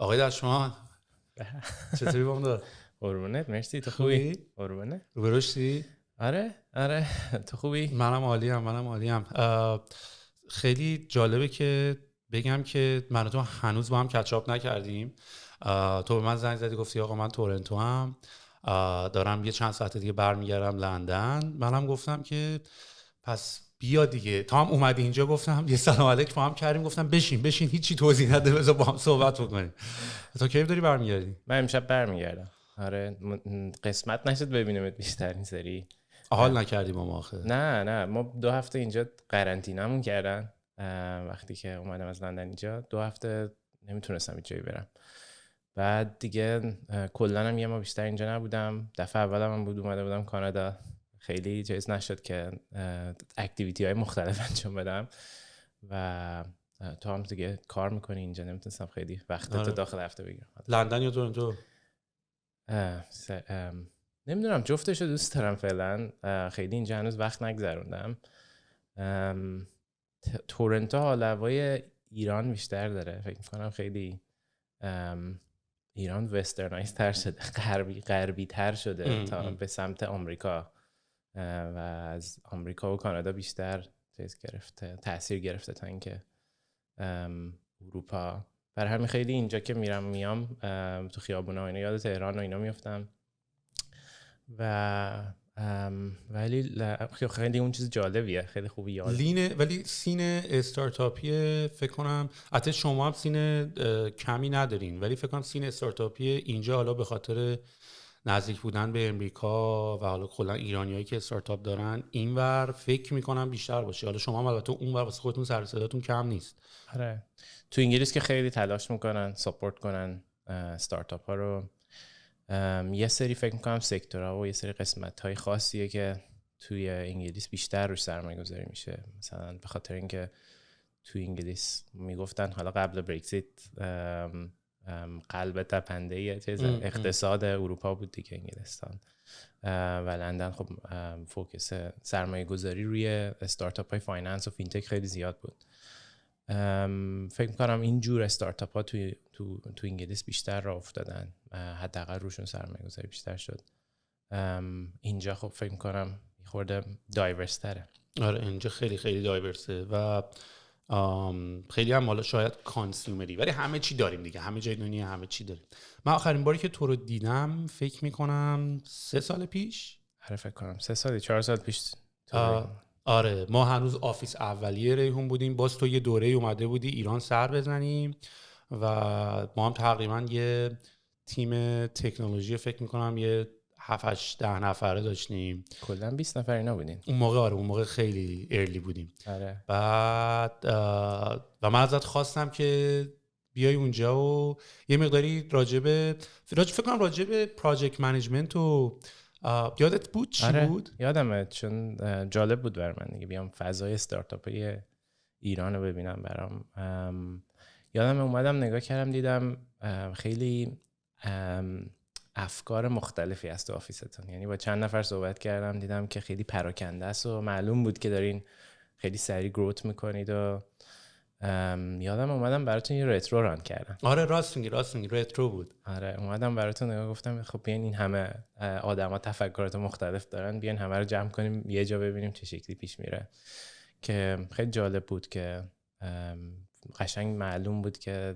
آقای دشمان چطوری بامداد؟ قربونت، مرسی. تو خوبی؟ قربونت. رو برشتی؟ آره تو خوبی؟ منم عالیم. خیلی جالبه که بگم که من و تو هنوز با هم کچاپ نکردیم. تو به من زنگ زدی گفتی آقا من تورنتو هم دارم یه چند ساعت دیگه برمیگردم لندن. منم گفتم که پس بیا دیگه. تا هم اومدی اینجا گفتم یه سلام علیک با هم کردیم، گفتم بشین هیچی توضیح نده بذار با هم صحبت بکنیم. تا کی داری برمیگردی؟ من امشب برمیگردم. آره قسمت نشد ببینیمت بیشتر این سری. حال نکردیم ما آخه. نه ما 2 هفته اینجا قرنطینه‌مون کردن. وقتی که اومدم از لندن اینجا 2 هفته نمیتونستم هیچ جایی برم. بعد دیگه کلا هم یه ما بیشتر اینجا نبودم. دفعه اولم اومده بودم کانادا. خیلی جایز نشد که اکتیویتی های مختلف انجام بدم و تو هم دیگه کار میکنی اینجا، نمیتونستم خیلی وقت تو داخل هفته بگیرم. لندن یا تورنتو؟ نمیدونم، جفتشو دوست دارم فعلا. خیلی اینجا هنوز وقت نگذروندم. تورنتو حال هوای ایران بیشتر داره، فکر میکنم خیلی ایران وسترنایز تر شده، غربی تر شده تا به سمت آمریکا و از آمریکا و کانادا بیشتر تأثیر گرفته تا اینکه اروپا. برای همین خیلی اینجا که میام تو خیابونا و اینا یاد تهران و اینا میافتم و ولی خیلی اون چیز جالبیه، خیلی خوبی یاد لینه. ولی سین استارتاپی فکر کنم البته شما هم سین کمی ندارین، ولی فکر کنم سین استارتاپی اینجا حالا به خاطر نزدیک بودن به امریکا و حالا کلا ایرانیایی که استارتاپ دارن اینور فکر میکنم بیشتر باشه. حالا شما هم البته اونور واسه خودتون سر صداتون کم نیست. آره تو انگلیس که خیلی تلاش میکنن ساپورت کنن استارتاپ ها رو. یه سری فکر میکنم سکتورها و یه سری قسمت های خاصیه که توی انگلیس بیشتر روش سرمایه گذاری میشه. مثلا به خاطر اینکه توی انگلیس میگفتن حالا قبل برگزیت قلب تپنده چیز اقتصاد اروپا بود دیگه انگلستان و لندن خب فوکس سرمایه گذاری روی استارتاپ های فایننس و فینتک خیلی زیاد بود. فکر میکنم این جور استارتاپ ها تو انگلیس بیشتر راه افتادن، حداقل روشون سرمایه گذاری بیشتر شد. اینجا خب فکر میکنم خورده دایورس تره. آره اینجا خیلی خیلی دایورسه و خیلی هم حالا شاید کانسیومری، ولی همه چی داریم دیگه، همه جای دنیا همه چی داریم. من آخرین باری که تو رو دیدم فکر میکنم 3 سال پیش. آره فکر کنم 3 سال 4 سال پیش. آره ما هنوز آفیس اولیه ریحون بودیم، باز تو یه دوره اومده بودی ایران سر بزنیم و ما هم تقریبا یه تیم تکنولوژی فکر میکنم یه 7-8-10 نفره داشتیم، کلا 20 نفر اینا بودین اون موقع. آره اون موقع خیلی ارلی بودیم. آره. بعد و من ازت خواستم که بیای اونجا و یه مقداری فکر کنم راجب پراجکت منیجمنت و یادت بود چی بود؟ یادمه، چون جالب بود برای من دیگه بیام فضای استارتاپی ایران رو ببینم. برام یادمه اومدم نگاه کردم دیدم خیلی افکار مختلفی از تو آفیستون. یعنی با چند نفر صحبت کردم دیدم که خیلی پراکنده است و معلوم بود که دارین خیلی سریع گروت میکنید و یادم اومدم براتون یه رترو ران کردم. آره راست میگی رترو بود. آره اومدم براتون نگاه گفتم خب بیاین این همه آدما تفکرات مختلف دارن، بیاین همه رو جمع کنیم یه جا ببینیم چه شکلی پیش میره. که خیلی جالب بود که قشنگ معلوم بود که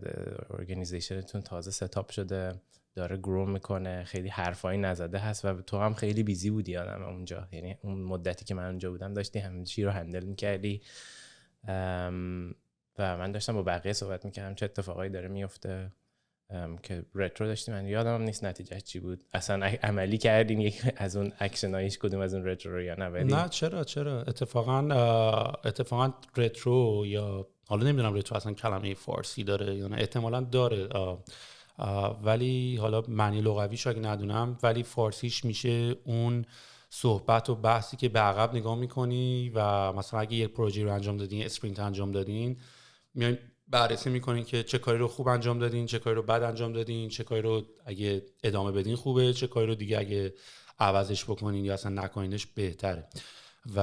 ارگانیزیشنتون تازه ستاپ شده، داره گرو میکنه، خیلی حرفایی نزده هست و تو هم خیلی بیزی بودی آدم اونجا. یعنی اون مدتی که من اونجا بودم داشتی همه چی رو هندل میکردی و من داشتم با بقیه صحبت میکردم چه اتفاقایی داره میفته. که رترو داشتیم، من یادم نیست نتیجه چی بود اصلا. عملی کردین یک از اون اکشنایش کدوم از اون رترو یا نه؟ نه چرا اتفاقا رترو، یا حالا نمیدونم رترو اصلا کلمه فارسی داره یا نه، احتمالاً داره ولی حالا معنی لغویش اگه ندونم، ولی فارسیش میشه اون صحبت و بحثی که به عقب نگاه میکنی و مثلا اگه یک پروژه رو انجام دادین، اسپرینت انجام دادین، میایم بررسی میکنین که چه کاری رو خوب انجام دادین، چه کاری رو بد انجام دادین، چه کاری رو اگه ادامه بدین خوبه، چه کاری رو دیگه اگه عوضش بکنین یا اصلا نکنینش بهتره. و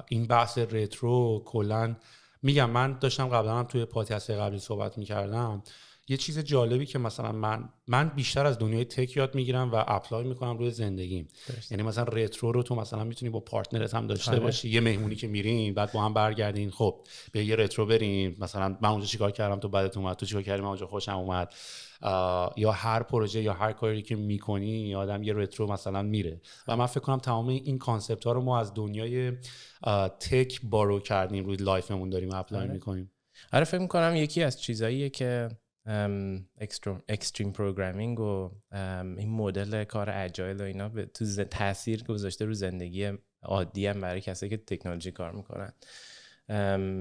این بحث رترو کلا میگم، من داشتم قبلا هم توی پادکست قبلی صحبت میکردم یه چیز جالبی که مثلا من بیشتر از دنیای تک یاد میگیرم و اپلای میکنم روی زندگیم. یعنی مثلا رترو رو تو مثلا میتونی با پارتنرت هم داشته باشی، یه مهمونی که میرین بعد با هم برگردین، خب به یه رترو بریم، مثلا من اونجا چیکار کردم تو بعدت اومد، تو چیکار کردی من اونجا خوشم اومد. یا هر پروژه یا هر کاری که میکنی آدم یه رترو مثلا میره و من فکر کنم تمام این کانسپت ها رو ما از دنیای تک بارو کردیم روی لایفمون داریم اپلای میکنیم. آره فکر میکنم یکی از چیزاییه که اکستریم پروگرامینگ و این مدل کار اجایل و اینا تو تاثیر گذاشته رو زندگی عادی هم برای کسایی که تکنولوژی کار میکنن.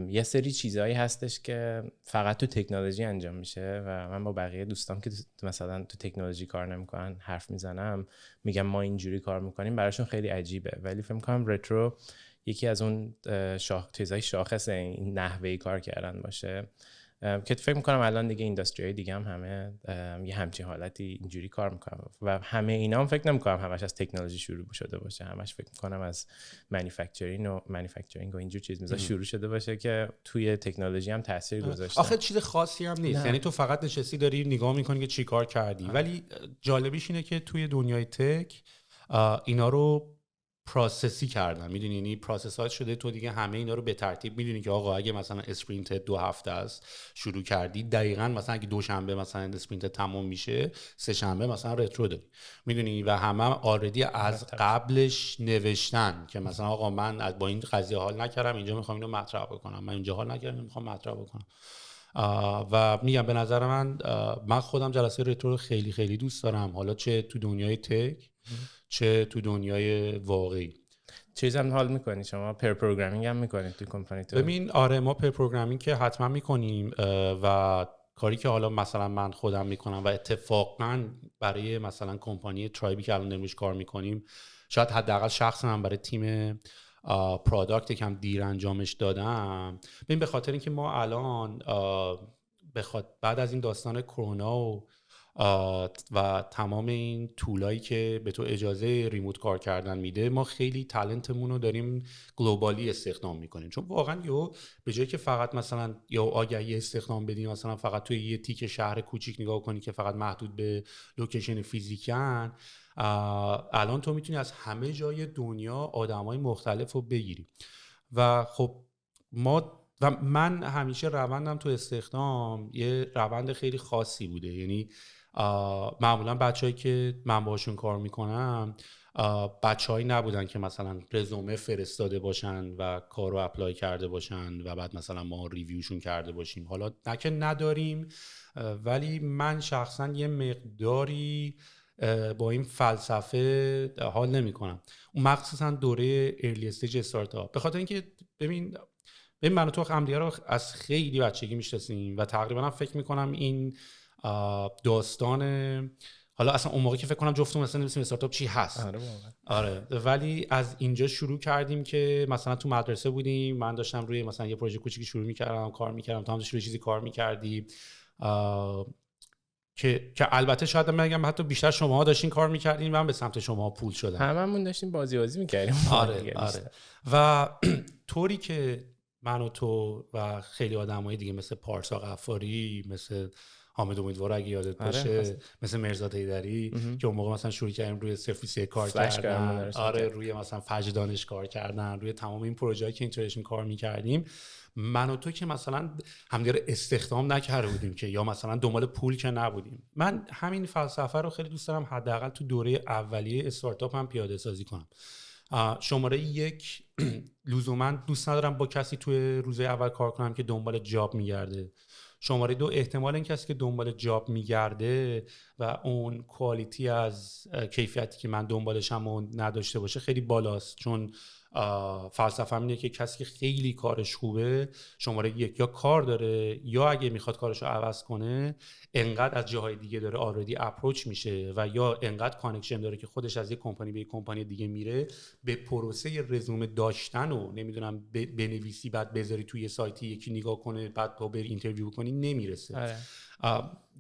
یه سری چیزایی هستش که فقط تو تکنولوژی انجام میشه و من با بقیه دوستام که مثلا تو تکنولوژی کار نمیکنن حرف میزنم، میگم ما اینجوری کار میکنیم، براشون خیلی عجیبه. ولی فکر میکنم رترو یکی از اون چیزای شاخص این نحوه کار کردن باشه که فکر میکنم الان دیگه اینداستریای دیگه هم همه یه همچین حالتی اینجوری کار میکنن و همه اینا هم فکر نمیکنم همش از تکنولوژی شروع شده باشه، همش فکر میکنم از مانیفکتچرینگ و اینجور چیز شروع شده باشه که توی تکنولوژی هم تاثیر گذاشته. آخه چیز خاصی هم نیست، یعنی تو فقط نشستی داری نگاه میکنی که چی کار کردی. ولی جالبیش اینه که توی دنیای تک اینا رو پروسسی کردن، میدونی، یعنی پروسسات شده، تو دیگه همه اینا رو به ترتیب میدونی که آقا اگه مثلا اسپرینت 2 هفته است شروع کردی، دقیقاً مثلا اگه دوشنبه مثلا اسپرینت تموم میشه، سه شنبه مثلا رترو داری، میدونی، و همه آردی از قبلش نوشتن که مثلا آقا من با این قضیه حال نکردم، اینجا میخوام اینو مطرح بکنم، من اینجا حال نکردم میخوام مطرح بکنم. و میگم به نظر من خودم جلسه رترو رو خیلی خیلی دوست دارم، حالا چه تو دنیای تک چه تو دنیای واقعی. چیز هم حال میکنی شما؟ پر پروگرامینگ هم میکنید توی کمپانی تو؟ ببین آره، ما پر پروگرامینگ که حتما میکنیم و کاری که حالا مثلا من خودم میکنم و اتفاقا برای مثلا کمپانی ترایبی که الان داریم کار میکنیم، شاید حداقل شخص من برای تیم پروداکت کم دیر انجامش دادم. ببین به خاطر اینکه ما الان بعد از این داستان کرونا و تمام این طولایی که به تو اجازه ریموت کار کردن میده، ما خیلی تالنتمون رو داریم گلوبالی استخدام میکنیم، چون واقعا به جایی که فقط مثلا یا آگهی استخدام بدیم مثلا فقط توی یه تیک شهر کوچیک نگاه کنی که فقط محدود به لوکیشن فیزیکن، الان تو میتونی از همه جای دنیا آدمای مختلف رو بگیری. و خب من همیشه روندم تو استخدام یه روند خیلی خاصی بوده، یعنی معمولا بچه‌ای که من باشون کار میکنم بچه‌هایی نبودن که مثلا رزومه فرستاده باشن و کارو اپلای کرده باشن و بعد مثلا ما ریویوشون کرده باشیم. حالا نه که نداریم، ولی من شخصا یه مقداری با این فلسفه حال نمی کنم، اون مخصوصا دوره ارلی استیج استارتاپ، به خاطر اینکه ببین من و تو همدیگه رو از خیلی بچگی میشناسیم و تقریبا فکر میکنم این داستان، حالا اصلا اون موقع که فکر کنم جفتمون مثلا نمی‌دونیم استارتاپ چی هست، آره، ولی از اینجا شروع کردیم که مثلا تو مدرسه بودیم، من داشتم روی مثلا یه پروژه کوچیکی شروع می‌کردم کار می‌کردم، تو هم داشتی روی چیزی کار می‌کردی که البته شاید من بگم حتی بیشتر شماها داشتین کار می‌کردین، من به سمت شماها پول شدم، هممون داشتیم بازی می‌کردیم. آره. و طوری که من و تو و خیلی آدمای دیگه مثل پارسا غفاری، مثل حامد امیدوار اگه یادت باشه، مثل مرزاد حیدری که اون موقع مثلا شروع کردیم روی سرفیسی کار کردن، آره، روی مثلا فجر دانش کار کردن، روی تمام این پروژه‌ای که اینترنشن کار می‌کردیم، من و تو که مثلا همدیگه استخدام نکرده بودیم که، یا مثلا دنبال پول که نبودیم. من همین فلسفه رو خیلی دوست دارم حداقل تو دوره اولیه استارتاپ هم پیاده سازی کنم. شماره 1 لزوما دوست ندارم با کسی توی روزهای اول کار کنم که دنبال جاب میگرده. شماره 2 احتمال این کسی که دنبال جاب میگرده و اون کوالیتی از کیفیتی که من دنبالشم و نداشته باشه خیلی بالاست، چون فلسفه اینه که کسی که خیلی کارش خوبه شماره 1 یا کار داره، یا اگه میخواد کارشو عوض کنه انقدر از جاهای دیگه داره آلردی اپروچ میشه، و یا انقدر کانکشن داره که خودش از یک کمپانی به یک کمپانی دیگه میره، به پروسه رزومه داشتن و نمیدونم بنویسی بعد بذاری توی سایتی یکی نگاه کنه بعد تو بری اینترویو کنی نمیرسه.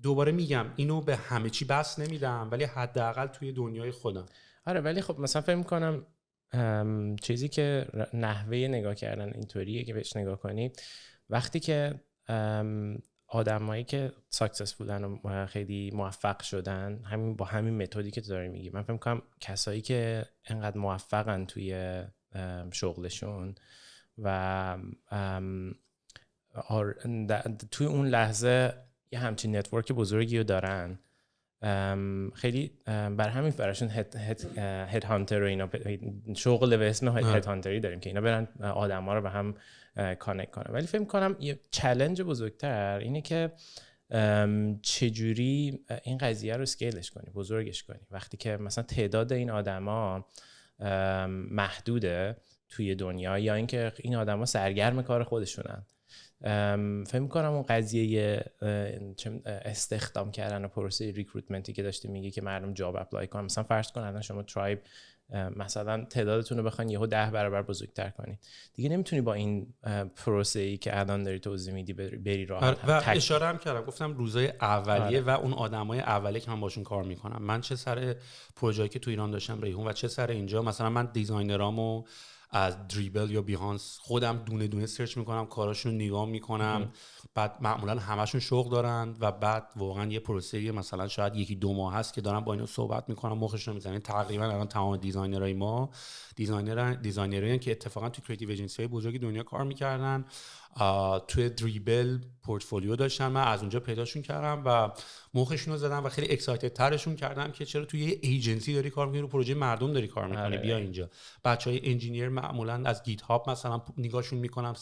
دوباره میگم اینو به همه چی بس نمیدم، ولی حداقل توی دنیای خودم. آره، ولی خب مثلا فکر می‌کنم چیزی که نحوه نگاه کردن اینطوریه که بهش نگاه کنی، وقتی که آدمایی که ساکسسفولن و خیلی موفق شدن همین با همین متدی که تو داری میگی، من فکر می‌کنم کسایی که انقدر موفقن توی شغلشون و توی اون لحظه یه همچین نتورک بزرگی رو دارن، خیلی بر همین براشون هد هانتر و اینا شغل به اسم هد هانتری داریم که اینا برن آدما رو به هم کانکت کنن. ولی فکر می‌کنم یه چالش بزرگتر اینه که چجوری این قضیه رو اسکیلش کنی، بزرگش کنی، وقتی که مثلا تعداد این آدما محدوده توی دنیا، یا اینکه این آدما سرگرم کار خودشونن. فکر می‌کنم اون قضیه استخدام کردن و پروسه ریکروتمنتی که داشتی میگی که مردم جاب اپلای کنن، مثلا فرض کن الان شما ترایب مثلا تعدادتون رو بخواین یهو 10 برابر بزرگتر کنین، دیگه نمیتونی با این پروسه‌ای که الان داری توضیح میدی بری راحت. و اشاره هم کردم گفتم روزای اولیه و اون آدمای اولیه که من باشون کار میکنم، من چه سر پروژه‌ای که تو ایران داشتم ریحون و چه سر اینجا، مثلا من دیزاینرامو از دریبل یا بیهانس خودم دونه دونه سرچ میکنم، کاراشون نگاه میکنم، بعد معمولا همشون شغل دارن و بعد واقعا یه پروسه مثلا شاید 1-2 ماه هست که دارم با اینا صحبت میکنم، مخشون میزنن. تقریبا الان تمام دیزاینرای ما دیزاینرایی که اتفاقا تو کریتیو ایجنسی های بزرگ دنیا کار میکردن، توی دریبل پورتفولیو داشتن، من از اونجا پیداشون کردم و مخشون رو زدم و خیلی اکسایتد ترشون کردم که چرا توی یه ایجنسی داری کار میکنی، رو پروژه مردم داری کار میکنی، بیا اینجا. بچهای انجینیر معمولا از گیت هاب مثلا نگاهشون میکنم،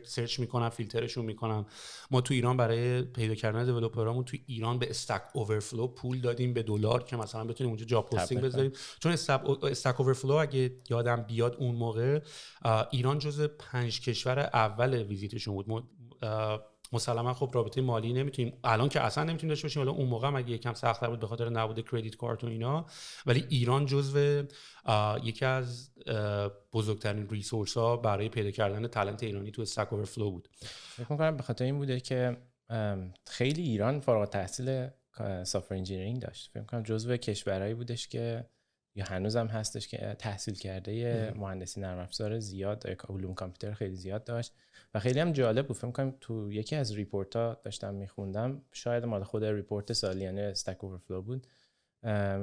سرچ میکنم، فیلترشون میکنم. ما تو ایران برای پیدا کردن دیولپرامون تو ایران به استک اوورفلو پول دادیم به $، که مثلا بتونیم اونجا جاب پاستینگ بذاریم، چون استک اوورفلو اگه یادم بیاد اون موقع ایران جزو 5 کشور اول ویزیتشون بود. مسلما خب رابطه مالی نمیتونیم الان که اصلا نمیتونیم داشته باشیم، حالا اون موقع هم اگه یکم سخت‌تر بود به خاطر نبود کردیت کارت و اینا، ولی ایران جزو یکی از بزرگترین ریسورس ها برای پیدا کردن تالنت ایرانی تو استک اوورفلو بود. فکر می‌کنم به خاطر این بوده که خیلی ایران فارغ التحصیل سافت انجینیرینگ داشت. فکر می‌کنم جزو کشورهایی بودش که یا هنوزم هستش که تحصیل کرده مهندسی نرم افزار زیاد، علوم کامپیوتر خیلی زیاد داشت و خیلی هم جالب بود. فکر می‌کنم تو یکی از ریپورت‌ها داشتم می‌خوندم، شاید مال خود ریپورت سالیانه استک اوورفلو بود،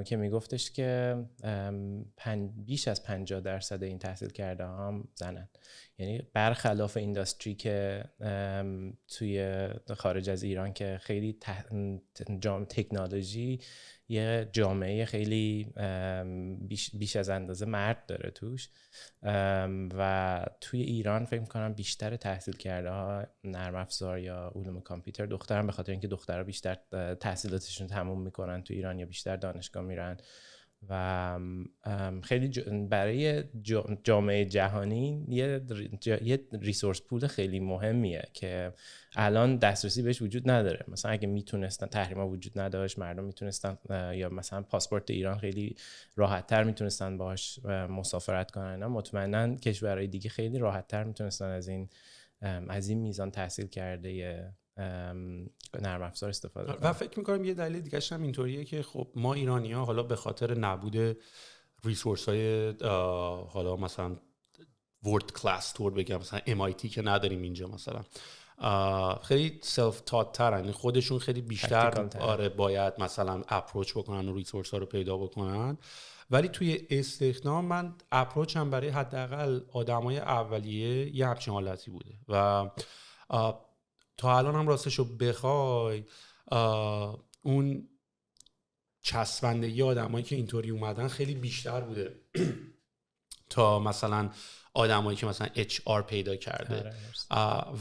که میگفتش که بیش از 50% این تحصیل کرده هم زنن. یعنی برخلاف اینداستری که توی خارج از ایران که خیلی تکنولوژی یه جامعه خیلی بیش از اندازه مرد داره توش، و توی ایران فکر می‌کنم بیشتر تحصیل کرده ها نرم افزار یا علوم کامپیوتر دختران، به خاطر اینکه دخترها بیشتر تحصیلاتشون تموم میکنن تو ایران یا بیشتر دانشگاه میرن و خیلی برای جامعه جهانی یه ریسورس پول خیلی مهمیه که الان دسترسی بهش وجود نداره. مثلا اگه میتونستن، تحریما وجود نداشت، مردم میتونستن یا مثلا پاسپورت ایران خیلی راحت‌تر میتونستن باهاش مسافرت کنن، مطمئنا کشورهای دیگه خیلی راحت‌تر میتونستن از این میزان تحصیل کرده نرم افزار استفاده کنن. و فکر می‌کنم یه دلیل دیگه هم اینطوریه که خب ما ایرانی‌ها حالا به خاطر نبود ریسورس‌های حالا مثلا ورد کلاس تور بگم، مثلا MIT که نداریم اینجا، مثلا خیلی سلف تات ترن، خودشون خیلی بیشتر باید مثلا اپروچ بکنن و ریسورس ها رو پیدا بکنن. ولی توی استخدام من اپروچم برای حداقل آدمای اولیه یه همچین حالتی بوده و تا الان هم راستشو بخوای اون چسبندگی آدمایی که اینطوری اومدن خیلی بیشتر بوده تا مثلا آدمایی که مثلا HR پیدا کرده.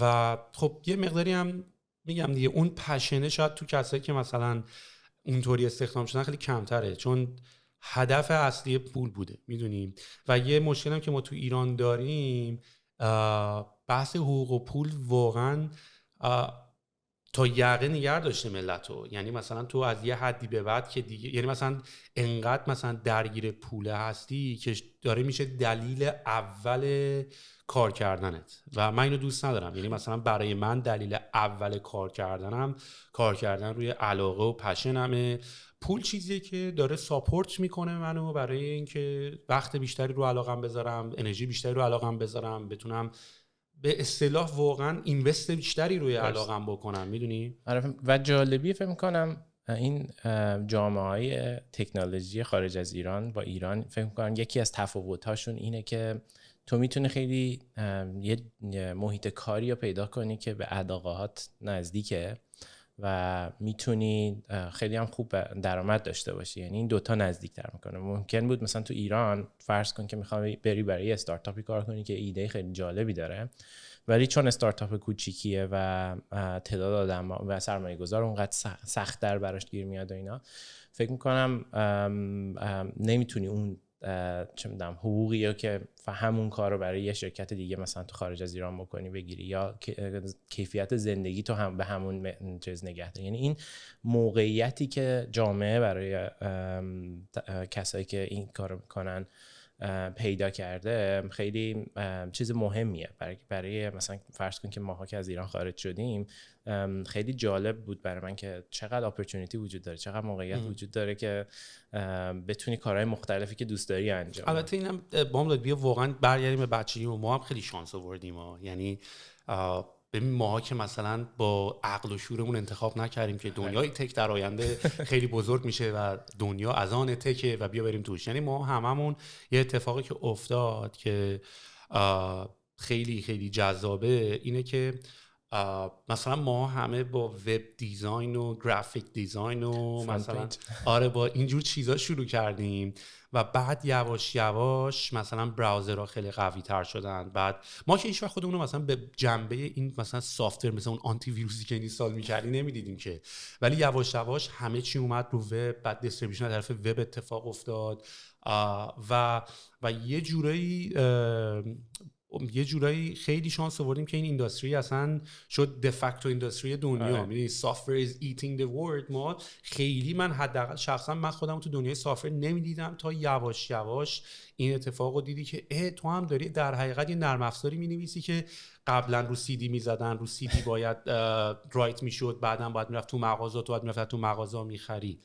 و خب یه مقداری هم میگم دیگه اون پشنه شاید تو کسایی که مثلا اونطوری استخدام شدن خیلی کمتره، چون هدف اصلی پول بوده، میدونیم. و یه مشکل هم که ما تو ایران داریم، بحث حقوق و پول واقعا تا یقه نگه داشته ملتو. یعنی مثلا تو از یه حدی به بعد که دیگه، یعنی مثلا انقدر مثلا درگیر پول هستی که داره میشه دلیل اول کار کردنت و من اینو دوست ندارم. یعنی مثلا برای من دلیل اول کار کردنم کار کردن روی علاقه و پشنمه. پول چیزیه که داره ساپورت میکنه منو برای اینکه وقت بیشتری رو علاقم بذارم، انرژی بیشتری رو علاقم بذارم، بتونم به اصطلاح واقعا اینوست بیشتری روی علاقم بکنم، میدونی؟ آره و جالبی فکر می‌کنم این جامعه‌های تکنولوژی خارج از ایران با ایران فکر می‌کنم یکی از تفاوت‌هاشون اینه که تو میتونی خیلی یه محیط کاری رو پیدا کنی که به علاقه‌هات نزدیکه و میتونی خیلی هم خوب درآمد داشته باشی. یعنی این دوتا نزدیک‌تر میکنه. ممکن بود مثلا تو ایران فرض کن که میخوای بری برای یه استارتاپی کار کنی که ایده خیلی جالبی داره، ولی چون استارتاپ کوچیکیه و تعداد آدم و سرمایه‌گذار اونقدر سخت‌تر براش گیر میاد و اینا، فکر میکنم نمیتونی اون چه میدونم حقوقی رو که همون کار رو برای یه شرکت دیگه مثلا تو خارج از ایران بکنی بگیری، یا کیفیت زندگی تو هم به همون چیز نگه داری. یعنی این موقعیتی که جامعه برای کسایی که این کارو میکنن پیدا کرده خیلی چیز مهمیه برای مثلا فرض کن که ماها که از ایران خارج شدیم، خیلی جالب بود برای من که چقدر اپورتونیتی وجود داره، چقدر موقعیت وجود داره که بتونی کارهای مختلفی که دوست داری انجام. البته اینم بام داد بیا واقعا برگردیم به بچگی و ما هم خیلی شانس آوردیم یعنی ببین ماها که مثلا با عقل و شورمون انتخاب نکردیم که دنیای تک در آینده خیلی بزرگ میشه و دنیا از آن تکه و بیا بریم توش. یعنی ما هممون یه اتفاقی که افتاد که خیلی خیلی جذابه اینه که مثلا ما همه با وب دیزاین و گرافیک دیزاین و مثلا آره با اینجور چیزا شروع کردیم و بعد یواش یواش مثلا براوزرها خیلی قوی تر شدن. بعد ما که هیچ وقت خودمون رو مثلا به جنبه این مثلا سافت‌ور مثلا اون آنتی ویروسی که اینستال می‌کردی نمی‌دیدیم که، ولی یواش یواش همه چی اومد رو وب، بعد دیستریبیوشن از طرف وب اتفاق افتاد و یه جورایی خیلی شانس آوردیم که این اینداستری اصلا شد دفکتو اینداستری دنیا. میدونی سافت‌ور is eating the world. ما خیلی من حداقل شخصا من خودم تو دنیای سافت‌ور نمیدیدم تا یواش یواش این اتفاقو دیدی که تو هم داری در حقیقت یه نرم افزاری می‌نویسی که قبلا رو سی دی می‌زدن، رو سی دی باید رایت میشد، بعداً باید میرفت تو مغازه، تو باید میرفت تو مغازه می‌خری.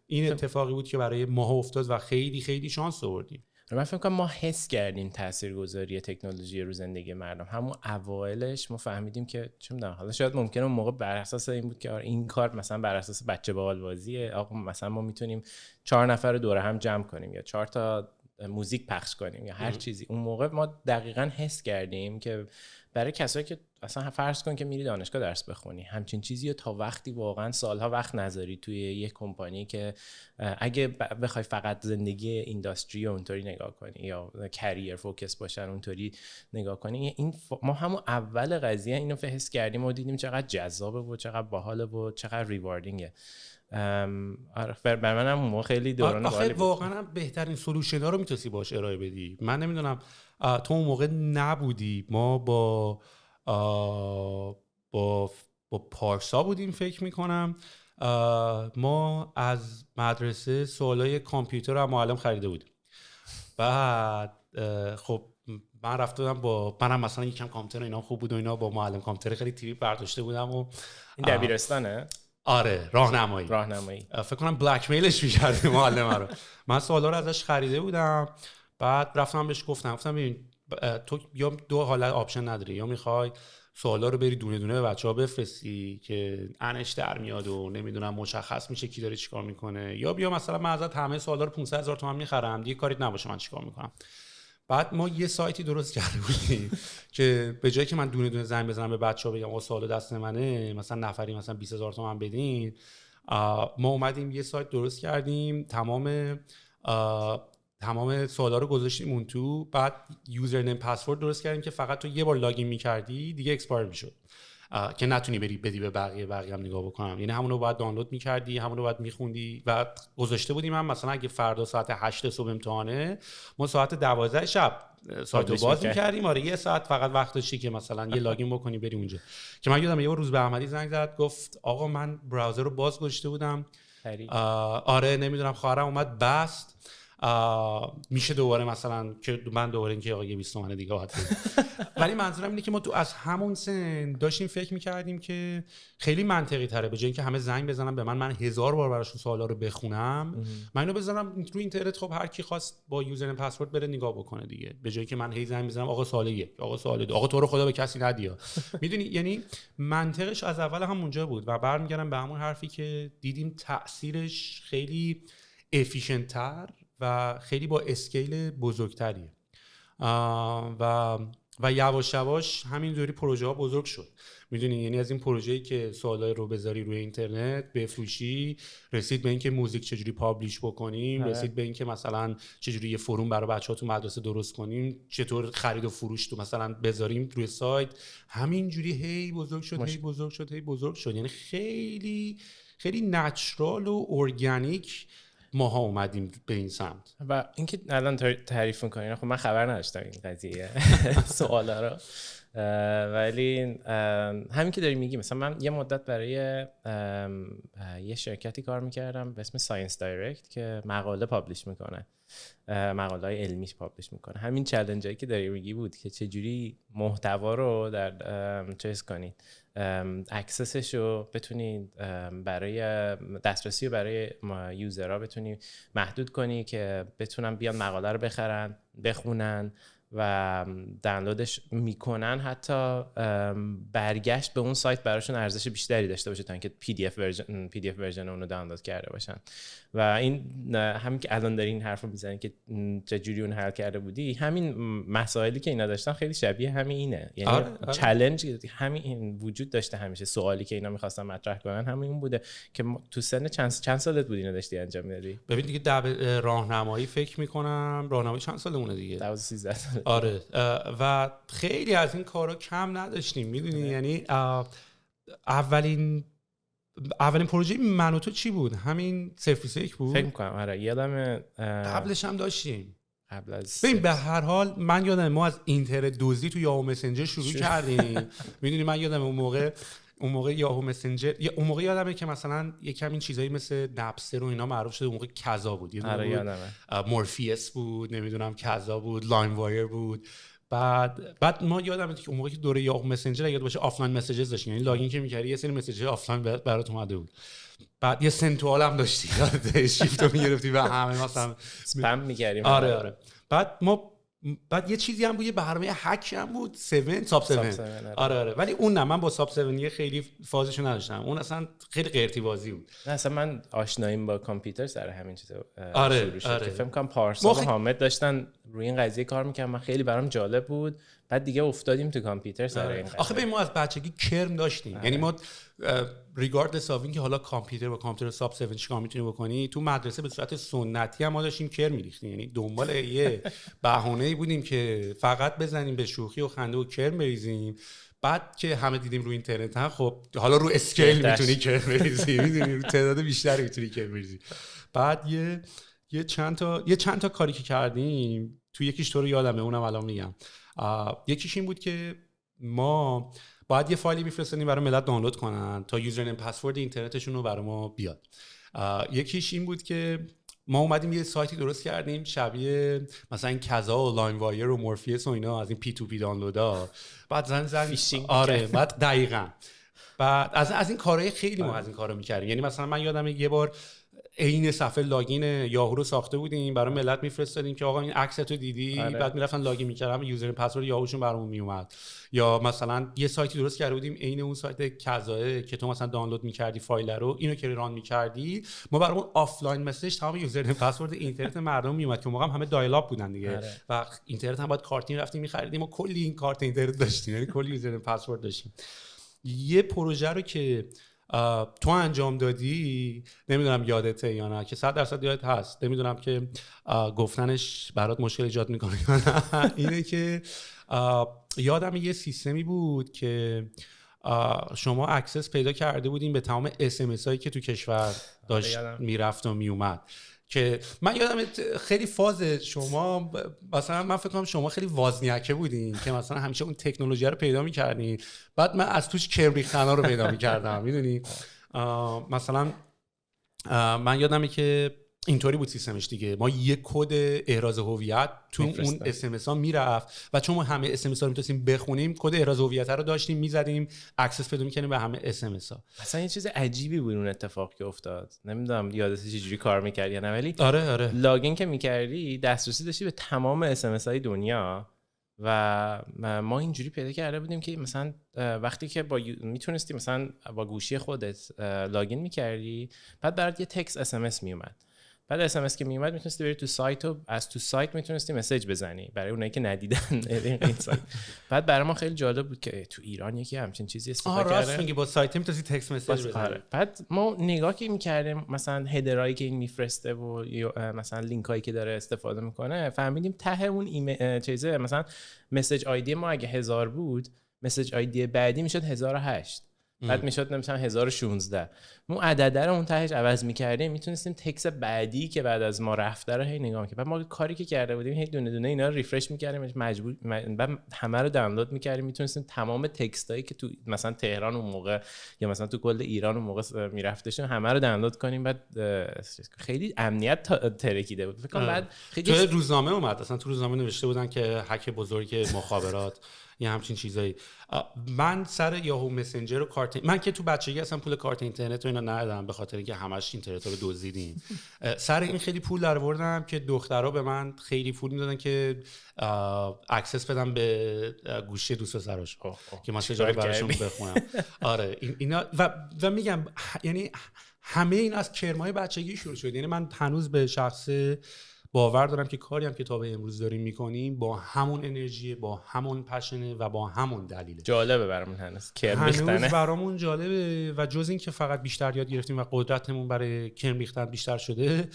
این اتفاقی بود که برای ما افتاد و خیلی خیلی شانس آوردیم. من فکر کنم ما حس کردیم تاثیرگذاری تکنولوژی رو زندگی مردم. همون اوایلش ما فهمیدیم که چه می‌دونم، حالا شاید ممکنه اون موقع بر اساس این بود که این کار مثلا بر اساس بچه باحال بازیه، آقا مثلا ما میتونیم 4 نفر دور هم جمع کنیم یا 4 تا موزیک پخش کنیم یا هر چیزی. اون موقع ما دقیقاً حس کردیم که برای کسایی که اصلا فرض کن که میری دانشگاه درس بخونی، همچین چیزی رو تا وقتی واقعا سالها وقت نذاری توی یک کمپانی که اگه بخوای فقط زندگی اینداستری اونطوری نگاه کنی یا کریر فوکس باشن اونطوری نگاه کنی، این ما همون اول قضیه اینو حس کردیم و دیدیم چقدر جذابه و چقدر باحاله و چقدر ریواردینگه. برای منم اون موقع خیلی دوران باحالی بود. واقعا بهترین سولوشن‌ها رو میتونی باش ارائه بدی. من نمیدونم تو اون موقع نبودی، ما با پارسا بودیم فکر میکنم، ما از مدرسه سوالای کامپیوتر رو معلم خریده بودیم. بعد خب من رفته بودم با منم مثلا یکم کامپیوتر اینا خوب بود و اینا، با معلم کامپیوتر خیلی تیوی برداشته بودم و این دبیرستانه؟ آره راهنمایی فکر کنم بلک میلش می‌کرد معلم رو. من سوالا رو ازش خریده بودم، بعد رفتم بهش گفتم ببین تو یا دو حالت آپشن نداری، یا میخوای سوالا رو بری دونه دونه به بچه‌ها بفرستی که انش در میاد و نمیدونم مشخص میشه کی داره چیکار میکنه، یا بیا مثلا من ازت همه سوالا رو 500,000 تومان میخرم دیگه کاریت نباشه من چیکار میکنم. بعد ما یه سایتی درست کرده بودیم که به جایی که من دونه دونه زنگ بزنم به بچه‌ها بگم سوال دست منه مثلا نفری مثلا 20,000 تومان بدین، ما اومدیم یه سایت درست کردیم، تمام سوالا رو گذاشتیم اون تو، بعد یوزرنیم پسورد درست کردیم که فقط تو یه بار لاگین می‌کردی دیگه اکسپایر می‌شد که نتونی بدی به بقیه هم نگاه بکنم. یعنی همون رو باید دانلود می‌کردی، همون رو باید می‌خوندی و گذاشته بودیم هم مثلا اگه فردا ساعت 8 صبح امتحانه ما ساعت 12 شب سایت رو باز می‌کردیم. آره یه ساعت فقط وقت داشتی که مثلا یه لاگین بکنی بری اونجا. که من یادم یه روز به احمدی زنگ زد گفت آقا من براوزر رو باز گذاشته بودم، آره نمیدونم خواهرم اومد بست، میشه دوباره مثلا که من دوباره اینکه آقا 20 تومن دیگه باید ولی منظورم اینه که ما تو از همون سن داشتیم فکر میکردیم که خیلی منطقی تره به جای اینکه همه زنگ بزنن به من 1000 بار براشون سوالا رو بخونم من اینو بذارم روی اینترنت. خب هر کی خواست با یوزرنیم پسورد بره نگاه بکنه دیگه، به جایی که من هی زنگ بزنم آقا سوال 1 آقا سوال 2 آقا تو رو خدا به کسی ندیا. میدونی یعنی منطقش از اول هم اونجا بود و برمیگردم به همون حرفی که دیدیم تأثیرش خیلی افیشنت تر و خیلی با اسکیل بزرگتریه و یواش یواش همینجوری پروژه ها بزرگ شد. میدونی یعنی از این پروژه‌ای که سوالای رو بذاری روی اینترنت بفروشی رسید به اینکه موزیک چجوری پابلیش بکنیم، رسید به اینکه مثلا چجوری یه فروم برای بچه‌ها تو مدرسه درست کنیم، چطور خرید و فروش تو مثلا بذاریم روی سایت. همینجوری هی بزرگ شد هی بزرگ شد هی بزرگ شد. یعنی خیلی خیلی نچرال و ارگانیک ماها اومدیم به این سمت. و اینکه الان تعریف می‌کنین خب من خبر نداشتم این قضیه سوالا رو، ولی همین که داری میگی مثلا من یه مدت برای یه شرکتی کار میکردم به اسم ساینس دایرکت که مقاله پابلیش میکنه، مقاله‌های علمیش پابلیش میکنه. همین چالنجایی که داری میگی بود که چجوری محتوا رو در چیز کنید، اکسسش رو بتونید برای دسترسی رو برای یوزرها بتونی محدود کنی که بتونن بیان مقاله رو بخرن بخونن و دانلودش میکنن، حتی برگشت به اون سایت براشون ارزش بیشتری داشته باشه تا اینکه پی دی اف ورژن اون رو دانلود کرده باشن. و این همین که الان داری این حرف رو میزنی که چجوری اون حل کرده بودی، همین مسائلی که اینا داشتن خیلی شبیه همینه. یعنی چالش همین وجود داشته، همیشه سوالی که اینا میخواستن مطرح کنن همین بوده که تو سن چند سالت بود اینو داشتی انجام میدادی؟ ببین دیگه راهنمایی فکر میکنم راهنمایی چند سالمونه دیگه 12-13 سال. آره و خیلی از این کارا کم نداشتیم. میدونی یعنی اولین پروژه من و تو چی بود؟ همین 031 بود فکر میکنم. آره یادم قبلش هم داشتیم. قبل از ببین به هر حال من یادم ما از اینترنت دزدی تو یاهو مسنجر شروع کردیم. میدونی من یادم اون موقع یاهو مسنجر اون موقع یادمه که مثلا یکم این چیزایی مثل نپستر و اینا معروف شده. اون موقع کذا بود، آره یادمه مورفیس بود، نمیدونم کذا بود، لاین وایر بود. بعد ما یادمه که اون موقع که دوره یاهو مسنجر یاد باشه آفلاین مسیجز داشتیم، یعنی لاگین که می‌کردی یه سری مسیج آفلاین برات اومده بود. بعد یه سنتوال هم داشتی یادت شیفت رو می‌گرفتی و همه مثلا اسپم می‌کردیم. آره بعد یه چیزی هم بود، یه برنامه هک هم بود 7 ساب 7. آره ولی اون نه، من با ساب 7 خیلی فازشو نداشتم، اون اصلا خیلی قرتی بازی بود. نه اصلا من آشناییم با کامپیوتر سر همین چیزا شروع شد که فکر کنم پارسا و حامد داشتن روی این قضیه کار می‌کردن، من خیلی برام جالب بود. بعد دیگه افتادیم تو کامپیوتر سر این قضیه. آخه ببین ما از بچگی کرم داشتیم. یعنی ما ریگاردلس آف این که حالا کامپیوتر با کامپیوتر ساب 7 چیکار میتونی بکنی، تو مدرسه به صورت سنتی هم ما داشتیم کرم می‌ریختیم. یعنی دنبال یه بهانه‌ای بودیم که فقط بزنیم به شوخی و خنده و کرم بریزیم. بعد که همه دیدیم روی اینترنت ها، خب حالا رو اسکیل میتونی کرم بریزی، میدونی رو تعداد بیشتری میتونی کرم بریزی. بعد یه چند تا کاری که کردیم، تو یکیش تو رو یادمه، اونم الان میگم. یکیش این بود که ما باید یه فایلی میفرستیم برای ملت دانلود کنن تا یوزرنیم پسورد اینترنتشون رو برای ما بیاد. یکیش این بود که ما اومدیم یه سایتی درست کردیم شبیه مثلا کذا و لاین وایر و مورفیس و اینا، از این پی تو پی دانلودا. بعد زن آره بعد دقیقاً بعد از این کارهای خیلی ما از این کارا می‌کردیم. یعنی مثلا من یادمه یه بار عین صفحه لاگین یاهو رو ساخته بودیم برای ملت میفرستادیم که آقا این عکستو دیدی. بعد میرفتن لاگین میکردن، یوزر پسورد یاهوشون برامون میومد. یا مثلا یه سایتی درست کرده بودیم عین اون سایت کذا که تو مثلا دانلود میکردی فایل رو، اینو که ران میکردی ما برامون آفلاین مسیج تمام یوزر پسورد اینترنت مردم میومد که موقع همه دایل اپ بودن دیگه و اینترنت هم باید کارتین رفتیم میخریدیم و کلی این کارت اینترنت داشتیم، یعنی کلی یوزر پسورد داشتیم. یه پروژه رو که تو انجام دادی نمیدونم یادته یا نه، که 100% یادت هست، نمیدونم که گفتنش برات مشکل ایجاد میکنه یا نه. اینه که یادم یه سیستمی بود که شما اکسس پیدا کرده بودین به تمام SMS هایی که تو کشور داشت میرفت و میومد. که من یادم خیلی فاز شما، مثلا من فکر کنم شما خیلی وازنیکه بودین که مثلا همیشه اون تکنولوژی رو پیدا می‌کردین، بعد من از توش کمریختنا رو پیدا می‌کردم. میدونی مثلا من یادمه که اینطوری بود سیستمش دیگه. ما یه کد احراز هویت تو اون اس ام اس ها میرفت و چون ما همه اس ام اس ها رو میتونستیم بخونیم، کد احراز هویت رو داشتیم، میزدیم اکسس پیدا میکنیم به همه اس ام اس ها. اصلا یه چیز عجیبی بود اون اتفاق که افتاد. نمیدونم یادت چجوری کار می‌کردی یا نه، ولی آره لاگین که می‌کردی دسترسی داشتی به تمام اس ام اس های دنیا و ما اینجوری پیدا کرده بودیم که مثلا وقتی که میتونستی مثلا با گوشی خودت لاگین می‌کردی، بعد برات یه تکست اس ام اس میومد. بعد اس ام اس که میومد میتونستی بری تو سایت و از تو سایت میتونستی مسیج بزنی برای اونایی که ندیدن این سایت. بعد برای ما خیلی جالب بود که تو ایران یکی همچین چیزی استفاده کرده. راست میگی، با سایت میتونستی تکست مسیج بزنی. بعد ما نگاه که میکردیم مثلا هدرایی که این میفرسته و مثلا لینکایی که داره استفاده میکنه، فهمیدیم ته اون چیزه مثلا مسیج آیدی ما اگه 1000 بود، مسیج آیدی بعدی میشد 1008، بعد میشد مثلا 1016. ما عدد رو اون تهش عوض می‌کردیم، میتونستیم تکست بعدی که بعد از ما رفته رو هی نگاه می‌کردیم. بعد ما کاری که کرده بودیم هی دونه دونه اینا رو ریفرش می‌کردیم، بعد همه رو دانلود می‌کردیم، میتونستیم تمام تکستایی که تو مثلا تهران اون موقع یا مثلا تو کل ایران اون موقع میرفتشون همه رو دانلود کنیم. بعد خیلی امنیت ترکیده بود. فکر کنم بعد خیلی تو روزنامه اومد، اصلا تو روزنامه نوشته بودن که هک بزرگ مخابرات یا همچین چیزایی. من سر یاهو مسنجر و کارت، من که تو بچگی اصلا پول کارت اینترنت و اینا ندادم به خاطر اینکه همش اینترنت رو دزدیدیم. سر این خیلی پول درآوردم که دخترها به من خیلی پول میدادن که اکسس بدم به گوشی دوست پسراش که من چجوری براشون بخونم. آره اینا و میگم یعنی همه این از کرمای بچگی شروع شد. یعنی من هنوز به شخص باور دارم که کاری هم که تا به امروز داریم میکنیم با همون انرژی، با همون پشنه و با همون دلیله. جالبه برامون هنوز برامون جالبه و جز این که فقط بیشتر یاد گرفتیم و قدرتمون برای کرم ریختن بیشتر شده،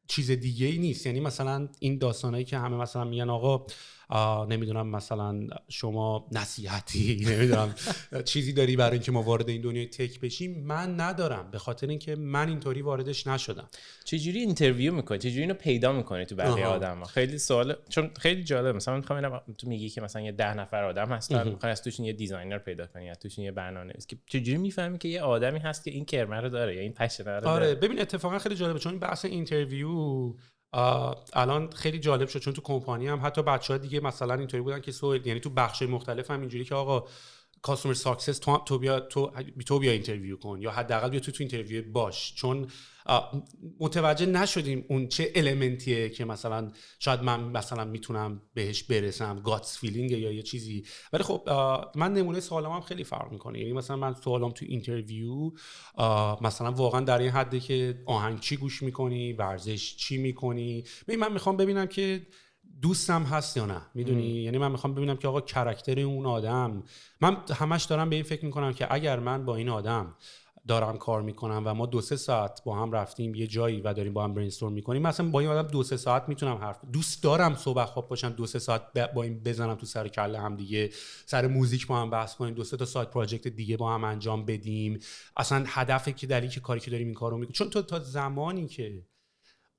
چیز دیگه ای نیست. یعنی مثلا این داستانایی که همه مثلا میگن آقا نمیدونم مثلا شما نصیحتی نمیدونم چیزی داری برای اینکه ما وارد این دنیای تک بشیم، من ندارم، به خاطر اینکه من اینطوری واردش نشدم. چجوری اینترویو میکنی؟ چجوری اینو پیدا میکنی تو بقیه آدما؟ خیلی سوال، چون خیلی جالب. مثلا میخوام تو میگی که مثلا یه 10 نفر آدم هستن، میخوای از توشون یه دیزاینر پیدا کنی، از توشون یه برنامه‌نویس، که چجوری میفهمی که یه آدمی هست که این کرمه رو داره یا این پشنه رو داره؟ آره ببین اتفاقا خیلی جالبه، چون این بحث اینترویو الان خیلی جالب شد، چون تو کمپانی هم حتی بچه‌ها دیگه مثلا اینطوری بودن که یعنی تو بخش‌های مختلف هم اینجوری که آقا کاستمر ساکسس تو بیا اینترویو کن یا حداقل بیا تو اینترویو باش، چون متوجه نشدیم اون چه المنتیه که مثلا شاید من مثلا میتونم بهش برسم، گاتس فیلینگ یا یه چیزی. ولی خب من نمونه سوالام هم خیلی فرق میکنه. یعنی مثلا من سوالام تو اینترویو مثلا واقعا در این حده که آهنگ چی گوش میکنی، ورزش چی میکنی. من میخوام ببینم که دوستم هست یا نه، میدونی؟ یعنی من میخوام ببینم که آقا کاراکتر اون آدم، من همش دارم به این فکر میکنم که اگر من با این آدم دارم کار میکنم و ما 2-3 ساعت با هم رفتیم یه جایی و داریم با هم برینستورم میکنیم، مثلا با این آدم 2-3 ساعت میتونم دوست دارم صبح خواب باشم 2-3 ساعت با این بزنم تو سر کله هم دیگه، سر موزیک با هم بحث کنیم، 2-3 تا سایت پراجکت دیگه با هم انجام بدیم. اصلا هدفی که دلیلی که کاری که داریم این کارو میکنیم، چون تو تا زمانی که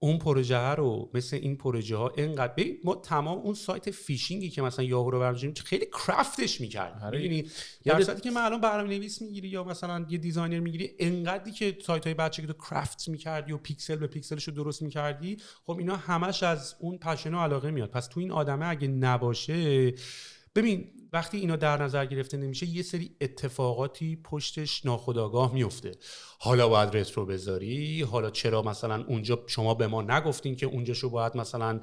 اون پروژه رو مثل این پروژه ها اینقدر ما تمام اون سایت فیشینگی که مثلا یاهو رو برمی‌داریم خیلی کرافتش می‌کرد. می‌دونی در صورتی که من الان برنامه‌نویس میگیری یا مثلا یه دیزاینر میگیری، اینقدری که سایت‌های بچگی تو کرافت می‌کردی و پیکسل به پیکسلش رو درست می‌کردی، خب اینا همش از اون پشن و علاقه میاد. پس تو این آدمه اگه نباشه، ببین وقتی اینا در نظر گرفته نمیشه یه سری اتفاقاتی پشتش ناخودآگاه میفته. حالا باید رترو بذاری، حالا چرا مثلا اونجا شما به ما نگفتین که اونجاشو باید مثلا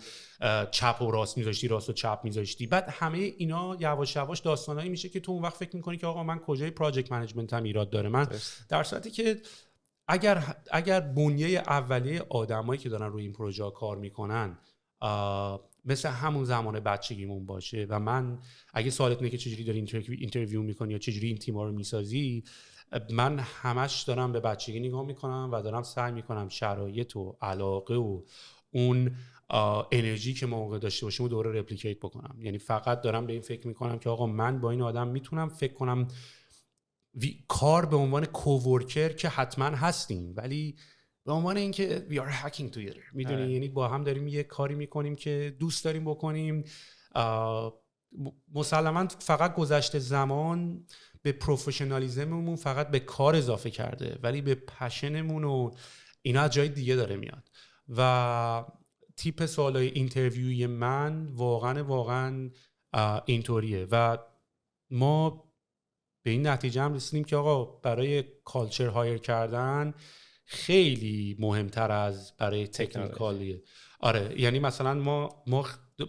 چپ و راست میذاشتی، راست و چپ میذاشتی. بعد همه اینا یواش یواش داستانایی میشه که تو اون وقت فکر میکنی که آقا من کجای پراجکت منیجمنتم ایراد داره. من در صورتی که اگر بنیه اولیه آدمایی که دارن روی این پروژه کار میکنن مثل همون زمان بچگیمون باشه و من اگه سوالت اینه که چجوری داری اینترویو میکنی یا چجوری این تیم‌ها رو میسازی، من همش دارم به بچگی نگاه میکنم و دارم سعی میکنم شرایط و علاقه و اون انرژی که ما موقع داشته باشیم و دوره رپلیکیت بکنم. یعنی فقط دارم به این فکر میکنم که آقا من با این آدم میتونم فکر کنم کار به عنوان کوورکر که حتما هستیم، ولی به عنوان اینکه we are hacking together، میدونی؟ یعنی با هم داریم یه کاری میکنیم که دوست داریم بکنیم. مسلماً فقط گذشته زمان به پروفشنالیزممون فقط به کار اضافه کرده، ولی به پشنمون و اینا از جای دیگه داره میاد و تیپ سوالای اینترویوی من واقعا اینطوریه و ما به این نتیجه هم رسیدیم که آقا برای کالچر هایر کردن خیلی مهمتر از برای تکنیکالیه. آره یعنی مثلا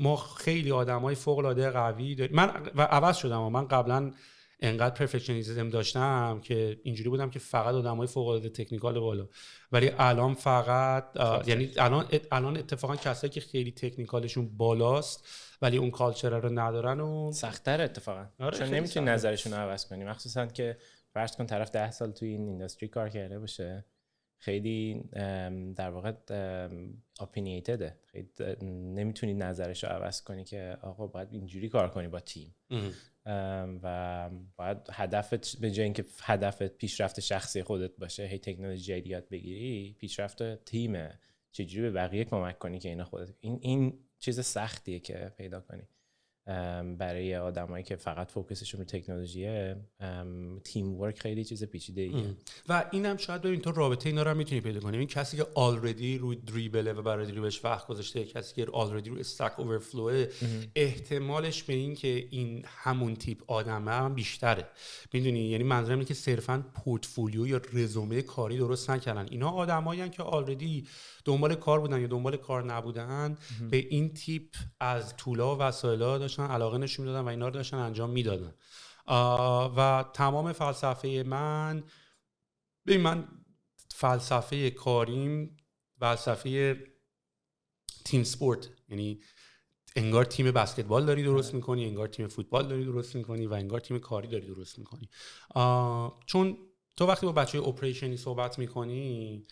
ما خیلی آدمای فوق العاده قوی داریم. من عوض شدم و من قبلا انقدر پرفکشنیسم داشتم که اینجوری بودم که فقط آدمای فوق العاده تکنیکال بالا، ولی الان فقط یعنی الان اتفاقا کسایی که خیلی تکنیکالشون بالاست ولی اون کالچر رو ندارن و سخت‌تر اتفاقا. آره چون نمیتونی نظرشون رو عوض کنی، مخصوصا که فرض کن طرف 10 سال توی این اینداستری کار کرده باشه، خیلی در واقع اپینیتده، خیلی نمیتونی نظرش رو عوض کنی که آقا باید اینجوری کار کنی با تیم و باید هدفت به جای اینکه هدفت پیشرفت شخصی خودت باشه، هی تکنولوژی جدید یاد بگیری، پیشرفت تیمه، چجوری به بقیه کمک کنی که اینا خودت. این چیز سختیه که پیدا کنی برای آدمایی که فقط فوکسشون رو تکنولوژیه. تیم ورک خیلی چیز پیچیده‌ایه و اینم شاید ببین تو رابطه اینا رو هم میتونی پیدا کنی. این کسی که آلردی روی دریبله و برای دریبلش وقت گذاشته، کسی که آلردی روی استک اورفلو، احتمالش به این که این همون تیپ آدمه هم بیشتره. میدونی یعنی منظورم اینه که صرفاً پورتفولیو یا رزومه کاری درست نکردن. اینا آدمایین که آلردی دنبال کار بودن یا دنبال کار نبودن، به این تیپ از طولا و وسایلا داشتن علاقه نشون میدادن و اینا رو داشتن انجام میدادن. و تمام فلسفه من فلسفه کاریم فلسفه تیم سپورت، یعنی انگار تیم بسکتبال داری درست میکنی، انگار تیم فوتبال داری درست میکنی و انگار تیم کاری داری درست میکنی. چون تو وقتی با بچهای اپریشنی صحبت میکنی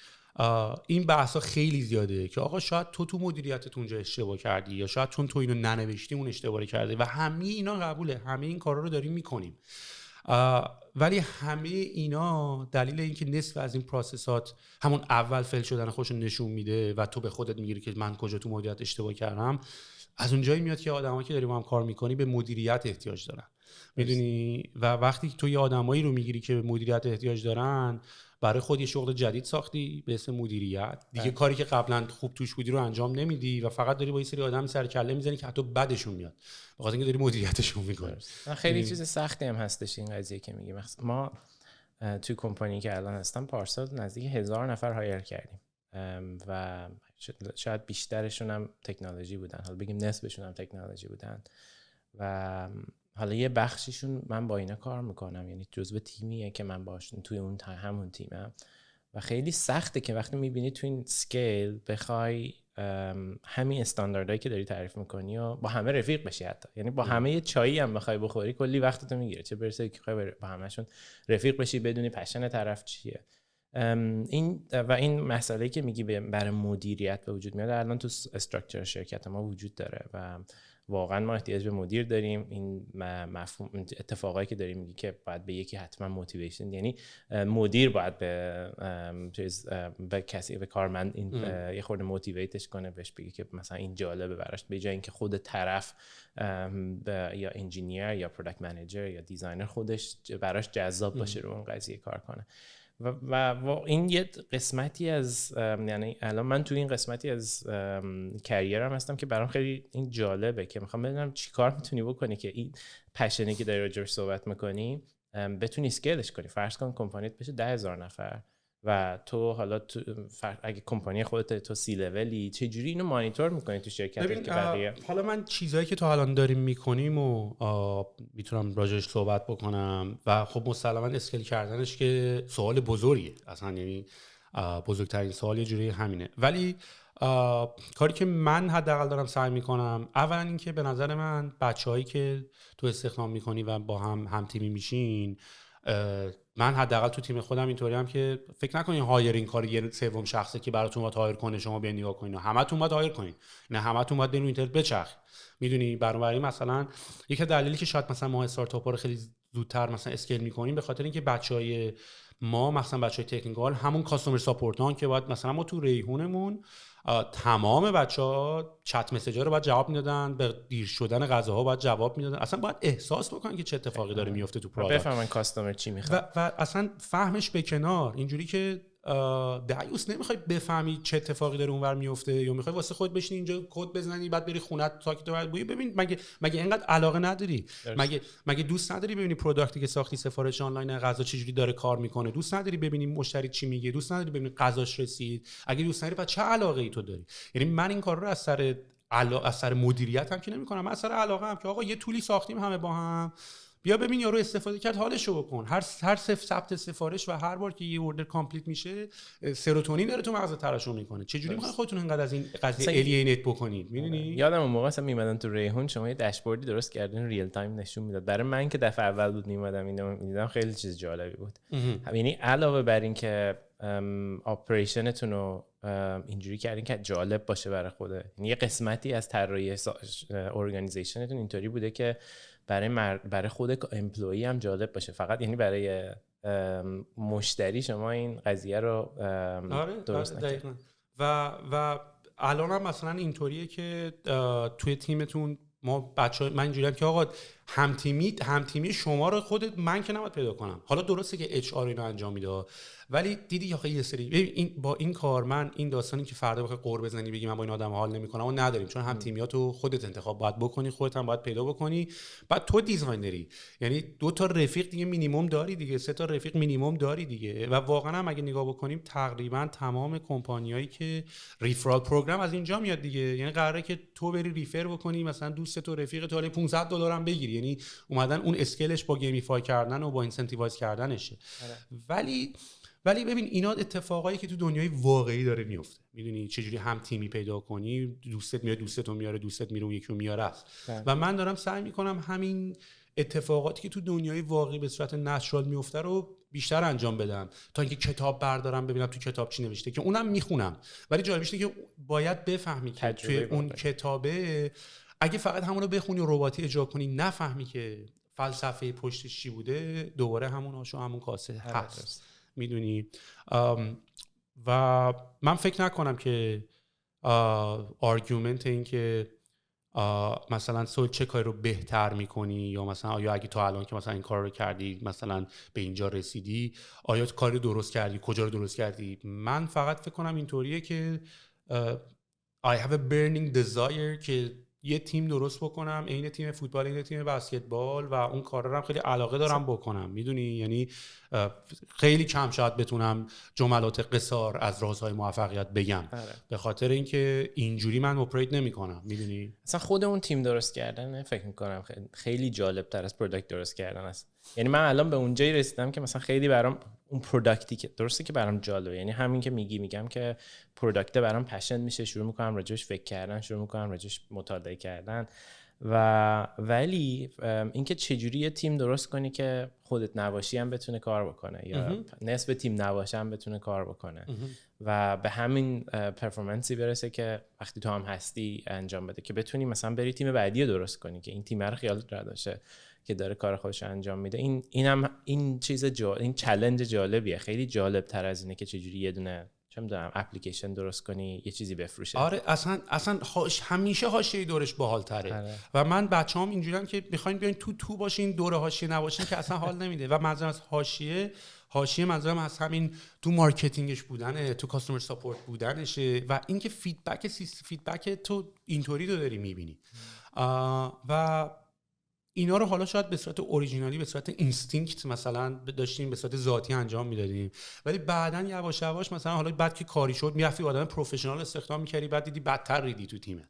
این بحثا خیلی زیاده که آقا شاید تو مدیریتت اونجا اشتباه کردی یا شاید چون تو اینو ننوشتی اون اشتباه کرده و همه اینا قبوله، همه این کارا رو داریم میکنیم، ولی همه اینا دلیل اینکه نصف از این پروسسات همون اول فیل شدن خودشون نشون میده و تو به خودت میگیری که من کجا تو مدیریت اشتباه کردم، از اونجایی میاد که آدمایی که داریم با هم کار میکنی به مدیریت احتیاج دارن. میدونی و وقتی تو یه آدمایی رو میگیری که به مدیریت احتیاج دارن، برای خود یه شغل جدید ساختی به اسم مدیریت دیگه، کاری که قبلا خوب توش بودی رو انجام نمیدی و فقط داری با یه سری آدم سر کله میزنی که حتی بدشون میاد بخاطر اینکه داری مدیریتشون میکنی. خیلی چیز سختی هم هستش این قضیه که میگی. ما توی کمپانی که الان هستم پارسال نزدیک 1000 نفر هایر کردیم و شاید بیشترشون هم تکنولوژی بودن، حالا بگیم نصفشون هم تکنولوژی بودن و حالا یه بخشیشون من با اینا کار میکنم، یعنی جزو تیمیه که من باشون توی اون همون تیمم و خیلی سخته که وقتی میبینی توی این سکیل بخوای همین استانداردهایی که داری تعریف میکنی و با همه رفیق بشی، حتی یعنی با همه یه چایی هم بخوای بخوری کلی وقتتو میگیره، چه برسه که بخوای با همه‌شون رفیق بشی بدونی پشن طرف چیه. این مسئله که میگی برای مدیریت به وجود میاد الان تو استراکچر شرکت ما وجود داره و واقعا ما احتیاج به مدیر داریم. این مفهوم اتفاقایی که داریم میگی که باید به یکی حتما موتیویشن، یعنی مدیر باید به کسی به کارمند این یه خورده موتیویتش کنه، بهش بگی که مثلا این جالبه براش، به جای اینکه خود طرف یا انجینیر یا پروداکت منیجر یا دیزاینر خودش براش جذاب باشه رو اون قضیه کار کنه. و این یه قسمتی از یعنی الان من تو این قسمتی از کریرم هستم که برام خیلی این جالبه که میخوام بدونم چی کار میتونی بکنی که این پشنی که داری راجعش صحبت میکنی بتونی اسکیلش کنی. فرض کن کمپانیت بشه 10,000 نفر و تو حالا اگه کمپانی خودت تو سی لولی، چه جوری اینو مانیتور میکنی تو شرکتت که بقیه؟ حالا من چیزایی که تو الان داریم میکنیم و میتونم راجعش صحبت بکنم و خب مسلما اسکیل کردنش که سوال بزرگیه اصلا، یعنی بزرگترین سوال یه جوری همینه. ولی کاری که من حداقل دارم سعی میکنم، اولا اینکه به نظر من بچه‌هایی که تو استخدام میکنی و با هم تیمی میشین، من حداقل تو تیم خودم اینطوری هم که فکر نکنین هایرینگ کار یه سوم شخصه که براتون باید هایر کنه شما بیاین نگاه کنین، همتون باید هایر کنین، نه همتون باید برین اینترنت بچرخ. میدونی برای مثلا یک دلیلی که شاید مثلا ما استارتاپ‌ها رو خیلی زودتر مثلا اسکیل می‌کنیم به خاطر اینکه بچهای ما مثلا بچهای تکنیکال همون کاستمر ساپورتان که باید مثلا ما تو ریحونمون تمام بچه‌ها چت مسیج‌ها رو باید جواب میدادن، به دیر شدن غذاها باید جواب میدادن، اصلا باید احساس بکنن که چه اتفاقی داره میفته تو پروداکت، بفهمن کاستمر چی میخواد و اصلا فهمش به کنار، اینجوری که دعیوس نمیخوای بفهمی چه اتفاقی داره اونور میفته، یا میخوای واسه خود بشینی اینجا کد بزنی بعد بری خونت ساکت بعد ببین مگه اینقدر علاقه نداری؟ مگه دوست نداری ببینی پروداکتی که ساختی سفارش آنلاین غذا چجوری داره کار میکنه؟ دوست نداری ببینی مشتری چی میگه؟ دوست نداری ببینی غذاش رسید؟ اگه دوست نداری پس چه علاقه ای تو داری؟ یعنی من این کار رو از سر مدیریت هم که نمی‌کنم، من از سر علاقه هم که آقا یه تولی ساختیم همه با هم، بیا ببین یارو استفاده کرد حالشو بکن. هر ثبت سفارش و هر بار که یه اوردر کامپلیت میشه سروتونین داره تو مغز ترشح میکنه. چه جوری میخواین خودتون اینقدر از این قضیه الینیت بکنید؟ میدونی یادم اون موقع اصلا میمدن تو ریحون شما یه داشبوردی درست کردین ریل تایم نشون میداد. برای من که دفعه اول بود میمدم اینو میدیدم خیلی چیز جالبی بود. یعنی علاوه بر این که اپریشنتون رو اینجوری کردین که جالب باشه برای خوده، یعنی یه قسمتی از طراحی ارگانیزیشنتون اینطوری بوده که برای خود امپلویی هم جالب باشه، فقط یعنی برای مشتری شما این قضیه رو درست نکنید. و الان هم مثلا اینطوریه که توی تیمتون ما بچه‌ها، من اینجوریام که آقا همتیمی شما رو خودت من که نباید پیدا کنم. حالا درسته که اچ آر اینو انجام میده، ولی دیدی آخه یه سری با این کار من این داستانی که فردا بخوای قور بزنی بگی من با این آدم حال نمی‌کنم و نداریم، چون هم تیمیاتو خودت انتخاب باید بکنی، خودت هم باید پیدا بکنی. بعد تو دیزاینری، یعنی 2 تا رفیق دیگه مینیمم داری دیگه، 3 تا رفیق مینیمم داری دیگه. و واقعا هم اگه نگاه بکنیم تقریبا تمام کمپانیایی که ریفرال پروگرام از اینجا میاد دیگه، یعنی قراره که تو بری ریفر بکنی مثلا دوست تو رفیق تو، حالا $500 هم بگیری، یعنی اومدن اون اسکیلش با گیمیفای کردن و با اینسنتیوایز کردنشه. ولی ببین اینا اتفاقایی که تو دنیای واقعی داره میفته. میدونی چجوری هم تیمی پیدا کنی، دوستت میاد دوستتو میاره، دوستت میره اون یکی رو میاره است. و من دارم سعی میکنم همین اتفاقاتی که تو دنیای واقعی به صورت نچرال میفته رو بیشتر انجام بدم، تا اینکه کتاب بردارم ببینم تو کتاب چی نوشته، که اونم میخونم، ولی جالبیشه که باید بفهمی که توی اون کتابه اگه فقط همون رو بخونی و رباتی اجرا کنی نفهمی که فلسفه پشتش چی بوده، دوباره همون آش و همون کاسه هست. میدونی و من فکر نکنم که آرگومنت این که مثلا چه کاری رو بهتر میکنی، یا مثلا آیا اگه تو الان که مثلا این کار رو کردی مثلا به اینجا رسیدی آیا کاری درست کردی، کجا رو درست کردی. من فقط فکر کنم اینطوریه که I have a burning desire که یه تیم درست بکنم، این تیم فوتبال این تیم بسکتبال، و اون کارا رو هم خیلی علاقه دارم بکنم. میدونی یعنی خیلی کم شاید بتونم جملات قصار از رازهای موفقیت بگم، به خاطر اینکه اینجوری من اپریت نمی‌کنم. میدونی اصلا خود اون تیم درست کردن فکر می‌کنم خیلی جالب تر از پروداکت درست کردن است. یعنی من الان به اونجایی رسیدم که مثلا خیلی برام اون پروداکتی که درسته که برام جالبه، یعنی همین که میگم که پروداکت برام پشن میشه، شروع میکنم راجعش فکر کردن، شروع میکنم راجعش مطالعه کردن. ولی اینکه چجوری یه تیم درست کنی که خودت نباشی هم بتونه کار بکنه، یا نصف تیم نباشه هم بتونه کار بکنه و به همین پرفورمنسی برسه که وقتی تو هم هستی انجام بده، که بتونی مثلا بری تیم بعدی رو درست کنی که این تیم رو خیالت راحت باشه که داره کار خودش انجام میده. این چیز این چالش جالبیه، خیلی جالب تر از اینه که چجوری یه دونه چه میدونم اپلیکیشن درست کنی یه چیزی بفروشه. آره اصلا همیشه حاشیه دورش باحال‌تره. و من بچه‌هام اینجوریان که میخواین بیاین تو باشین، دور حاشیه نباشین که اصلا حال نمیده. و منظورم از حاشیه منظورم از همین تو مارکتینگش بودنه، تو کاستمر ساپورت بودنشه، و اینکه فیدبک تو اینطوری رو داری میبینی. و اینا رو حالا شاید به صورت اوریجینالی، به صورت اینستینکت مثلا داشتیم به صورت ذاتی انجام میدادیم، ولی بعداً یواش یواش مثلا حالا بعد که کاری شد میرفتی آدم پروفشنال استخدام می‌کردی، بعد دیدی بدتر ریدی تو تیمت.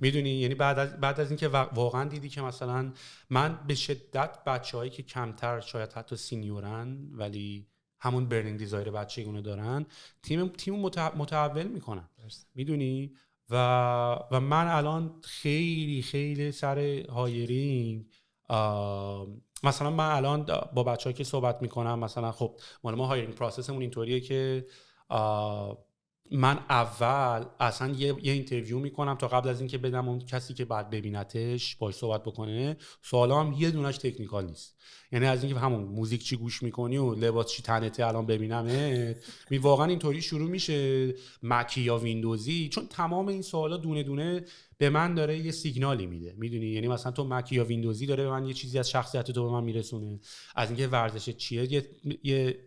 میدونی یعنی بعد از اینکه واقعا دیدی که مثلا من به شدت بچه‌هایی که کمتر شاید حتی سینیورن ولی همون برنینگ دیزایر بچگونه دارن، تیم متحول میکنن. میدونی و من الان خیلی خیلی سر هایرینگ، مثلا من الان با بچه‌ها که صحبت میکنم، مثلا خب ما هایرینگ پروسسمون اینطوریه که من اول اصلا یه اینترویو میکنم تا قبل از اینکه بدم اون کسی که بعد ببینتش باهاش صحبت بکنه. سوالا هم یه دونش تکنیکال نیست، یعنی از اینکه همون موزیک چی گوش میکنی و لباس چی تنته الان ببینمه واقعا اینطوری شروع میشه، مکی یا ویندوزی، چون تمام این سوالا دونه دونه به من داره یه سیگنالی میده، میدونی؟ یعنی مثلا تو مکی یا ویندوزی داره به من یه چیزی از شخصیت تو به من میرسونه، از اینکه ورزش چیه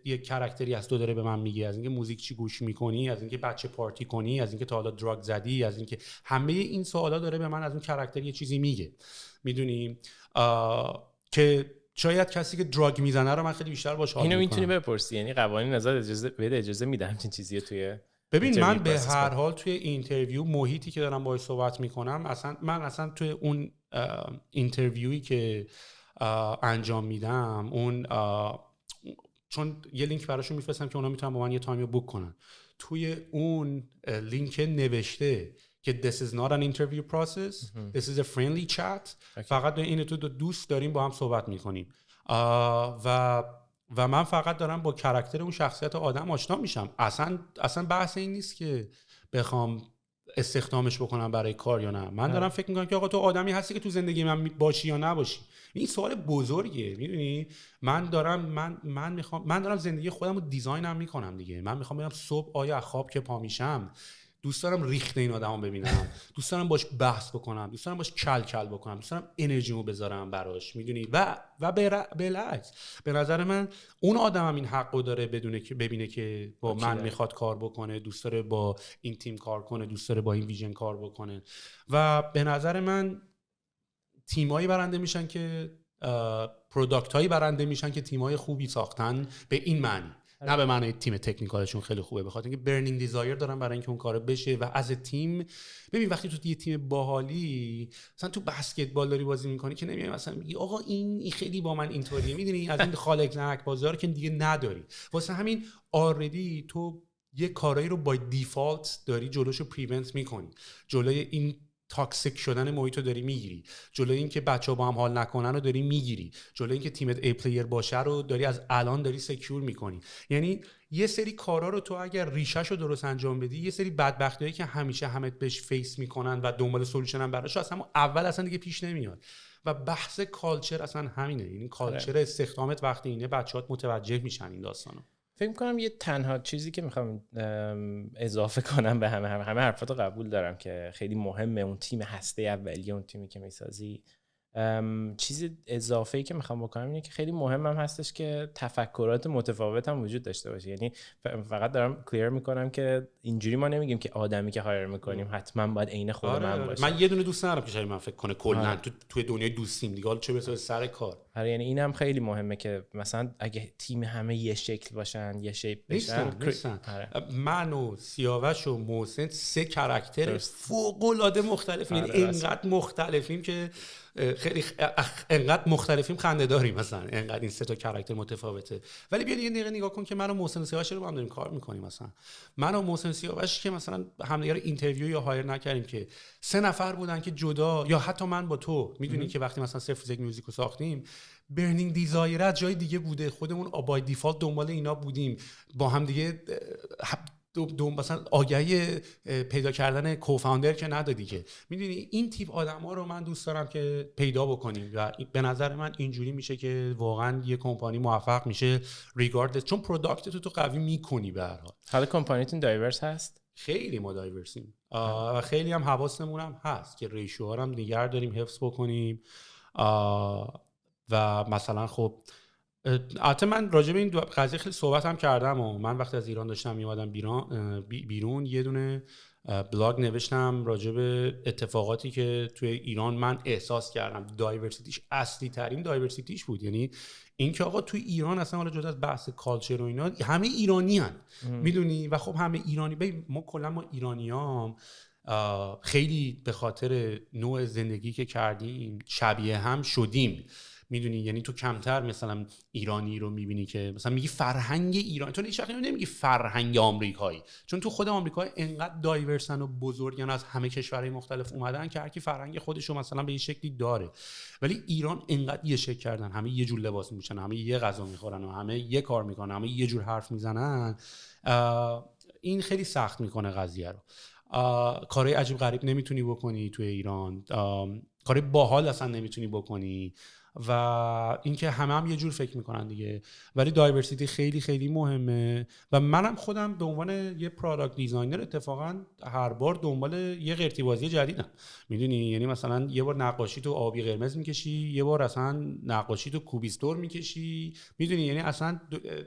یه کاراکتری از تو داره به من میگه، از اینکه موزیک چی گوش میکنی، از اینکه بچه پارتی کنی، از اینکه تا حالا دراگ زدی، از اینکه همه این سوالا داره به من از اون کاراکتر یه چیزی میگه، میدونی؟ که شاید کسی که دراگ میزنه رو من خیلی بیشتر باهاش حال میکنم. اینو میتونی بپرسی، یعنی قوانین ازت اجازه میده همچین چیزی توی ببین من به هر حال توی اینترویو محیطی که دارم باهاش صحبت میکنم، من اصلا توی اون اینترویویی که انجام میدم، اون چون یه لینک براشون میفرستم که اونا میتونن با من یه تایمی بوک کنن، توی اون لینک نوشته که this is not an interview process, this is a friendly chat. فقط این تو دوست داریم با هم صحبت میکنیم و من فقط دارم با کاراکتر اون شخصیت آدم آشنا میشم. اصلا بحث این نیست که بخوام استخدامش بکنم برای کار یا نه. من دارم فکر میکنم که آقا تو آدمی هستی که تو زندگی من باشی یا نباشی. این سوال بزرگیه، میدونی؟ من دارم زندگی خودم رو دیزاینم میکنم دیگه. من میخوام برم صبح آیا خواب که پا میشم دوست دارم ریخته این آدمو ببینم، دوست دارم باش بحث بکنم، دوست دارم باش کل بکنم، دوست دارم انرژیمو بذارم براش، میدونی؟ و بالعکس به نظر من اون آدمم این حقو داره بدونه که ببینه که با من میخواد کار بکنه، دوست داره با این تیم کار کنه، دوست داره با این ویژن کار بکنه. و به نظر من تیمایی برنده میشن که پروداکت هایی برنده میشن که تیمای خوبی ساختن، به این معنی نه به معنی تیم تکنیکالشون خیلی خوبه، بخاطر اینکه برنینگ دیزایر دارن برای اینکه اون کارو بشه. و از تیم ببین وقتی تو یه تیم باحالی مثلا تو بسکتبال داری بازی میکنی که نمیای مثلا میگی آقا این خیلی با من اینطوریه، میدونی؟ از این خالق نک بازار که دیگه نداری. واسه همین آردی تو یه کارایی رو با دیفالت داری جلوشو پریونت میکنی، جلوی این تاکسیک شدن محیط رو داری میگیری، جلوی این که بچه‌ها با هم حال نکنن رو داری میگیری، جلوی این که تیمت ای پلیر باشه رو داری از الان داری سکیور میکنی. یعنی یه سری کارا رو تو اگر ریشه‌شو رو درست انجام بدی، یه سری بدبختیایی که همیشه همت بهش فیس میکنن و دنبال سولوشن هم براش اصلا اول اصلا دیگه پیش نمیاد. و بحث کالچر اصلا همینه، یعنی کالچر استخدامت وقتی اینه بچه‌ها متوجه میشن این داستانو. فکر می‌کنم یه تنها چیزی که میخوام اضافه کنم به همه حرفاتو قبول دارم که خیلی مهمه اون تیم هسته اولیه، اون تیمی که میسازی. چیز اضافه‌ای که میخوام بکنم اینه که خیلی مهمم هستش که تفکرات متفاوت هم وجود داشته باشه. یعنی فقط دارم کلیر میکنم که اینجوری ما نمیگیم که آدمی که هایر میکنیم حتما باید عین خود من باشه. من یه دونه دوست ندارم که من فکر کنه کلا توی دنیای دوستیم دیگه، حالا چه برسه سر کار. آره یعنی اینم خیلی مهمه که مثلا اگه تیم همه یه شکل باشن، یه شیپ بشن. من و سیاوش و محسن سه کاراکتر فوق‌العاده مختلفیم، یعنی اینقدر مختلفیم که خیلی انقدر مختلفیم خنده داریم، مثلا انقدر این سه تا کاراکتر متفاوته. ولی بیا یه دقیقه نگاه کن که من و محسن سیاوش رو با هم داریم کار میکنیم. مثلا من و محسن سیاوش که مثلا همدیگه رو اینترویو یا هایر نکردیم که سه نفر بودن که جدا، یا حتی من با تو میدونی که وقتی مثلا 0 میوزیک رو ساختیم برنینگ دیزایر جای دیگه بوده، خودمون بای دیفالت دنبال اینا بودیم، با هم دیگه مثلا آگهی پیدا کردن کوفاندر که ندادی که، میدونی؟ این تیپ آدما رو من دوست دارم که پیدا بکنیم و به نظر من اینجوری میشه که واقعا یه کمپانی موفق میشه ریگاردلس، چون پروداکت تو قوی میکنی. به هر حال حالا کمپانیتون دایورس هست؟ خیلی ما دایورسیم و خیلی هم حواسمون هم هست که ریشوها رو هم نگه داریم، حفظ بکنیم. و مثلا خب البته من راجع به این قضیه خیلی صحبت هم کردم و من وقتی از ایران داشتم میومدم بیرون یه دونه بلاگ نوشتم راجع به اتفاقاتی که توی ایران من احساس کردم دایورسیتیش اصلی ترین دایورسیتیش بود. یعنی این که آقا توی ایران اصلا حالا جدا از بحث کالچر و اینا همه ایرانی هن، میدونی؟ و خب همه ایرانی ما ایرانیام خیلی به خاطر نوع زندگی که کردیم شبیه هم شدیم، میدونی؟ یعنی تو کمتر مثلا ایرانی رو میبینی که مثلا میگی فرهنگ ایرانی، تو هیچ وقت نمیگی فرهنگ آمریکایی، چون تو خود آمریکا انقدر دایورسن و بزرگن، از همه کشورهای مختلف اومدن که هر کی فرهنگ خودشو مثلا به یه شکلی داره. ولی ایران انقدر یه شکل کردن، همه یه جور لباس میپوشن، همه یه غذا میخورن و همه یه کار میکنن، همه یه جور حرف میزنن. این خیلی سخت میکنه قضیه رو. کارهای عجیب غریب نمیتونی بکنی توی ایران، کارهای باحال اصلا نمیتونی بکنی و اینکه هم یه جور فکر میکنن دیگه. ولی دایورسیتی خیلی خیلی مهمه و منم خودم به عنوان یه پروداکت دیزاینر اتفاقا هر بار دنبال یه قرطی‌بازی جدیدم، میدونی. یعنی مثلا یه بار نقاشی تو آبی قرمز میکشی، یه بار اصلا نقاشی تو کوبیستور میکشی، میدونی. یعنی اصلا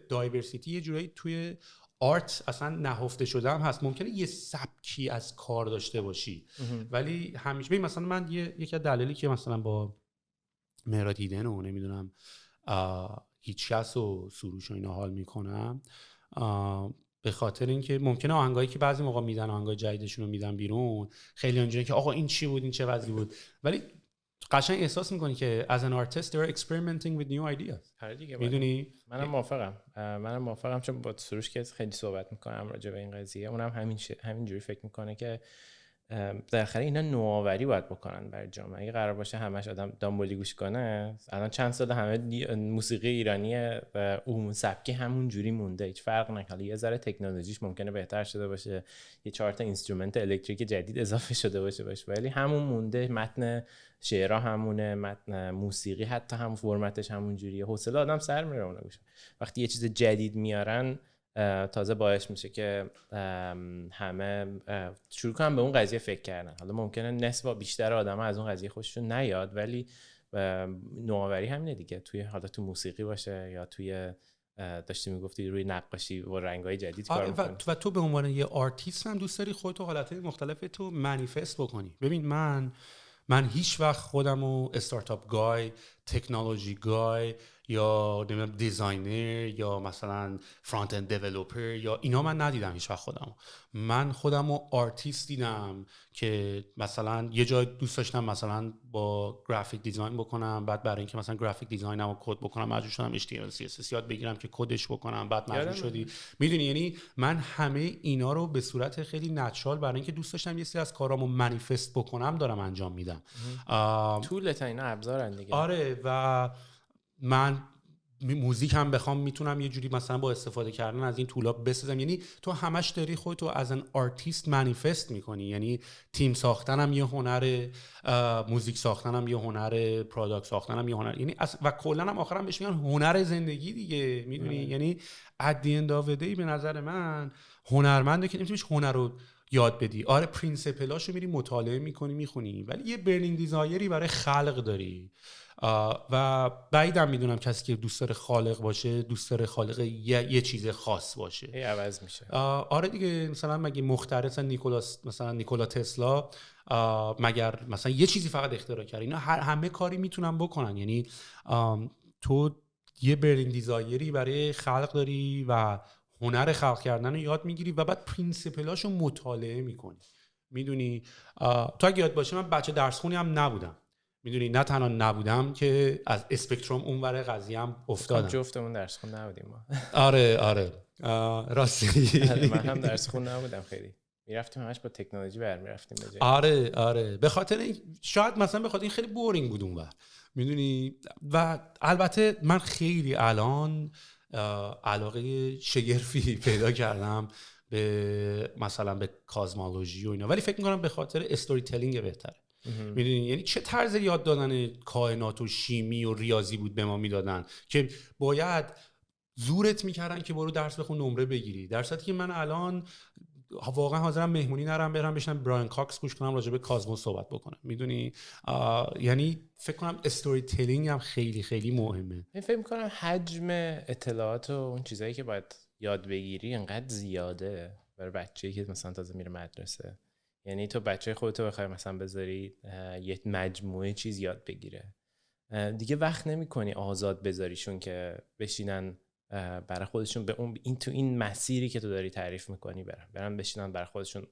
دایورسیتی یه جورایی توی آرت اصلا نهفته شده هم هست. ممکنه یه سبکی از کار داشته باشی ولی همیشه ببین مثلا من یکی از دلایلی که مثلا با مهراد هیدن و نمیدونم هیچکس و سروش و اینا حال میکنم به خاطر اینکه ممکنه آهنگایی که بعضی موقع میدن، آهنگای جدیدشون رو میدن بیرون، خیلی اونجوریه که آقا این چی بود، این چه وضعی بود، ولی قشنگ احساس میکنی که as an artist they're experimenting with new ideas. میدونی؟ منم موافقم چون با سروش که خیلی صحبت میکنم راجع به این قضیه، اونم همینجوری فکر میکنه که در آخر اینا نوآوری باید بکنن برای جامعه. اگه قرار باشه همش آدم دامبولی گوش کنه، الان چند سال همه موسیقی ایرانی و اون سبکی همون جوری مونده، هیچ فرق نکنه. یه ذره تکنولوژیش ممکنه بهتر شده باشه، یه 4 تا اینسترومنت الکتریک جدید اضافه شده باشه ولی همون مونده، متن شعرها همونه، متن موسیقی حتی همون فرمتش همون جوریه. حوصله آدم سر میره اون گوش. وقتی یه چیز جدید میارن تازه باعث میشه که همه شروع کنن به اون قضیه فکر کردن. حالا ممکنه نسبت بیشتر آدم‌ها از اون قضیه خوششون نیاد، ولی نوآوری همینه دیگه. حالا تو موسیقی باشه یا توی داشتی میگفتی روی نقاشی و رنگ‌های جدید کار می‌کنی و تو به عنوان یه آرتیست هم دوست داری خودت تو حالت‌های مختلف تو منیفست بکنی. ببین من هیچ وقت خودمو استارتاپ گای، تکنولوژی گای یا نمیدونم دیزاینر یا مثلا فرانت اند دیولپر یا اینا من ندیدم هیچ وقت خودمو. من خودمو آرتیست دیدم که مثلا یه جای دوست داشتم مثلا با گرافیک دیزاین بکنم، بعد برای اینکه مثلا گرافیک دیزاینمو کد بکنم مجبور شدم HTML CSS یاد بگیرم که کدش بکنم، بعد مجبور شدی میدونی. یعنی من همه اینا رو به صورت خیلی نچرال برای اینکه دوست داشتم یه سری از کارامو منیفست بکنم دارم انجام میدم. طولت اینا ابزارن دیگه. آره و من موزیک هم بخوام میتونم یه جوری مثلا با استفاده کردن از این تولا بسازم. یعنی تو همش داری خودتو از ان آرتیست منیفست میکنی. یعنی تیم ساختن هم یه هنر، موزیک ساختن هم یه هنر، پروداکت ساختن هم یه هنر، یعنی و کلا هم آخرام بهش میگن هنر زندگی دیگه، میدونی. یعنی at the end of the day به نظر من هنرمنده که نمیتونیش هنر رو یاد بدی. آره پرینسیپلاشو میری مطالعه میکنی میخونی، ولی یه برنینگ دیزایری برای خلق داری و بعیدم میدونم کسی که دوست داره خالق باشه دوست داره خالق یه چیز خاص باشه. عوض میشه. آره دیگه. مثلا مگه مخترع نیکولا تسلا مگر مثلا یه چیزی فقط اختراع کرد؟ اینا همه کاری میتونن بکنن. یعنی تو یه برنینگ دیزایری برای خلق داری و هنر خلق کردن رو یاد میگیری و بعد پرینسیپلاشو مطالعه میکنی، میدونی. تو اگه یاد باشه من بچه درس خونی هم نبودم، میدونی. نه تنها نبودم که از اسپکتروم اونور قضیه هم افتادم. جفتمون درس خون نبودیم ما. آره راستی. من هم درس خون نبودم، خیلی میرفتیم همش با تکنولوژی برمیرفتیم به جای. آره به خاطر شاید مثلا به خاطر این خیلی بورینگ بود اونور، میدونی. و البته من خیلی الان علاقه شگرفی پیدا کردم به مثلا به کازمولوژی و اینا، ولی فکر میکنم به خاطر استوری تلینگ بهتره. میدونی یعنی چه طرز یاد دادن کائنات و شیمی و ریاضی بود به ما میدادن که باید زورت میکردن که برو درس بخون نمره بگیری، در صورتی که من الان واقعا حاضرم مهمونی نرم برم بشنم برایان کاکس گوش کنم راجع به کازموس صحبت بکنم، میدونی. یعنی فکر کنم استوری تلینگ هم خیلی خیلی مهمه. من فکر میکنم حجم اطلاعات و اون چیزایی که باید یاد بگیری انقدر زیاده برای بچه‌ای که مثلا تازه میره مدرسه. یعنی تو بچه خودتو بخوای مثلا بذاری یه مجموعه چیز یاد بگیره، دیگه وقت نمی‌کنی آزاد بذاریشون که بشینن برای خودشون به اون این مسیری که تو داری تعریف می‌کنی برن بشینن برای خودشون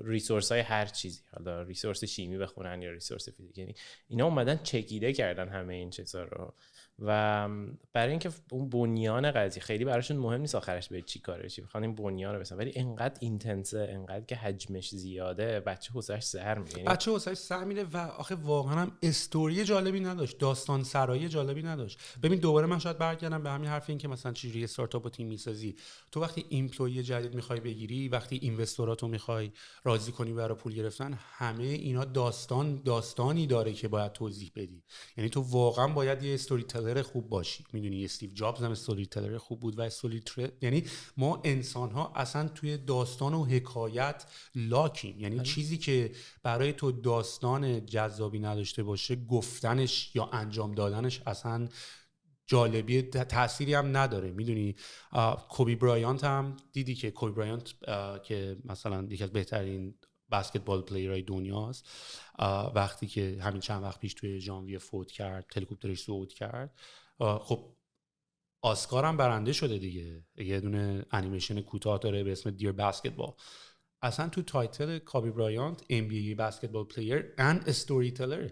ریسورس‌های هر چیزی، حالا ریسورس شیمی بخونن یا ریسورس فیزیک. یعنی اینا اومدن چکیده کردن همه این چیزا رو و برای اینکه اون بنیان قضیه خیلی براشون مهم نیست آخرش به چی کاره چی بخوان این بنیان رو بسن، ولی انقدر اینتنسه، انقدر که حجمش زیاده، بچه حوصله‌اش سر میره. بچه حوصله‌اش سر میره و آخه واقعا هم استوری جالبی نداشت، داستان سرایی جالبی نداشت. ببین دوباره من شاید برگردم به همین حرف این که مثلا چجوری استارتاپ و تیم میسازی. تو وقتی ایمپلوی جدید میخوای بگیری، وقتی اینوستوراتو میخوای راضی کنی برای پول گرفتن، همه اینا داستانی داره که باید توضیح بدی. یعنی تو واقعا باید یه استوری تلر خوب باشی. میدونی استیو جابز هم استوری تلر خوب بود و یعنی ما انسان ها اصلا توی داستان و حکایت لاکیم. یعنی چیزی که برای تو داستان جذابی نداشته باشه، گفتنش یا انجام دادنش اصلا جالبی تأثیری هم نداره. میدونی کوبی برایانت هم دیدی که کوبی برایانت که مثلا یکی از بهترین بسکتبال پلیرهای دنیاست، وقتی که همین چند وقت پیش توی ژانویه فوت کرد، هلیکوپترش صعود کرد، خب آسکار هم برنده شده دیگه. یه دونه انیمیشن کوتاه داره به اسم دیر بسکتبال. اصلا تو تایتل کوبی برایانت NBA بسکتبال پلیر اند استوری تلر.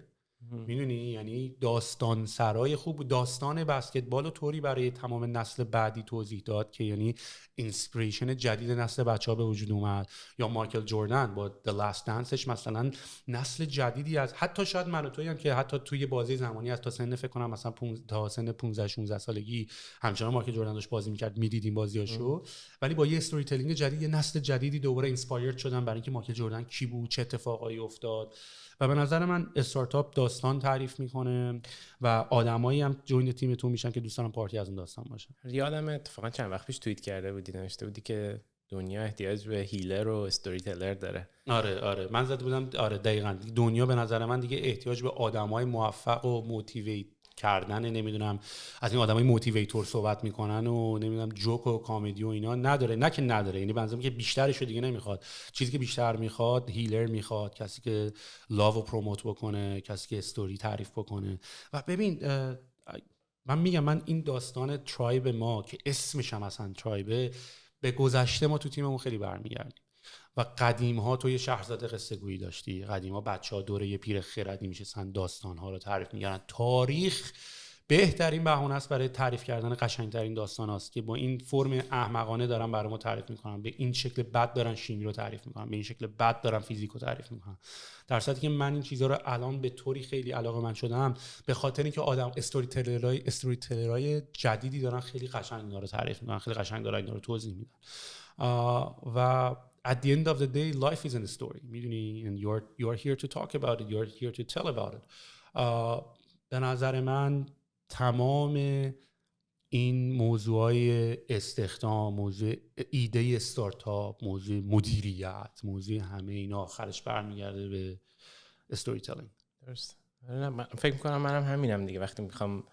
میدونی یعنی داستان سرای خوب، داستان بسکتبال رو طوری برای تمام نسل بعدی توضیح داد که یعنی اینسپیریشن جدید نسل بچه‌ها به وجود اومد. یا مایکل جردن با The Last Danceش مثلا نسل جدیدی از حتی شاید من و تویی هم که حتی توی بازی زمانی از تا سن فکر کنم مثلا تا سن 15 16 سالگی همچنان مایکل جردن داشت بازی می‌کرد، می‌دیدیم بازیاشو، ولی با یه استوری تلینگ جدید یه نسل جدیدی دوباره اینسپایرد شدن برای اینکه مایکل جردن کی بود، چه اتفاقایی افتاد. و به نظر من استارتاپ داستان تعریف میکنه و آدمایی هم جوین تیمتون میشن که دوست دارن پارتی از اون داستان باشن. یادم اتفاقا چند وقت پیش توییت کرده بودی، نوشته بودی که دنیا احتیاج به هیلر و استوری تلر داره. آره من زده بودم آره دقیقاً دنیا به نظر من دیگه احتیاج به آدمای موفق و موتیویت کردن، نمیدونم از این آدمای موتیویتور صحبت میکنن و نمیدونم جوک و کامدی و اینا نداره. نه که نداره، یعنی بنظرم که بیشترش رو دیگه نمیخواد. چیزی که بیشتر میخواد هیلر میخواد، کسی که لاو رو پروموت بکنه، کسی که استوری تعریف بکنه. و ببین من میگم من این داستان ترایب ما که اسمش هم اصلا ترایبه، به گذشته ما تو تیممون خیلی برمیگردیم. و قدیم ها تو یه شهرزاد قصه گویی داشتی، قدیم ها بچه ها دوره یه پیر خردی میشستن داستان ها رو تعریف میگردن. تاریخ بهترین بهونه است برای تعریف کردن قشنگترین داستان هاست که با این فرم احمقانه دارن برای ما تعریف میکنن، به این شکل بد دارن شیمی رو تعریف میکنن، به این شکل بد دارن فیزیک رو تعریف میکنن. در صورتی که من این چیزها رو الان به طوری خیلی علاقه‌مند شدم به خاطر اینکه آدم استوری تلرای جدیدی دارن خیلی قشنگ اینا رو تعریف میکنن، خیلی قشنگ دارن اینا رو توضیح میدن. و at the end of the day life is in a story، میدونی، and you're here to talk about it, you're here to tell about it. به نظر من تمام این موضوعای استخدام، موضوع ایده استارتاپ، موضوع مدیریت، موضوع همه اینا آخرش برمیگرده به استوری تلینگ. درست. من فکر میکنم منم همینم دیگه. وقتی میخوام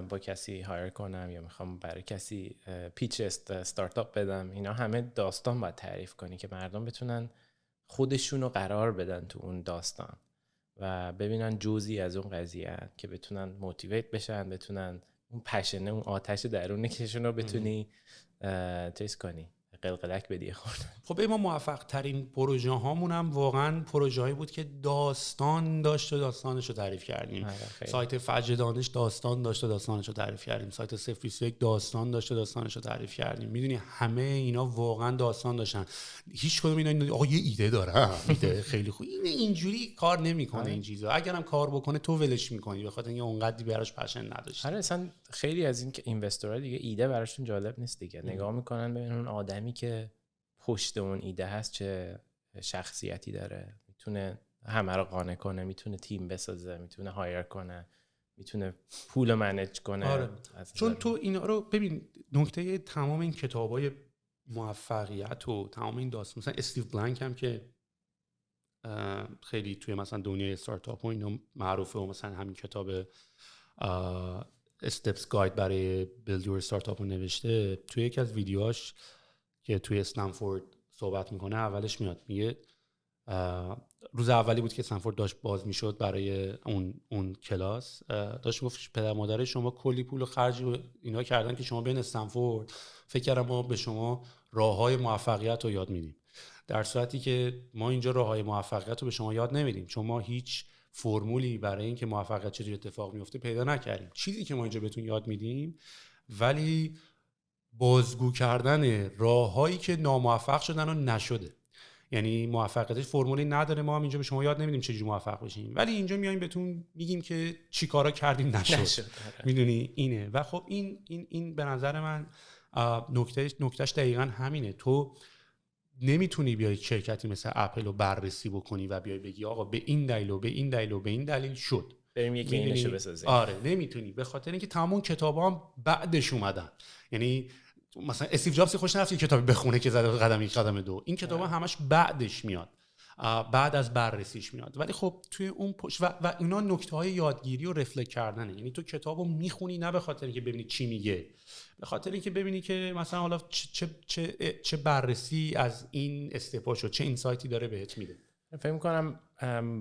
با کسی هایر کنم یا میخوام برای کسی پیچ استارتاپ بدم، اینا همه داستان باید تعریف کنی که مردم بتونن خودشون رو قرار بدن تو اون داستان و ببینن جزئی از اون قضیه که بتونن موتیویت بشن، بتونن اون پشنه، اون آتش درونشون رو بتونی چیز کنی، قلقلک بدی خورد. خب ما موفق ترین پروژه هامون هم واقعا پروژه هایی بود که داستان داشت و داستانش رو تعریف کردیم. سایت فجر دانش داستان داشت و داستانش رو تعریف کردیم. سایت 021 داستان داشت و داستانش رو تعریف کردیم. میدونی همه اینا واقعا داستان داشتن. هیچ کدوم اینا آقا یه ایده داره، ایده خیلی خوب، اینجوری کار نمیکنه این چیزا. اگرم کار بکنه تو ولش میکنی به خاطر اینکه اونقدی براش پشن نداشت. آره اصلا خیلی از این که اینوستورها دیگه ایده براشون جالب نیست دیگه. نگاه میکنن ببینن اون آدمی که پشت اون ایده هست چه شخصیتی داره، میتونه همه رو قانع کنه، میتونه تیم بسازه، میتونه هایر کنه، میتونه پول منیج کنه. آره. چون تو اینا رو ببین، نکته تمام این کتابای موفقیت و تمام این داستان، مثلا استیو بلانک هم که خیلی توی مثلا دنیای استارتاپ و اینا معروفه و مثلا همین کتاب استپس گاید برای بیلد یور استارتاپ رو نوشته. توی یکی از ویدیوهاش که توی استنفورد صحبت میکنه اولش میاد میگه روز اولی بود که استنفورد داشت باز میشد برای اون کلاس، داشت گفت پدر مادر شما کلی پول و خرج اینا کردن که شما بین استنفورد فکر کردم ما به شما راههای موفقیت رو یاد میدیم، در صورتی که ما اینجا راههای موفقیت رو به شما یاد نمیدیم چون ما هیچ فرمولی برای اینکه موفقیت چجوری اتفاق میفته پیدا نکردیم. چیزی که ما اینجا بهتون یاد میدیم ولی بازگو کردن راههایی که ناموفق شدن و نشده. یعنی موفقیتش فرمولی نداره، ما هم اینجا به شما یاد نمیدیم چجوری موفق بشیم، ولی اینجا میایم بهتون میگیم که چی کارا کردیم نشد. میدونی اینه. و خب این به نظر من نکتهش دقیقاً همینه. تو نمیتونی بیای شرکتی مثل اپل رو بررسی بکنی و بیای بگی آقا به این دلیل و به این دلیل و به این دلیل شد، بریم یکی اینشو بسازیم. آره نمیتونی، به خاطر اینکه تمام کتابا هم بعدش اومدن. یعنی مثلا استیو جابز خوش نرفت کتابی بخونه که زده قدم یک قدم دو، این کتابا همش بعدش میاد، بعد از بررسیش میاد. ولی خب توی اون پشت و اینا نکته‌های یادگیری و رفلکت کردنه. یعنی تو کتابو میخونی نه به خاطر اینکه ببینی چی میگه، به خاطر اینکه ببینی که مثلا حالا چه بررسی از این استپا شد، چه اینسایتی داره بهت میده. فکر می‌کنم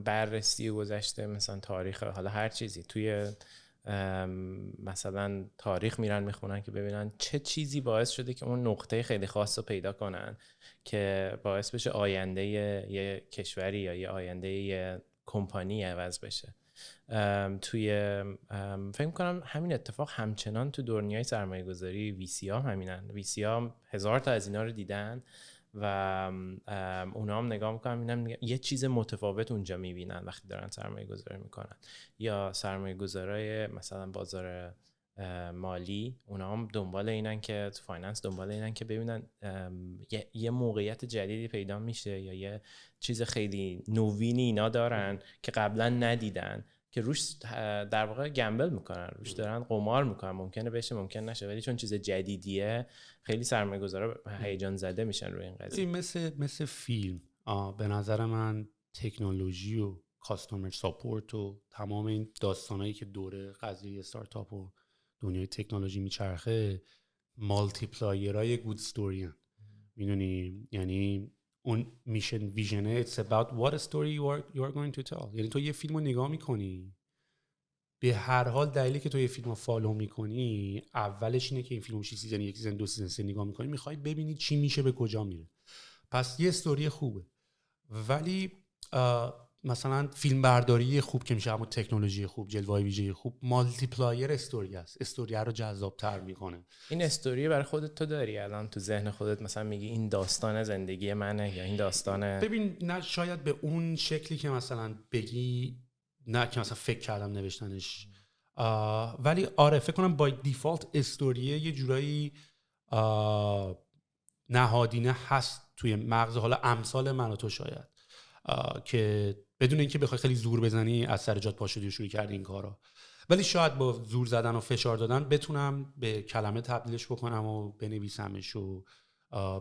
بررسی گذشته مثلا تاریخ، حالا هر چیزی، توی مثلا تاریخ میرن میخونن که ببینن چه چیزی باعث شده که اون نقطه خیلی خاص رو پیدا کنن که باعث بشه آینده یه کشوری یا یه آینده یه کمپانی عوض بشه. توی فکر می‌کنم همین اتفاق همچنان تو دنیای سرمایه‌گذاری ویسی ها همینن. ویسی ها 1000 تا از اینا رو دیدن و اونا هم نگاه میکنن یه چیز متفاوت اونجا میبینن وقتی دارن سرمایه گذاری میکنن. یا سرمایه گذارای مثلا بازار مالی، اونا هم دنبال اینن که تو فایننس دنبال اینن که ببینن یه موقعیت جدیدی پیدا میشه یا یه چیز خیلی نوینی اینا دارن که قبلا ندیدن، که روش در واقع گمبل میکنن، روش دارن قمار میکنن، ممکنه بشه ممکن نشه، ولی چون چیز جدیدیه خیلی سرمایه‌گذارا هیجان زده میشن روی این قضیه. مثل فیلم به نظر من تکنولوژی و کاستومر ساپورت و تمام این داستانایی که دوره قضیه استارتاپ و دنیای تکنولوژی میچرخه مالتی پلایرای گود استوری ان. میدونی یعنی اون میشن ویژنه it's about what a story you are going to tell. یعنی تو یه فیلمو نگاه میکنی، به هر حال دلیلی که تو یه فیلمو فالو میکنی اولش اینه که این فیلمو 6 سیزن، 1 سیزن، 2 سیزن 3 نگاه میکنی، میخوای ببینی چی میشه، به کجا میره. پس یه استوری خوبه. ولی مثلا فیلم برداری خوب که میشه، اما تکنولوژی خوب، جلوه ویژه خوب، مالتی پلایر استوری است، استوری رو جذاب‌تر میکنه. این استوری برای خودت تو داری الان تو ذهن خودت، مثلا میگی این داستان زندگی منه یا این داستان؟ ببین نه شاید به اون شکلی که مثلا بگی، نه که مثلا فکر کردم نوشتنش، ولی آره فکر کنم بای دیفالت استوریه یه جورایی نهادینه هست توی مغز حالا امثال من و تو، شاید که بدون اینکه بخوای خیلی زور بزنی از سر جات پا شدی و شروع کردی این کارا، ولی شاید با زور زدن و فشار دادن بتونم به کلمه تبدیلش بکنم و بنویسمش و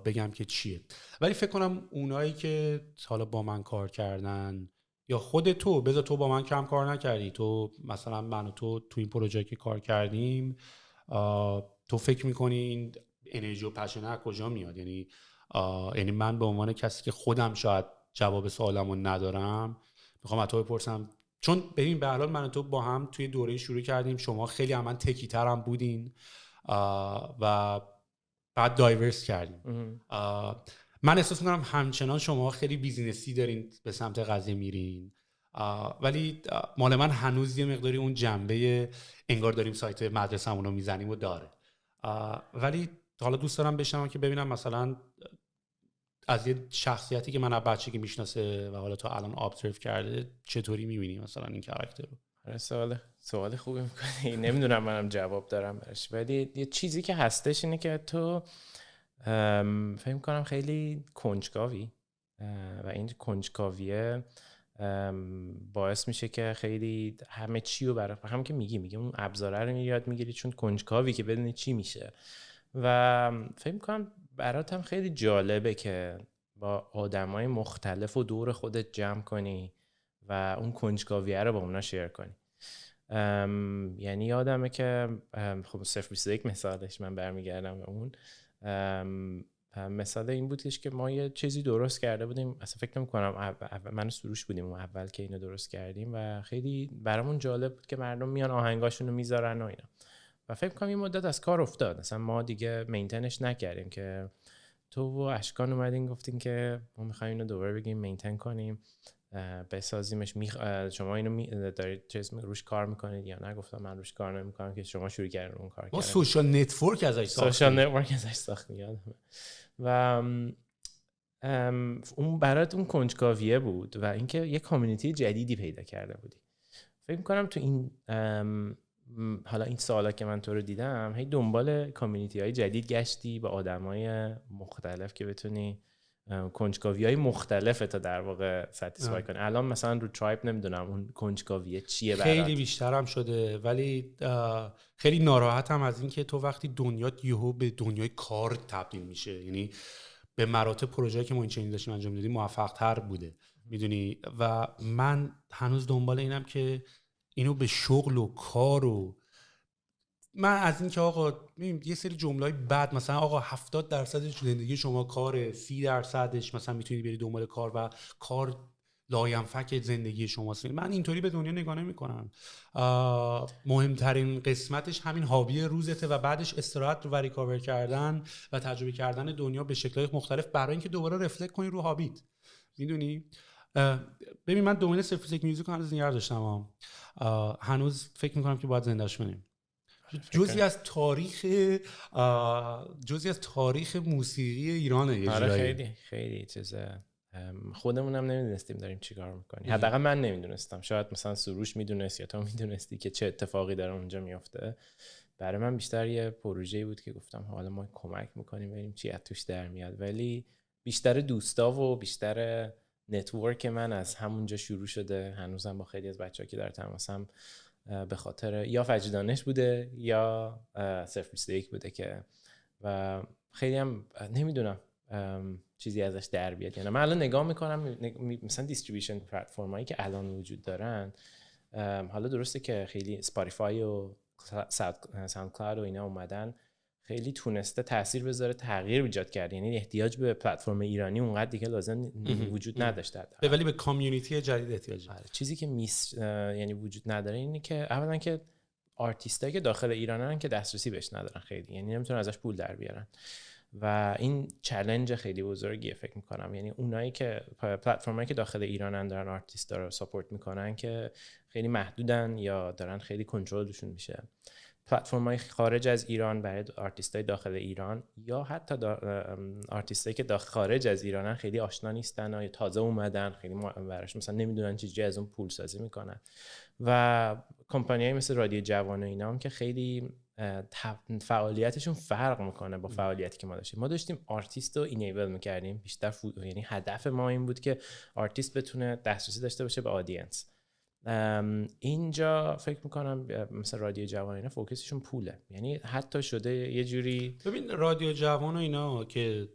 بگم که چیه. ولی فکر کنم اونایی که حالا با من کار کردن یا خود تو، بذار تو با من کم کار نکردی، تو مثلا من و تو این پروژه که کار کردیم، تو فکر میکنی این انرژی و پشنه کجا میاد؟ یعنی من به عنوان کسی که خودم شاید جواب سوالمو ندارم میخوام از تو بپرسم، چون ببین به هر حال من و تو با هم توی دوره شروع کردیم، شما خیلی من تکی تر هم بودین و بعد دایورس کردیم. من احساس میکنم همچنان شما خیلی بیزینسی دارین به سمت قضیه میرین، ولی مال من هنوز یه مقداری اون جنبه انگار داریم سایت مدرسه‌مون رو میزنیم و داره. ولی حالا دوست دارم بشنوم که ببینم مثلا از یه شخصیتی که من از بچگی میشناسه و حالا تا الان ابزرو کرده چطوری میبینی مثلا این کاراکتر رو؟ سوال خوبی میکنی. نمیدونم منم جواب دارم براش، ولی یه چیزی که هستش اینه که تو فهم کنم خیلی کنجکاوی و این کنجکاویه باعث میشه که خیلی همه چی رو برای هم که میگی اون ابزاره رو یاد میگیری چون کنجکاوی که بدونی چی میشه. و فکر کنم برات هم خیلی جالبه که با آدمای مختلف و دور خودت جمع کنی و اون کنجکاویه رو با اونا شیر کنی. یعنی یادمه که خب 021 مثالش، من برمیگردم به اون مثال این بودش که ما یه چیزی درست کرده بودیم، اصلا فکر نمی‌کنم من و سروش بودیم اون اول که اینو درست کردیم و خیلی برامون جالب بود که مردم میان آهنگاشون رو میذارن و اینا، و فکر کنم این مدت از کار افتاد، مثلا ما دیگه مینتینش نکردیم که تو و اشکان اومدین گفتین که ما می‌خوایم اینو دوباره بگیم مینتین کنیم، بسازیمش. شما اینو دارید روش کار میکنید یا نه؟ گفتم من روش کار نمیکنم که شما شروع کردین اون کار کردن. ما سوشال نتورک ازش ساختیم و اون برات اون کنجکاویه بود و اینکه یه کامیونیتی جدیدی پیدا کرده بودی. فکر میکنم تو این حالا این سالا که من تو رو دیدم هی دنبال کامیونیتی های جدید گشتی با آدمای مختلف که بتونی کنجکاوی‌های مختلفه تا در واقع ساتیسفای کنی. الان مثلا رو ترایب نمیدونم اون کنجکاویه چیه برات؟ خیلی بیشترم شده، ولی خیلی ناراحتم از این که تو وقتی دنیات یهو به دنیای کار تبدیل میشه، یعنی به مراتب پروژه‌ای که ما این چنین داشتیم انجام میدادیم موفق‌تر بوده، میدونی. و من هنوز دنبال اینم که اینو به شغل و کار و من از این که آقا یه سری جمله‌های بد مثلا آقا 70% زندگی شما کاره، 30% مثلا میتونی بری دنبال کار و کار لاینفک زندگی شماست. من اینطوری به دنیا نگاه نمی‌کنم. مهمترین قسمتش همین هابی روزته و بعدش استراحت و ریکاور کردن و تجربه کردن دنیا به شکل‌های مختلف برای اینکه دوباره رفلکت کنی رو هابیت، میدونی. ببین من دومین سفیسک میوزیک هنوز نگار داشتم، هنوز فکر می‌کنم که باید زنده‌اش کنیم. جزئی از تاریخ موسیقی ایرانه یه جورایی. خیلی خیلی چیزه. خودمون هم نمیدونستیم داریم چیکار میکنیم. حداقل من نمیدونستم. شاید مثلا سروش میدونست یا تو میدونستی که چه اتفاقی داره اونجا میفته. برای من بیشتر یه پروژه‌ای بود که گفتم حالا ما کمک میکنیم ببینیم چی از توش در میاد، ولی بیشتر دوستا و بیشتر نتورک من از همونجا شروع شده. هنوزم با خیلی از بچه‌ها که در تماسم به خاطر یا فجر بوده یا صفر 21 بوده که و خیلی هم نمیدونم چیزی ازش در بیاد. یعنی من الان نگاه میکنم مثلا دیستریبیوشن پلتفرمایی که الان وجود دارن، حالا درسته که خیلی اسپاتیفای و ساوند کلاود و اینا اومدن، خیلی تونسته تاثیر بذاره، تغییر ایجاد کرده. یعنی احتیاج به پلتفرم ایرانی اونقدر دیگه لازم وجود نداشته، ولی به کامیونیتی جدید احتیاج داره. چیزی که یعنی وجود نداره اینه که اولا که آرتیستایی که داخل ایرانن که دسترسی بهش ندارن خیلی، یعنی نمیتونن ازش پول در بیارن و این چالش خیلی بزرگیه فکر میکنم. یعنی اونایی که پلتفرمایی که داخل ایرانن دارن آرتیستا رو ساپورت میکنن که خیلی محدودن یا دارن خیلی کنترلشون میشه. پلتفرم‌های خارج از ایران برای آرتیستای داخل ایران یا حتی آرتیستایی که خارج از ایرانن خیلی آشنا نیستن یا تازه اومدن، خیلی براش مثلا نمیدونن چجوری از اون پول سازی میکنن. و کمپانیایی مثل رادیو جوان و اینا هم که خیلی فعالیتشون فرق میکنه با فعالیتی که ما داشتیم. ما داشتیم آرتیست رو اینیبل میکردیم بیشتر، یعنی هدف ما این بود که آرتیست بتونه دسترسی داشته باشه به آدینس. اینجا فکر میکنم مثلا رادیو جوان اینا فوکسشون پوله، یعنی حتی شده یه جوری. ببین رادیو جوان و اینا که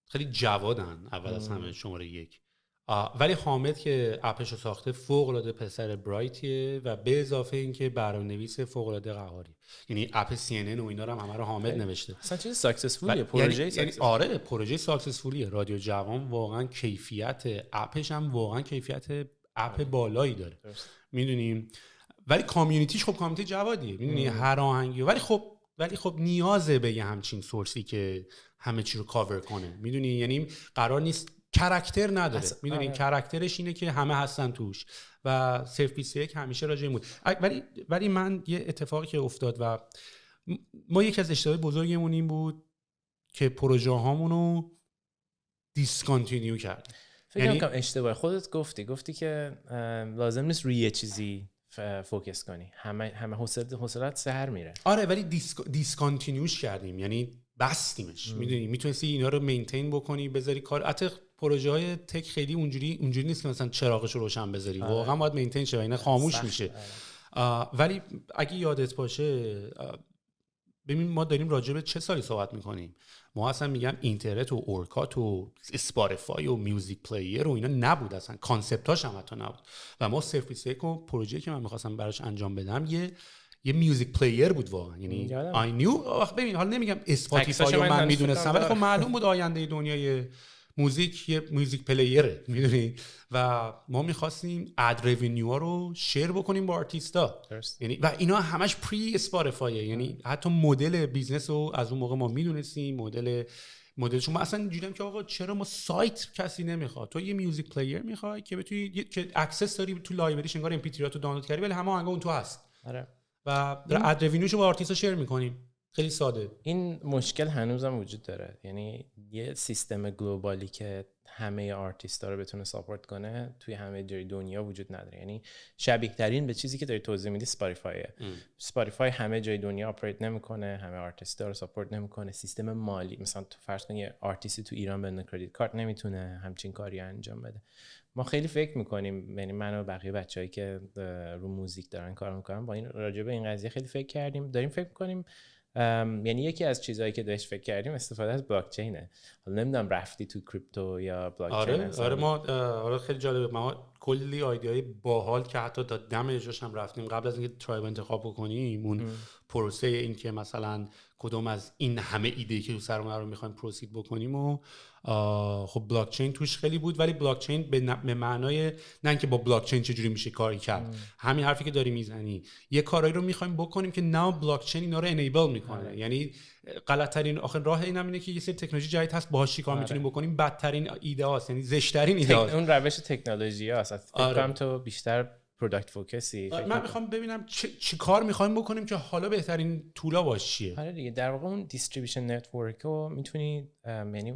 خیلی جوادن اول از همه شماره یک، ولی حامد که اپشو ساخته فوق العاده پسر برایتیه و به اضافه اینکه برنامه‌نویس فوق العاده قهاری، یعنی اپ CNN و اینا رو همه رو حامد نوشته. اصلا چیز ساکسسفولیه، پروژه یعنی آره پروژه ساکسسفولیه. رادیو جوان واقعا کیفیت اپش هم واقعا کیفیت اپ بالایی داره، میدونیم. ولی کامیونیتیش خب کامیونیتی جوادیه، میدونی، هر آهنگی. ولی خب نیازه به یه همچین سورسی که همه چی رو کاور کنه، میدونی. یعنی قرار نیست کاراکتر نداره، میدونی. کاراکترش اینه که همه هستن توش و صرف 21 همیشه راجع این بود. ولی من یه اتفاقی که افتاد و ما یکی از اشتباهات بزرگمون این بود که پروژه هامونو دیسکانتینیو کردیم. فکر کنم اشتباه. خودت گفتی که لازم نیست روی یه چیزی فوکس کنی، همه حوصله‌ات سر میره. آره ولی دیسکانتینیوش کردیم، یعنی بستیمش، میدونی. میتونستی اینا رو مینتین بکنی، بذاری کار. حتی پروژه های تک خیلی اونجوری نیست که مثلا چراغش رو روشن بذاری، واقعا باید مینتین شه، اینا خاموش میشه. ولی اگه یادت باشه، ببین ما داریم راجع به چه سالی صحبت میکنیم. ما اصلا میگم اینترنت و اورکات و اسپاتیفای و میوزیک پلیر و اینا نبود، اصلا کانسپتاش هم حتی نبود. و ما سرفیسیک و پروژه‌ای که من میخواستم براش انجام بدم یه میوزیک پلیر بود واقعا، یعنی آی نیو. ببین حالا نمیگم اسپاتیفای رو من میدونستم، ولی خب معلوم بود آینده دنیای موزیک یه موزیک پلیره میدونی و ما میخواستیم اد رونیو ها رو شیر بکنیم با آرتیستا، یعنی و اینا همش پری اسپاتیفای، یعنی حتی مدل بیزنس رو از اون موقع ما میدونستیم، مدلش ما اصلا اینجوریه که آقا چرا ما سایت کسی نمیخواد، تو یه میوزیک پلیر میخوای که بتونی که اکسس داری تو لایبرریش، انگار MP3 رو دانلود کردی ولی همه آهنگا اون تو هست. آره. و اد رونیوشو با آرتیستا شیر میکنیم. خیلی ساده. این مشکل هنوزم وجود داره، یعنی یه سیستم گلوبالی که همه آرتیستا رو بتونه ساپورت کنه توی همه جای دنیا وجود نداره. یعنی شبیه ترین به چیزی که داری توضیح میدی اسپاتیفای همه جای دنیا آپریت نمیکنه، همه آرتیستا رو ساپورت نمیکنه. سیستم مالی، مثلا تو فرض کن یه آرتیستی تو ایران بدون کردیت کارت نمیتونه همچین کاری انجام بده. ما خیلی فکر میکنیم، یعنی من و بقیه بچه‌ای که رو موزیک دارن کار میکنن با این راجع به این قضیه خیلی فکر کردیم، داریم فکر میکنیم. یعنی یکی از چیزهایی که داشت فکر کردیم استفاده از بلاک چینه. حالا نمیدونم رفتی تو کریپتو یا بلاک چین؟ آره ما خیلی جالبه، ما کلی ایده‌های باحال که حتی تا دم اجراش هم رفتیم قبل از اینکه ترایب انتخاب بکنیم. اون پروسه این که مثلا کدوم از این همه ایده‌ای که تو سرمون رو می‌خوایم پروسید بکنیم و خب بلاک چین توش خیلی بود، ولی بلاک چین به معنای نه اینکه با بلاک چین چجوری میشه کاری کرد، همین حرفی که داری میزنی، یه کارایی رو می‌خوایم بکنیم که نه بلاک چین اینا رو انیبل میکنه. یعنی غلط‌ترین آخر راه اینم اینه که یه سری تکنولوژی جدید هست باهاش چیکار میتونیم بکنیم، بدترین ایده هاست، یعنی زشت‌ترین ایده هاست. اون روش تکنولوژی هست. فکر کنم تو بیشتر پروداکت فوکسی. من میخوام ببینم چی کار میخوایم بکنیم که حالا بهترین تولا باشه چیه. آره دیگه، در واقع اون دیستریبیوشن نتورک رو میتونی یعنی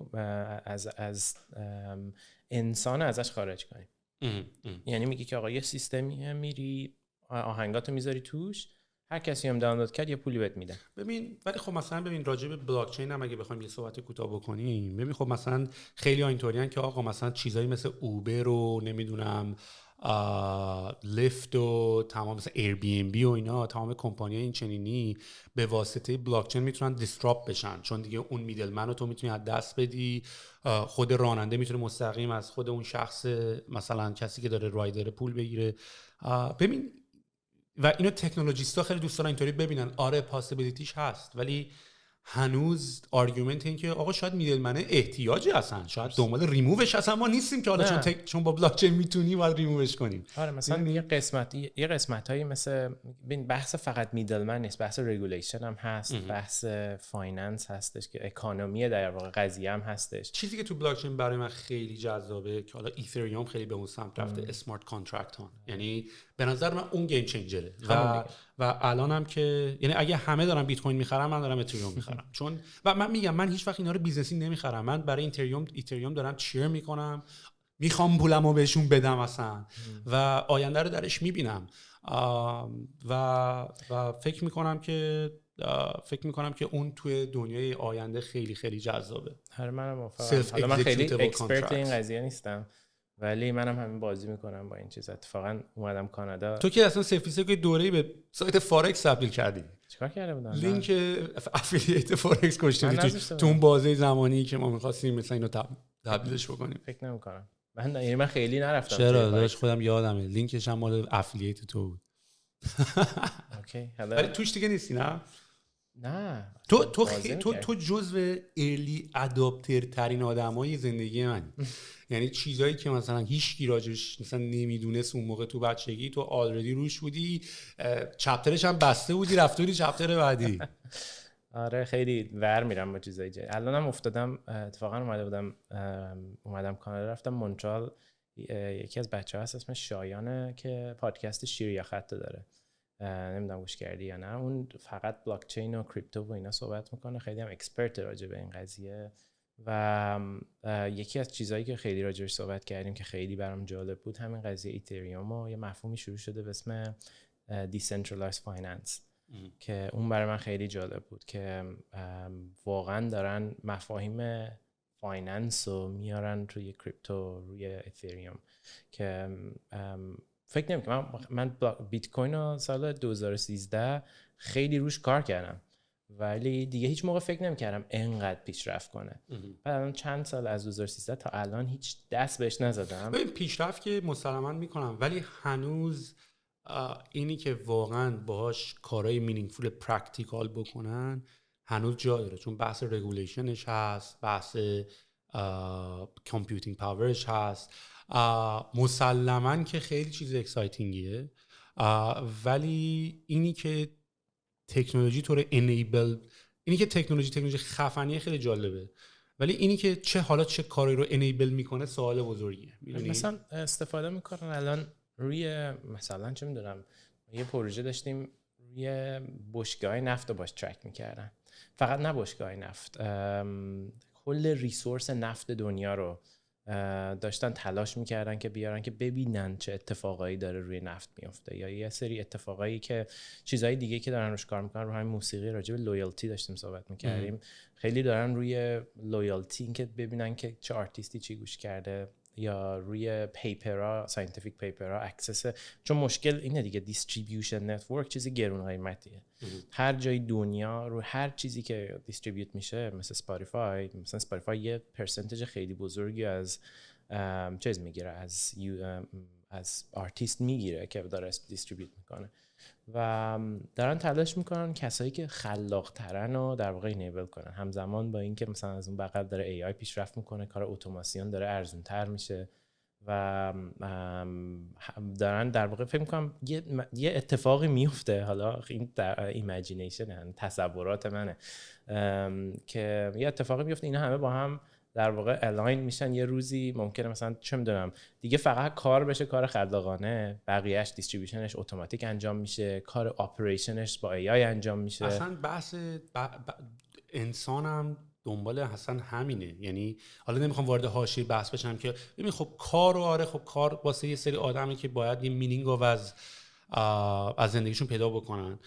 از انسان ازش خارج کنی. یعنی میگی که آقا یه سیستمیه، میری آهنگاتو میذاری توش، هر کسی هم دانلود کرد یه پولی بهت میدن. ببین ولی خب مثلا ببین راجع به بلاک چین هم اگه بخوایم یه صحبت کوتاه بکنیم، ببین خب مثلا خیلی ها اینطوریان که آقا مثلا چیزایی مثل اوبر رو نمیدونم لیفت و تمام مثل ایر بی ام بی و اینا، تمام کمپانی‌های این چنینی به واسطه بلاک چین میتونن دیسراپت بشن، چون دیگه اون میدلمن رو تو میتونی از دست بدی، خود راننده میتونه مستقیم از خود اون شخص مثلا کسی که داره رایدر پول بگیره. ببین و اینو تکنولوژیستا خیلی دوست دارن اینطوری ببینن، آره پاسیبیلیتیش هست، ولی هنوز آرگومنت این که آقا شاید میدلمنه احتیاجی هستن، شاید دنبال ریمووش اصلا ما نیستیم که حالا چون با بلاک چین میتونی باید ریمووش کنیم. آره مثلا یه قسمتایی مثل بحث فقط میدلمن نیست، بحث رگولیشن هم هست، بحث فایننس هستش که اکانومی در واقع قضیه هم هستش. چیزی که تو بلاک چین برای من خیلی جذابه که حالا ایتریوم خیلی به اون سمت رفته، اسمارت کانترکت ها، یعنی به نظر من اون گیم چنجره و الانم که یعنی اگه همه دارن بیت کوین میخرن من دارم اتریوم میخرم. چون و من میگم من هیچ وقت اینا رو بیزنسی نمیخرم، من برای ایتریوم دارم چیر میکنم، میخوام پولمو بهشون بدم اصلا و آینده رو درش میبینم و فکر میکنم که اون توی دنیای آینده خیلی خیلی جذابه. هر منم موافقم. حالا من خیلی اکسپرت این قضیه نیستم ولی منم همین بازی میکنم با این چیزا. اتفاقا اومدم کانادا. تو که اصلا سفیسه که دوره‌ای به سایت فارکس تبدیل کردی. چیکار کرده بودم؟ لینک افیلیت فارکس گذاشتی تو اون بازه زمانی که ما می‌خواستیم مثلا اینو تبدیلش بکنیم. فکر نمی‌کنم. من خیلی نرفتم. چرا؟ داشت خودم یادمه لینکش هم مال افیلیت تو بود. اوکی. ولی توش دیگه نیستی نه؟ نه. تو جزو ارلی اداپتر ترین آدمای زندگی من. یعنی چیزایی که مثلا هیچ کی راجعش مثلا نمیدونست اون موقع تو بچگی، تو آلردی روش بودی، چپترش هم بسته بودی، رفته بودی چپتر بعدی. آره خیلی ور میرم با چیزای جدید. الانم افتادم اتفاقا اومدم کانادا، رفتم مونترال. یکی از بچه‌ها هست اسمش شایانه که پادکست شیر یا خط داره، نمیدونم گوش کردی یا نه. اون فقط بلاک چین و کریپتو و اینا صحبت میکنه، خیلی هم اکسپرت راجع به این قضیه و یکی از چیزایی که خیلی راجعش صحبت کردیم که خیلی برام جالب بود همین قضیه ایتریوم و یه مفهومی شروع شده به اسم دیسنترالایزد فایننس که اون برای من خیلی جالب بود که واقعا دارن مفاهیم فایننس رو میارن روی کریپتو، روی اتریوم که فکر نمی‌کنم. من بیت کوین رو سال 2013 خیلی روش کار کردم ولی دیگه هیچ موقع فکر نمی‌کردم اینقدر پیشرفت کنه. بعد الان چند سال از 2013 تا الان هیچ دست بهش نزدم. ببین پیشرفت که مسلماً می‌کنم ولی هنوز اینی که واقعاً باهاش کارهای مینینگفول پرکتیکال بکنن هنوز جا داره، چون بحث رگولیشنش هست، بحث کامپیوتینگ پاورش هست. مسلماً که خیلی چیز اکسایتینگیه، ولی اینی که تکنولوژی تو رو انیبل، اینی که تکنولوژی خفنیه خیلی جالبه، ولی اینی که چه کاری رو انیبل میکنه سوال بزرگیه. مثلا استفاده میکنن الان روی مثلا چه میدونم یه پروژه داشتیم روی بشکه‌های نفت رو باش ترک میکردن، فقط نه بشکه‌های نفت، کل ریسورس نفت دنیا رو داشتن تلاش میکردن که بیارن که ببینن چه اتفاقایی داره روی نفت میفته، یا یه سری اتفاقایی که چیزهای دیگه که دارن روش کار میکنن. رو همین موسیقی راجع به لویالتی داشتیم صحبت میکردیم، خیلی دارن روی لویالتی این که ببینن که چه آرتیستی چی گوش کرده، یا روی پیپرها، ساینتیفیک پیپرها اکسس. چون مشکل اینه دیگه، دیستریبیوشن نتورک چیزی گرون قیمتیه. هر جای دنیا رو هر چیزی که دیستریبیوت میشه، مثل اسپاتیفای یه پرسنتج خیلی بزرگی از چیز میگیره، از آرتیست میگیره که داره دیستریبیوت میکنه، و دارن تلاش میکنن کسایی که خلاق ترن رو در واقع اینیبل کنن، همزمان با اینکه مثلا از اون بغل داره ای آی پیشرفت میکنه، کار اتوماسیون داره ارزون تر میشه، و دارن در واقع فکر میکنم یه اتفاقی میفته. حالا این ایمیجینیشن، تصورات منه، که یه اتفاقی میفته اینا همه با هم در واقع الاین میشن. یه روزی ممکنه مثلا چه میدونم دیگه فقط کار بشه کار خلاقانه، بقیهش دیستریبیوشنش اتوماتیک انجام میشه، کار اپریشنش با ای آی انجام میشه. اصلا بحث انسانم دنبال اصلا همینه. یعنی حالا نمیخوام وارد حاشیه بحث بشم که ببین خب کار واسه یه سری آدمی که باید یه مینینگ رو از زندگیشون پیدا بکنن،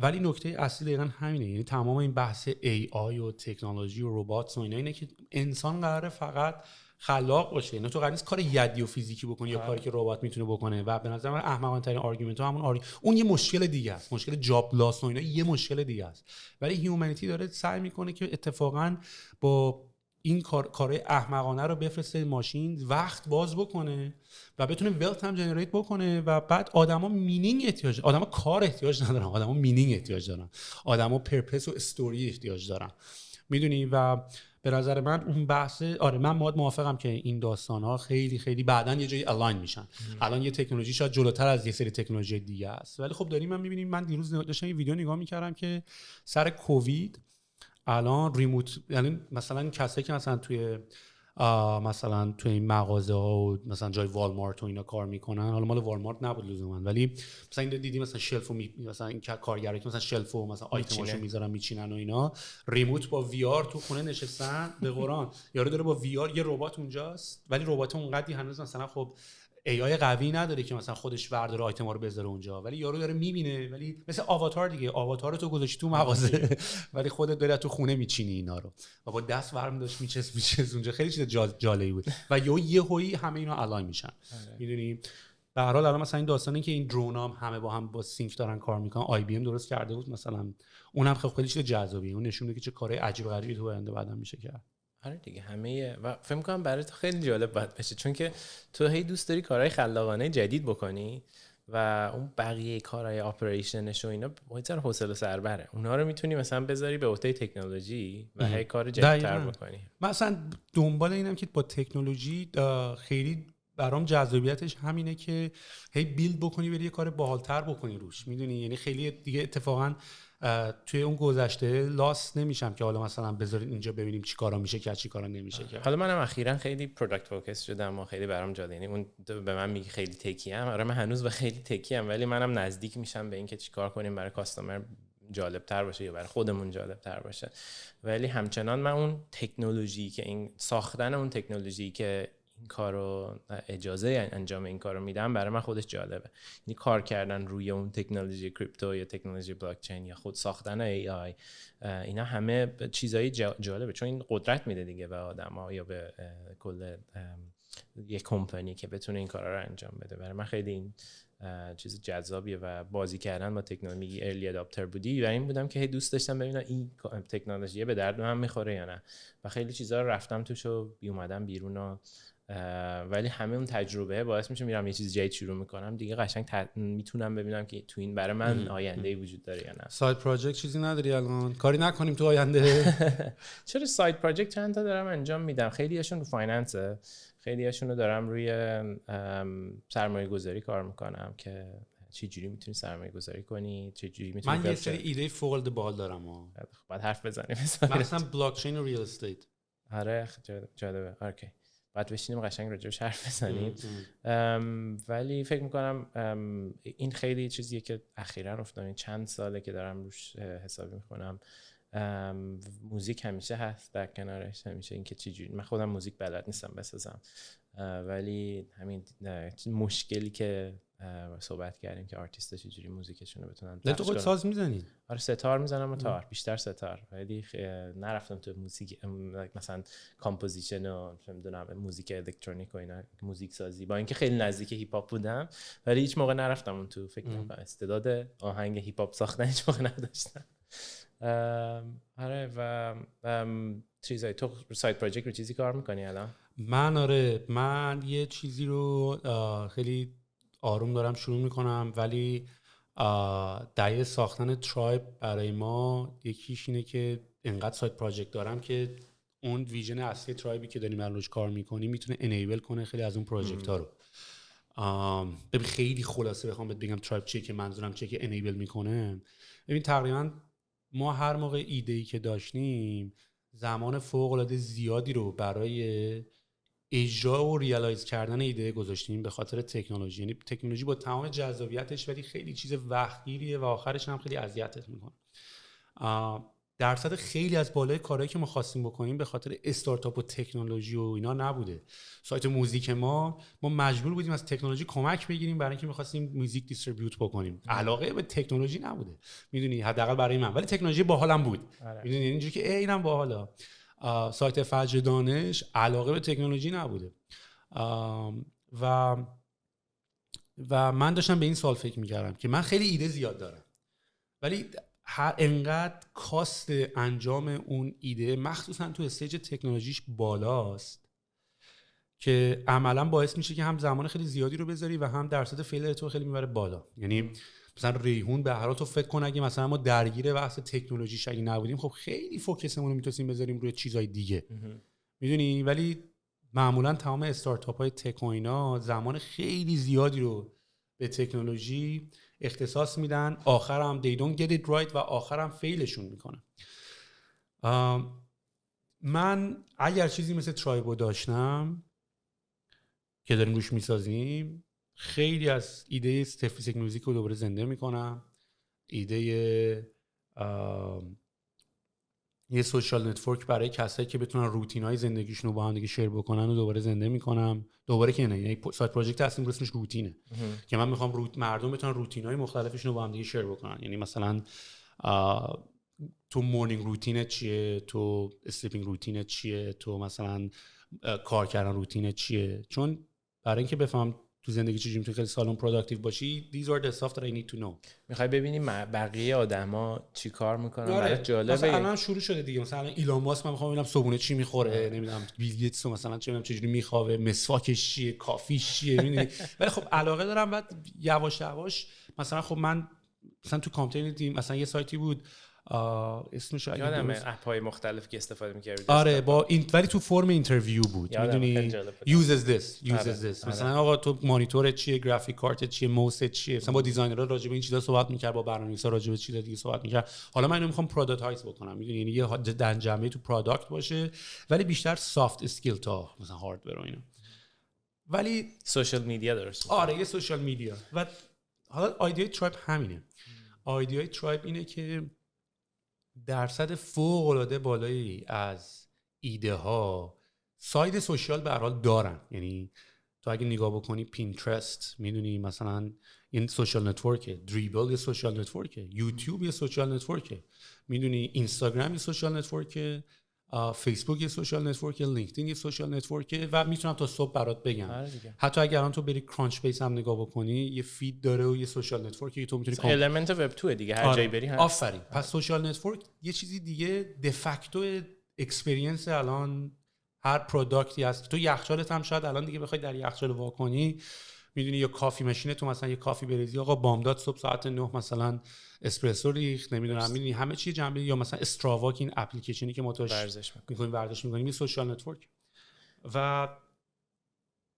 ولی نکته اصلی دقیقا همینه. یعنی تمام این بحث ای آی و تکنولوژی و ربات و اینا اینه که انسان قراره فقط خلاق باشه. نه تو قرار نیست کار یدی و فیزیکی بکنی یا کاری که ربات میتونه بکنه. و به نظر من احمقانه ترین آرگومنت ها همون اون یه مشکل دیگه است، مشکل جاب لاس و اینا یه مشکل دیگه است. ولی هیومانیتی داره سعی میکنه که اتفاقا با این کارهای احمقانه رو بفرسته ماشین، وقت باز بکنه و بتونه ولت هم جنریت بکنه، و بعد آدما مینینگ احتیاج دارن، آدما کار احتیاج ندارن، آدما مینینگ احتیاج دارن، آدما پرپس و استوری احتیاج دارن. میدونی؟ و به نظر من اون بحث، آره من موافقم که این داستان‌ها خیلی خیلی بعداً یه جایی الاین میشن. الان یه تکنولوژی شاید جلوتر از یه سری تکنولوژی دیگه است، ولی خب داریم می‌بینیم. من دیروز داشتم یه ویدیو نگاه می‌کردم که سر کووید الان ریموت، یعنی مثلا کسایی که مثلا توی این مغازه ها و مثلا جای والمارت و اینا کار میکنن، حالا مال والمارت نبود لزوما، ولی مثلا این دیدی مثلا شلفو مثلا این کارگرایی که مثلا شلفو مثلا آیتماشو میذارن میچینن و اینا، ریموت با وی آر تو خونه نشستن. به قرآن یارو داره با وی آر، یه ربات اونجاست، ولی ربات اونقدی هنوز مثلا خب ای آی قوی نداره که مثلا خودش برداره آیتما رو بذاره اونجا، ولی یارو داره میبینه. ولی مثل آواتار دیگه، آواتار تو گذاشتی تو مغازه ولی خودت داری تو خونه میچینی اینا رو، و با دست ورم داشت میچس اونجا. خیلی چیز جالبی بود و یهویی همه اینا الاین میشن. میدونی به هر حال الان مثلا این داستانی که این درونام همه با هم با سینک دارن کار میکنن، آی بی ام درست کرده بود مثلا، اونم خیلی چیز جذابیه. اون نشون میده که چه کارهای عجیب غریبی تو آینده بعداً میشه کرد. آره دیگه همه، و فکر می‌کنم برای تو خیلی جالب باید بشه، چون که تو هی دوست داری کارهای خلاقانه جدید بکنی و اون بقیه کارهای اپریشنش و اینا باید حوصله سر بره. اونها رو میتونی مثلا بذاری به عهده تکنولوژی و هی کار جدیدتر بکنی. مثلا دنبال اینم که با تکنولوژی خیلی برام جذابیتش همینه که هی بیلد بکنی، بری یه کار باحال‌تر بکنی روش. میدونی؟ یعنی خیلی دیگه اتفاقا توی اون گذشته لاس نمیشم که حالا مثلا بذارید اینجا ببینیم چی کارا میشه کرد چی کارا نمیشه کرد. حالا منم اخیراً خیلی پروداکت فوکس شدم و خیلی برام جالبه. یعنی اون به من میگه خیلی تکی ام، آره من هنوز و خیلی تکی ام، ولی منم نزدیک میشم به اینکه چیکار کنیم برای کاستمر جالب‌تر باشه یا برای خودمون جالب‌تر باشه. ولی همچنان من اون تکنولوژی که این ساختن اون تکنولوژی که این کارو اجازه انجام این کارو میدم برای من خودش جالبه. یعنی کار کردن روی اون تکنولوژی کریپتو یا تکنولوژی بلاک چین یا خود ساختن ای آی، اینا همه چیزای جالبه، چون این قدرت میده دیگه به آدما یا به کل یک کمپانی که بتونه این کارا رو انجام بده. برای من خیلی این چیز جذابیه و بازی کردن با تکنولوژی ارلی اداپتر بودی و این بودم که هی دوست داشتم ببینم این تکنولوژی به درد من میخوره یا نه، و خیلی چیزا رو رفتم توش و اومدم بیرون و ولی همه اون تجربه باعث میشه میرم یه چیز جدید شروع میکنم دیگه، قشنگ میتونم ببینم که تو این برای من آینده‌ای وجود داره یا نه. ساید پروژکت چیزی نداری الان؟ کاری نکنیم تو آینده؟ چرا ساید پروژکت چند تا دارم انجام میدم، خیلیاشون رو فایننسه، خیلیاشون رو دارم روی سرمایه گذاری کار میکنم که چه جوری میتونی سرمایه گذاری کنی، چه جوری میتونی. من یه سری ایده فوق العاده باحال دارم. بعد حرف بزنیم مثلا بلاک چین و ریل استیت. آره جالبه. اوکی بعد بشینیم قشنگ راجعش حرف بزنیم. ولی فکر میکنم این خیلی چیزیه که اخیراً افتاد، چند ساله که دارم روش حسابی میکنم. موزیک همیشه هست در کنارش، همیشه این که چجوری، من خودم موزیک بلد نیستم بسازم، ولی همین مشکلی که صحبت کردیم که آرتیست‌ها چجوری موزیکشون رو بتونن تو خود ساز میزنی؟ آره ستار میزنم و تار، بیشتر ستار، ولی نرفتم تو موزیک مثلا کامپوزیشن و نمیدونم موزیک الکترونیک و اینا، موزیک سازی، با اینکه خیلی نزدیک هیپ هاپ بودم ولی هیچ موقع نرفتم اون تو. فکر کنم استعداد آهنگ هیپ هاپ ساختن هیچ موقع نداشتم. آره و چیزایی. تو ساید پروژکت رو چیزی کار میکنی الان؟ من یه چیزی رو خیلی آروم دارم شروع میکنم، ولی دلیل ساختن ترایب برای ما یکیش اینه که انقدر ساید پروژکت دارم که اون ویژن اصلی ترایبی که داریم روش کار میکنیم میتونه انیبل کنه خیلی از اون پروژکت ها رو. ببین خیلی خلاصه بخوام بگم ترایب چیه که منظورم چیه که انیبل میکنه. ببین تقریبا ما هر موقع ایده‌ای که داشتیم زمان فوق العاده زیادی رو برای اجرا و ریالایز کردن ایده گذاشتیم به خاطر تکنولوژی. یعنی تکنولوژی با تمام جذابیتش ولی خیلی چیز وقتگیریه و آخرش هم خیلی اذیتت میکنه. درصد خیلی از بالای کارهایی که ما خواستیم بکنیم به خاطر استارتاپ و تکنولوژی و اینا نبوده. سایت موزیک ما مجبور بودیم از تکنولوژی کمک بگیریم برای اینکه می‌خواستیم موزیک دیستریبیوت بکنیم. علاقه به تکنولوژی نبوده، میدونی، حداقل برای من، ولی تکنولوژی باحالم بود. میدونی اینجوری که اینم باحاله. سایت فجر دانش علاقه به تکنولوژی نبوده و من داشتم به این سوال فکر می‌کردم که من خیلی ایده زیاد دارم ولی انقدر کاست انجام اون ایده مخصوصا تو استیج تکنولوژیش بالاست که عملا باعث میشه که هم زمان خیلی زیادی رو بذاری و هم درصد فیلر تو خیلی میبره بالا. یعنی مثلا ریحون به هر حال تو فکر کن اگه مثلا ما درگیر بحث تکنولوژی اگه نبودیم خب خیلی فوکسمون رو میتونیم بذاریم روی چیزای دیگه، میدونی، ولی معمولا تمام استارتاپ های تک و اینا زمان خیلی زیادی رو به تکنولوژی اختصاص میدن، آخرام they don't get it right و آخرام فیلشون میکنن. من اگر چیزی مثل ترایبو داشتم که داریم روش میسازیم، خیلی از ایده استفیسیک میوزیک رو دوباره زنده میکنم، ایده یه سوشال نتورک برای کسایی که بتونن روتینای زندگیشون رو با هم دیگه شیر بکنن و دوباره زنده میکنم. دوباره که نه، یعنی سایت پروژکت اصلا اسمش روتینه که من میخوام مردم بتونن روتینای مختلفشون رو با هم دیگه شیر بکنن. یعنی مثلا تو مورنینگ روتینت چیه، تو اسلیپینگ روتینت چیه، تو مثلا کار کردن روتینت چیه، چون برای اینکه بفهم تو زندگی چجوری میتونی خیلی سالم پروداکتیو باشی. These are the stuff that I need to know. میخوای ببینی بقیه آدما چی کار میکنن؟ برای جالبه. مثلا الان شروع شده دیگه، مثلا ایلان ماسک من میخوام ببینم صبحونه چی میخوره، نمیدونم بیل گیتس مثلا چجوری میخوابه، مسواکش چیه، کافیش چیه، میدونی. ولی خب علاقه دارم. بعد یواش یواش مثلا خب من مثلا تو کامپیوتر مثلا یه سایتی بود اسمش یادمه، اپ‌های مختلف که استفاده می‌کردی. آره با این، ولی تو فرم اینترویو بود، میدونی uses this مثلا آقا تو مانیتورت چیه، گرافیک کارتت چیه، موست چیه، مثلا با دیزاینرها راجع به این چیزا صحبت می‌کرد، با برنامه‌نویسا راجع به چیزا دیگه صحبت می‌کرد. حالا من اینو می‌خوام پروداکتایز بکنم، میدونی، یعنی یه دنجمه تو پروداکت باشه ولی بیشتر سافت اسکیل تا مثلا هاردور و اینا، ولی سوشال میدیا درست. آره یه سوشال میدیا. و حالا ایده ترایب همینه. ایده ترایب اینه که درصد فوق‌العاده بالایی از ایده ها ساید سوشیال به هر حال دارن. یعنی تو اگه نگاه بکنی پینترست، میدونی مثلا این سوشال نتورکه، دریبل یه سوشال نتورکه، یوتیوب یه سوشال نتورکه، میدونی اینستاگرام یه سوشال نتورکه، فیسبوک یه سوشال نتورکه، لینکدین یه سوشال نتورکه و میتونم تا صبح برات بگم. حتی اگر الان تو بری کرانچ بیس هم نگاه بکنی یه فید داره و یه سوشال نتورکی که تو میتونی المنت وب 2 دیگه، هر جایی بری هست. آفرین. پس سوشال نتورک یه چیزی دیگه دفکتو اکسپریانس الان هر پروداکتی هست. تو یخچالت هم شاید الان دیگه بخوای در یخچال وا کنی، میدونی یا کافی ماشین تو مثلا یه کافی بریزی، آقا بامداد صبح ساعت 9 مثلا اسپرسو ریخت، نمیدونم میدونی همه چی جنبه، یا مثلا استراوا که این اپلیکیشنی که ما توش ورزش می‌کنیم، سوشال نتورک و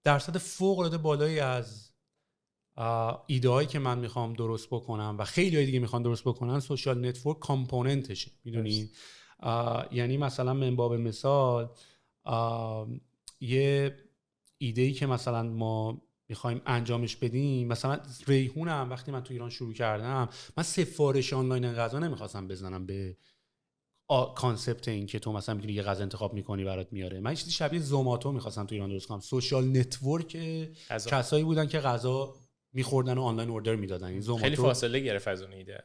درصد فوق العاده بالایی از ایده هایی که من میخوام درست بکنم و خیلی های دیگه میخوان درست بکنن سوشال نتورک کامپوننتشه، میدونی. یعنی مثلا من باب مثال یه ایده‌ای که مثلا ما میخوایم انجامش بدیم، مثلا ریحونم وقتی من تو ایران شروع کردم، من سفارش آنلاین غذا نمیخواستم بزنم به کانسپت این که تو مثلا میتونی یه غذا انتخاب میکنی برات میاره. من چیزی شبیه زوماتو میخواستم تو ایران درست کنم، سوشال نتورک کسایی بودن که غذا میخوردن و آنلاین اوردر میدادن. این زوماتو خیلی فاصله گرفت از اون ایده.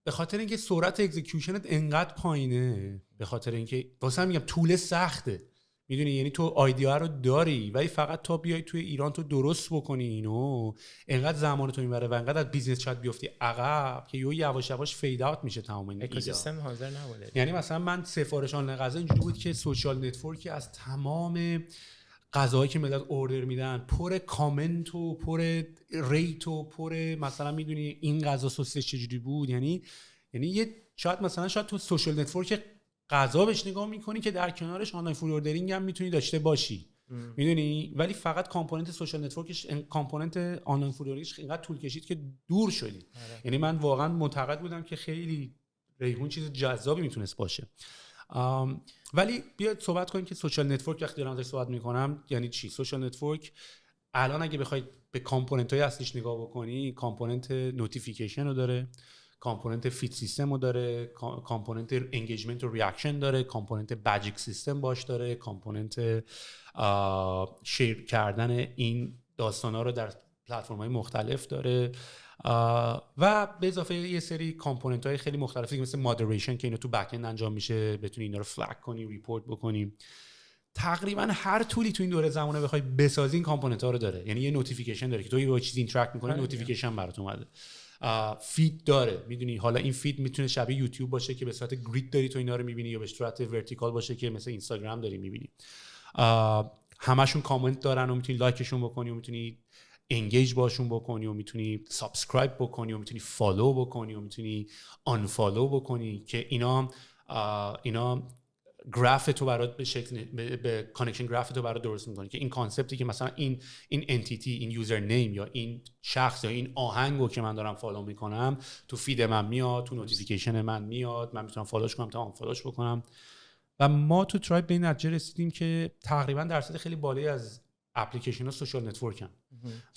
به خاطر اینکه سرعت اکزیکیوشنت انقدر پایینه، به خاطر اینکه واسه میگم طول سخته، میدونی. یعنی تو آیدیا رو داری ولی فقط تا بیای توی ایران تو درست بکنی اینو، انقدر زمانتو میبره و انقدر از بیزنس شاید بیفتی عقب که یواش یواش فید اوت میشه تمام این اکوسیستم حاضر نبوده. یعنی مثلا من سفارش آنلاین غذا اینجوری بود که سوشال نتورکی از تمام غذاهایی که ملت اوردر میدن پر کامنت و پر ریت و پر مثلا میدونی این غذا سسش چجوری بود. یعنی یه شاید تو سوشال نتورک غذا بهش نگاه میکنی که در کنارش آنلاین فود اوردرینگ هم میتونی داشته باشی، میدونی. ولی فقط کامپوننت سوشال نتورکش، کامپوننت آنلاین فود اوردرینگش اینقدر طول کشید که دور شدی. یعنی من واقعا معتقد بودم که خیلی ریحون چیز جذابی میتونست باشه. ولی بیاید صحبت کنیم که سوشال نتورک وقتی دارم ازش صحبت میکنم یعنی چی. سوشال نتورک الان اگه بخواید به کامپوننت‌های اصلیش نگاه بکنی، کامپوننت نوتیفیکیشن رو داره، کامپوننت فید سیستم رو داره، کامپوننت انگیجمنت و ریاکشن داره، کامپوننت بادجینگ سیستم باش داره، کامپوننت شیر کردن این داستانا رو در پلتفرم‌های مختلف داره و به اضافه یه سری کامپوننت‌های خیلی مختلفی مثل مودریشن که اینا تو بک اند انجام میشه، بتونی اینا رو فلگ کنی، ریپورت بکنی. تقریبا هر طولی تو این دوره زمانه بخوای بسازی این کامپوننت‌ها رو داره. یعنی یه نوتیفیکیشن داره که تو یه چیزی اینتراکت می‌کنی، نوتیفیکیشن برات اومده. فید داره، میدونی. حالا این فید میتونه شبیه یوتیوب باشه که به صورت گرید داری تو اینا رو می‌بینی، یا به صورت ورتیکال باشه که مثل اینستاگرام داری می‌بینی. همشون کامنت دارن و میتونی لایکشون بکنی و میتونی انگیج باشون بکنی و میتونی سابسکرایب بکنی و میتونی فالو بکنی و میتونی آنفالو بکنی که اینا گراف تو برات به شکل به کانکشن گراف تو برات درست میکنه که این کانسپتی که مثلا این انتیتی، این یوزر نیم یا این شخص یا این آهنگو که من دارم فالو میکنم تو فید من میاد، تو نوتیفیکیشن من میاد، من میتونم فالوش کنم تا آنفالوش بکنم. و ما تو ترایب به این نتیجه رسیدیم که تقریبا درصد خیلی بالایی از اپلیکیشن‌ها سوشال نتورکن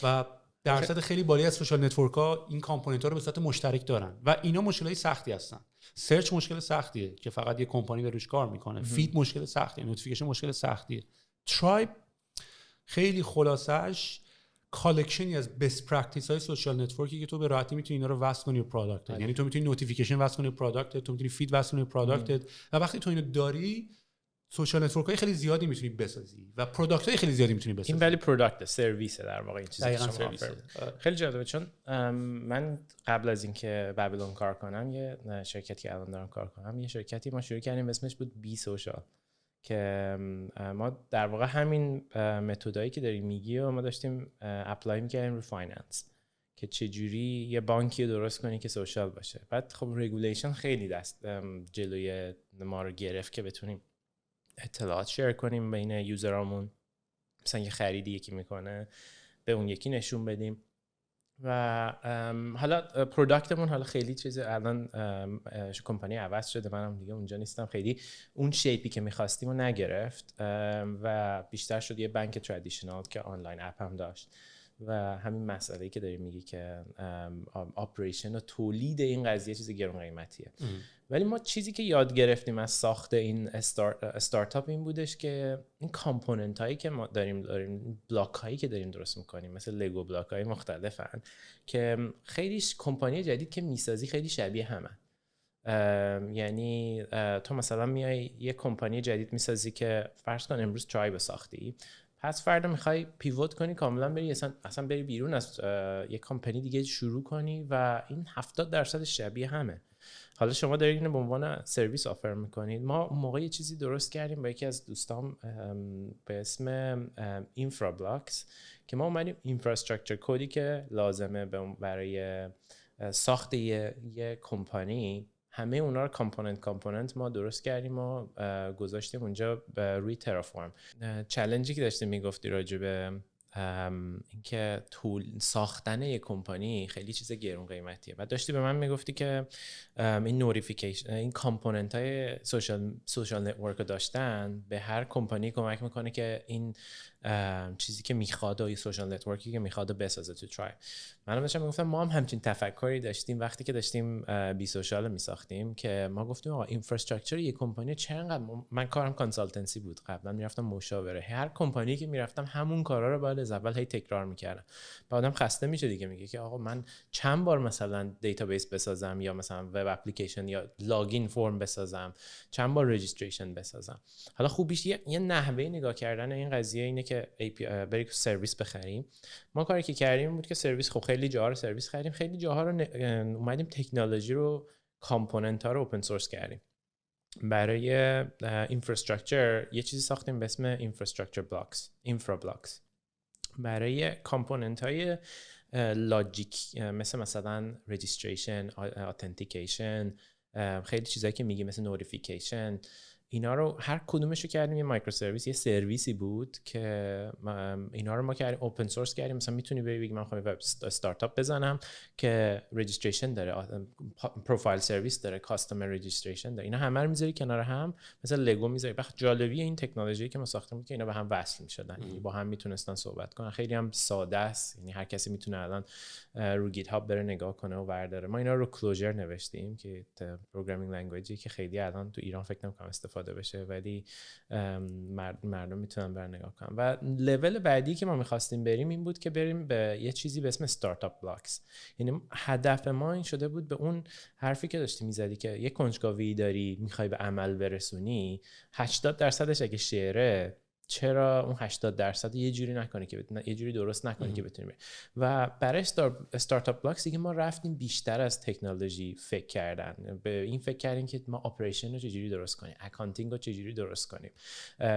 و درصد خیلی بالایی از سوشال نتورک‌ها این کامپوننت‌ها رو به صورت مشترک دارن و اینا مشکلای سختی هستن. سرچ مشکل سختیه که فقط یه کمپانی داره روش کار میکنه، فید مشکل سختیه، نوتیفیکیشن مشکل سختیه. ترایب خیلی خلاصش کالکشنی از بیست پرکتیس های سوشال نتورکی که تو به راحتی میتونی اینا رو وصل کنی به پروداکت. یعنی تو میتونی نوتیفیکیشن وصل کنی به پروداکت، تو میتونی فید وصل کنی به پروداکت و وقتی تو اینو داری سوشال نتورک های خیلی زیادی میتونی بسازی و پروداکت های خیلی زیادی میتونی بسازی. این ولی پروداکت سرویس در واقع این چیزی که شما آفر. خیلی جالبه چون من قبل از اینکه بابلون کار کنم یه شرکتی که الان دارم کار کنم، یه شرکتی ما شروع کردیم اسمش بود بی سوشال که ما در واقع همین متدایی که داری میگی و ما داشتیم اپلای می‌کردیم رو فایننس که چجوری یه بانکی درست کنی که سوشال باشه. بعد خب رگولیشن خیلی دست جلوی ما رو گرفت که بتونیم اطلاعات شیر کنیم بین یوزرامون، مثلا یه خریدی یکی میکنه به اون یکی نشون بدیم و حالا پروداکتمون حالا خیلی چیزه الان کمپانی عوض شده، منم دیگه اونجا نیستم، خیلی اون شیپی که میخواستیم رو نگرفت و بیشتر شد یه بانک ترادیشنال که آنلاین اپ هم داشت و همین مسئله‌ای که داری میگی که اپریشن و تولید این قضیه چیز گران قیمتیه. ولی ما چیزی که یاد گرفتیم از ساخت این استارتاپ این بودش که این کامپوننت هایی که ما داریم بلاک هایی که داریم درست میکنیم مثل لگو بلاک های مختلفن که خیلی کمپانی جدید که میسازی خیلی شبیه همه. یعنی تو مثلا میای یه کمپانی جدید میسازی که فرض کن امروز ترایب ساختی، پس فردا میخوای پیوت کنی کاملا بری اصلا بری بیرون از یک کمپانی دیگه شروع کنی و این 70% شبیه همه. حالا شما دارید اینو به عنوان سرویس آفر میکنید. ما اون موقع یه چیزی درست کردیم با یکی از دوستام به اسم اینفرابلاکس که ما اومدیم اینفراستراکچر کدی که لازمه برای ساخت یه کمپانی، همه اونا رو کامپوننت ما درست کردیم و گذاشتیم اونجا روی ترافورم. چالنجی که داشتیم میگفتی راجع به اینکه ساختن یک کمپانی خیلی چیز گرون قیمتیه و داشتی به من میگفتی که این نوتیفیکیشن، این کامپوننت های سوشال نتورک رو داشتن به هر کمپانی کمک میکنه که این چیزی که میخواد و سوشال نتورکی که میخواد بسازه تو ترای. منم داشتم میگفتم ما هم همچین تفکری داشتیم وقتی که داشتیم بی سوشال میساختیم که ما گفتیم آقا اینفراستراکچر یک کمپانی چقدر، من کارم کانسالتنسی بود، قبلا میرفتم مشاوره، هر کمپانی که میرفتم همون کارا رو بعد از اول هی تکرار میکردم. بعدم خسته میشه دیگه، میگه که آقا من چند بار مثلا دیتابیس بسازم یا مثلا وب اپلیکیشن یا لاگین فرم بسازم، چند بار رجیستریشن بسازم. حالا خوبیش یه نحوه نگاه کردن این قضیه اینه که بری سرویس بخریم. ما کاری که کردیم بود که سرویس، خب خیلی جاها رو سرویس خریدیم، خیلی جاها رو اومدیم تکنولوژی رو، کامپوننت ها رو اوپن سورس کردیم. برای اینفراستراکچر یه چیزی ساختیم به اسم اینفراستراکچر بلاکس، اینفرابلاکس. برای کامپوننت های لاجیک مثلا رجیستریشن، اتنتیکیشن، خیلی چیزایی که میگی مثل نوتیفیکیشن، اینا رو هر کدومش رو کردیم یه مایکرو سرویس، یه سرویسی بود که اینا رو ما کردیم اوپن سورس کردیم. مثلا میتونی بگی من میخوام وب استارتاپ بزنم که رجیستریشن داره، پروفایل سرویس داره، کاستمر رجیستریشن داره، اینا همه رو میذاری کنار هم مثلا لگو میذاری. بخاطر جالبی این تکنولوژی که ما ساختیم بود که اینا به هم وصل میشدن، یعنی با هم میتونستن صحبت کنن. خیلی هم ساده است، یعنی هر کسی میتونه الان رو گیت هاب بره نگاه کنه و برداره. ما اینا رو کلوزر نوشتیم که پروگرامینگ لنگویجی که خیلی الان تو ایران فکر نمی‌کنم استفاده بشه، ولی مردم میتونن برن نگاه کنن. و لول بعدی که ما میخواستیم بریم این بود که بریم به یه چیزی به اسم استارتاپ بلاکس. یعنی هدف ما این شده بود به اون حرفی که داشتی میزدی که یه کنجکاوی داری میخوای به عمل برسونی، 80% اگه شعره، چرا اون 80% یه جوری نکنه که یه جوری درست نکنه که بتونیم. و برای استارتاپ بلاکس دیگه ما رفتیم بیشتر از تکنولوژی فکر کردن، به این فکر کردیم که ما اپریشن رو چجوری درست کنیم، اکانتینگ رو چجوری درست کنیم،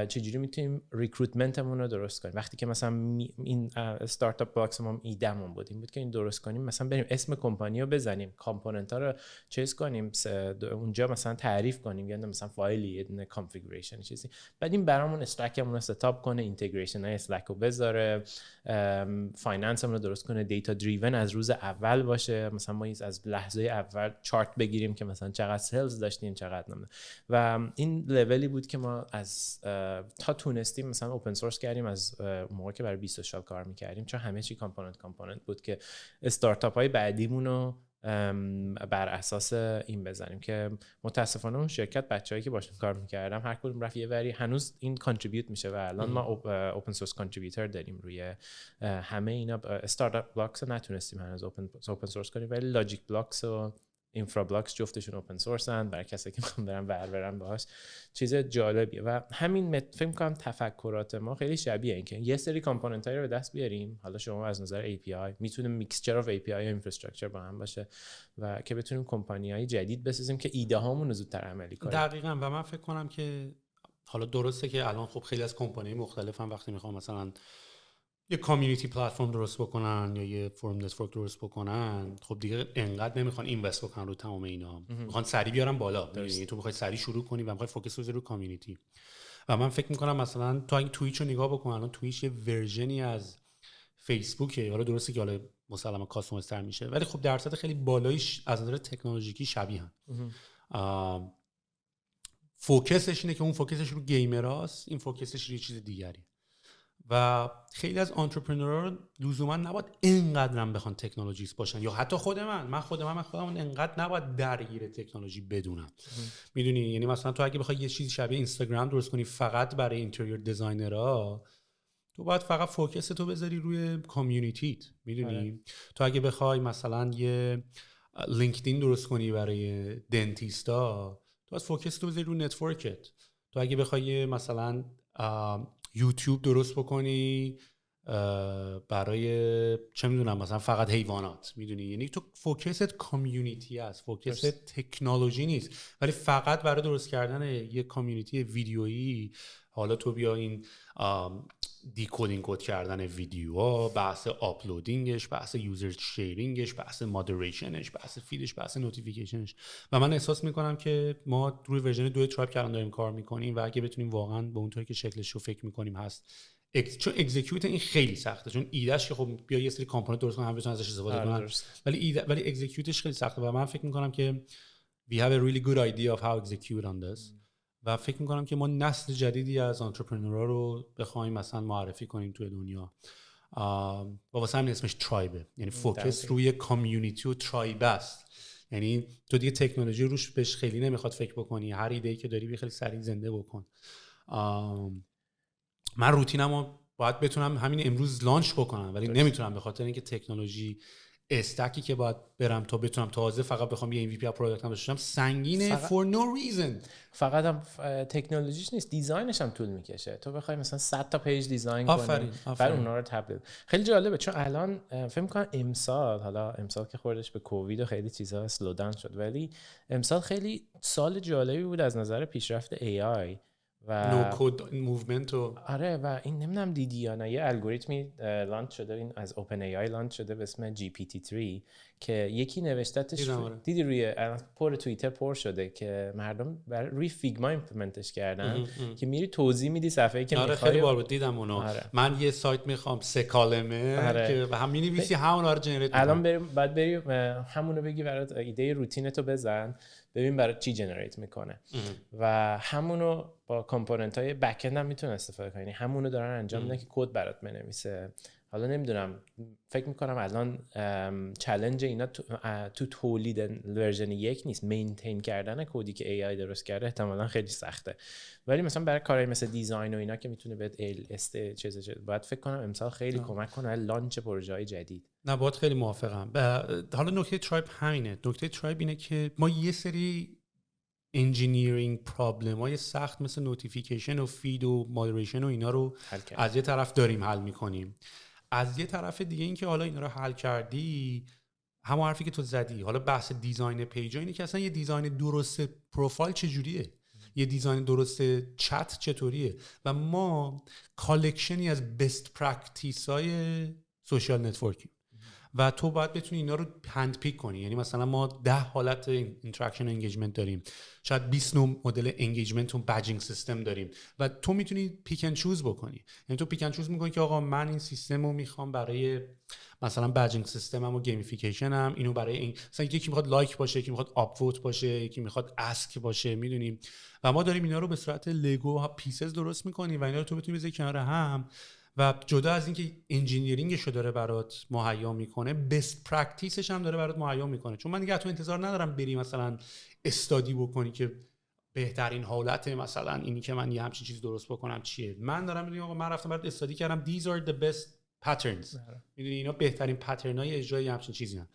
چجوری میتونیم ریکروتمنتمون رو درست کنیم. وقتی که مثلا این استارتاپ بلاکس ما ایدهمون بود این بود که این درست کنیم، مثلا بریم اسم کمپانی رو بزنیم، کامپوننت ها رو چیز کنیم، اونجا مثلا تعریف کنیم، یا مثلا فایلی، یه دونه کانفیگوریشن چیزی، بعد این برامون استکمون ستاپ کنه، اینتگریشن های اسلک رو بذاره، فایننس رو درست کنه، دیتا دریون از روز اول باشه، مثلا ما از لحظه اول چارت بگیریم که مثلا چقدر سلز داشتیم چقدر نمیده. و این لولی بود که ما از تا تونستیم مثلا اوپن سورس کردیم از موقع که برای 20 سال کار میکردیم، چون همه چی کامپوننت بود که استارتاپ های بعدیمون رو بر اساس این بزنیم. که متاسفانه اون شرکت بچه‌هایی که باشون کار می‌کردم هر کدوم رفت یه وری، هنوز این کانتریبیوت میشه و الان ما اوپن سورس کانتریبیوتور داریم روی همه اینا. استارتاپ بلاکس رو نتونستیم هنوز اوپن سورس کنیم، ولی لاجیک بلاکس و اینفرا بلاکس جفتشون اوپن سورس ان، برای کسایی که میخوان برن برن باهاش. چیز جالبیه و همین فکر می‌کنم تفکرات ما خیلی شبیه این که یه سری کامپوننت‌ها رو به دست بیاریم. حالا شما از نظر API میتونه میکسچر اف API و اینفراستراکچر با هم باشه و که بتونیم کمپانی‌های جدید بسازیم که ایده هامون رو زودتر عملی کنیم. دقیقاً. و من فکر کنم که حالا درسته که الان خب خیلی از کمپانی مختلفن وقتی میخوام مثلا یه کامیونیتی پلتفرم درست بکنن یا یه فورم نتورک درست بکنن، خب دیگه انقدر نمیخوان اینوست بکنن رو تمام اینا، میخوان سریع بیارن بالا. یعنی تو میخوای سریع شروع کنی و میخوای فوکس بذاری رو کامیونیتی. و من فکر میکنم مثلا تو اگه توییچ رو نگاه بکن، الان توییچ یه ورژنی از فیسبوکه. حالا درسته که حالا مسلما کاستومایز تر میشه، ولی خب درصد خیلی بالایش از نظر تکنولوژیکی شبیهن. فوکسش اینه که اون فوکسش رو گیمراست، این فوکسش رو یه چیز دیگری. و خیلی از آنترپرنورها لزوما نباید اینقدرم بخوان تکنولوژیست باشن، یا حتی خود من خودم اینقدر نباید درگیر تکنولوژی بدونم. میدونی، یعنی مثلا تو اگه بخوای یه چیزی شبیه اینستاگرام درست کنی فقط برای اینتریور دیزاینرها، تو باید فقط فوکس تو بذاری روی کامیونیتیت. میدونی، تو اگه بخوای مثلا یه لینکدین درست کنی برای دنتیستا، تو باید فوکس تو بذاری روی نتورکت. تو اگه بخوای مثلا یوتیوب درست بکنی برای چه میدونم مثلا فقط حیوانات، میدونی، یعنی تو فوکست کامیونیتی است، فوکست تکنولوژی نیست، ولی فقط برای درست کردن یک کامیونیتی ویدیویی حالا تو بیا این دیکودینگ کد کردن ویدیوها، بحث آپلودینگش، بحث یوزر شیرینگش، بحث مودریشنش، بحث فیدش، بحث نوتیفیکیشنش. و من احساس میکنم که ما روی ورژن 2 ترایب کردن داریم کار میکنیم و اگه بتونیم واقعا به اونطوری که شکلش رو فکر میکنیم هست چون اکزیکیوت این خیلی سخته، چون ایدهش که خب بیا یه سری کامپوننت درست کنن هم بتونن ازش استفاده کنن، ولی اکزیکیوتش خیلی سخته و من فکر میکنم که we have a really good idea of how to execute on this و فکر میکنم که ما نسل جدیدی از انترپرنورها رو بخوایم مثلا معرفی کنیم توی دنیا و واسه همین اسمش ترایبه، یعنی فوکس روی کامیونیتی و ترایب است. یعنی تو دیگه تکنولوژی روش بهش خیلی نمیخواد فکر بکنی، هر ایده‌ای که داری خیلی سریع زنده بکن. من روتینمو باید بتونم همین امروز لانچ بکنم، ولی نمیتونم به خاطر اینکه تکنولوژی استکی که باید برم تا بتونم تازه فقط بخوام یه MVP پروداکتم داشته باشم سنگینه for no reason. فقط هم تکنولوژیش نیست، دیزاینش هم طول میکشه. تو بخوای مثلا 100 تا پیج دیزاین کنی بعد اونا رو تبدیل. خیلی جالبه چون الان فکر می‌کنم امسال که خوردش به کووید و خیلی چیزا اسلو داون شد، ولی امسال خیلی سال جالبی بود از نظر پیشرفت AI و نوکود موومنت و آره. و این نمیدونم دیدی یا نه، یه الگوریتمی لانچ شده، این از اوپن ای آی لانچ شده به اسم GPT-3 که یکی نوشته‌تش دیدی روی پر توییتر پر شده که مردم روی فیگما ایمپلمنتش کردن که میری توضیح میدی صفحه‌ای که میخوای. خیلی بار بود دیدم اونو. من یه سایت میخوام 3 کالمه که به هم می‌نویسی همون رو جنریت می‌کنه. الان بعد بری همونو بگی برات ایده روتینتو بزن ببین برای چی جنریت میکنه و همونو با کامپوننت های بک اند هم میتونه استفاده کنی، همونو دارن انجام میدن که کد برات بنویسه. حالا نمیدونم، فکر میکنم الان چالش اینا تو تولید ورژن 1 نیست، مینتین کردن کدی که AI درست کرده احتمالاً خیلی سخته، ولی مثلا برای کارهای مثل دیزاین و اینا که میتونه بهت چیز باید فکر کنم امسال خیلی کمک کنه لانچ پروژه‌های جدید. نه باید خیلی موافقم. حالا نکته ترایب همینه، نکته ترایب اینه که ما یه سری انجینیرینگ پرابلم های سخت مثل نوتیفیکیشن و فید و مودریشن و اینا رو از یه طرف داریم حل میکنیم، از یه طرف دیگه این که حالا اینا رو حل کردی، همون حرفی که تو زدی، حالا بحث دیزاین پیجا اینه که اصلا یه دیزاین درست پروفایل چجوریه، یه دیزاین درست چت چطوریه، و ما کالکشنی از بست پرکتیس های سوشال نتورکینگ و تو باید بتونی اینا رو هند پیک کنی. یعنی مثلا ما 10 حالت اینتراکشن انگیجمنت داریم، شاید 20 نوع مدل انگیجمنت و بجینگ سیستم داریم و تو میتونی پیک اند چوز بکنی. یعنی تو پیک اند چوز میکنی که آقا من این سیستم رو میخوام برای مثلا بجینگ سیستمم و گیمفیکیشنم، اینو برای این مثلا یکی میخواد لایک باشه، یکی میخواد آپ ووت باشه، یکی میخواد اسک باشه، میدونیم. و ما داریم اینا رو به صورت لگو پیسز درست میکنیم و اینا رو تو بتونی بذاری کنار هم و جدا از اینکه انجینیرینگش رو داره برات مهیا میکنه، بست پرکتیسش هم داره برات مهیا میکنه. چون من دیگه تو انتظار ندارم بری مثلا استادی بکنی که بهترین حالت مثلا اینی که من یه همچین چیز درست بکنم چیه. من دارم میگم آقا من رفتم برات استادی کردم these are the best patterns، میدونی اینا بهترین پترنای اجرای همچین چیزی هستن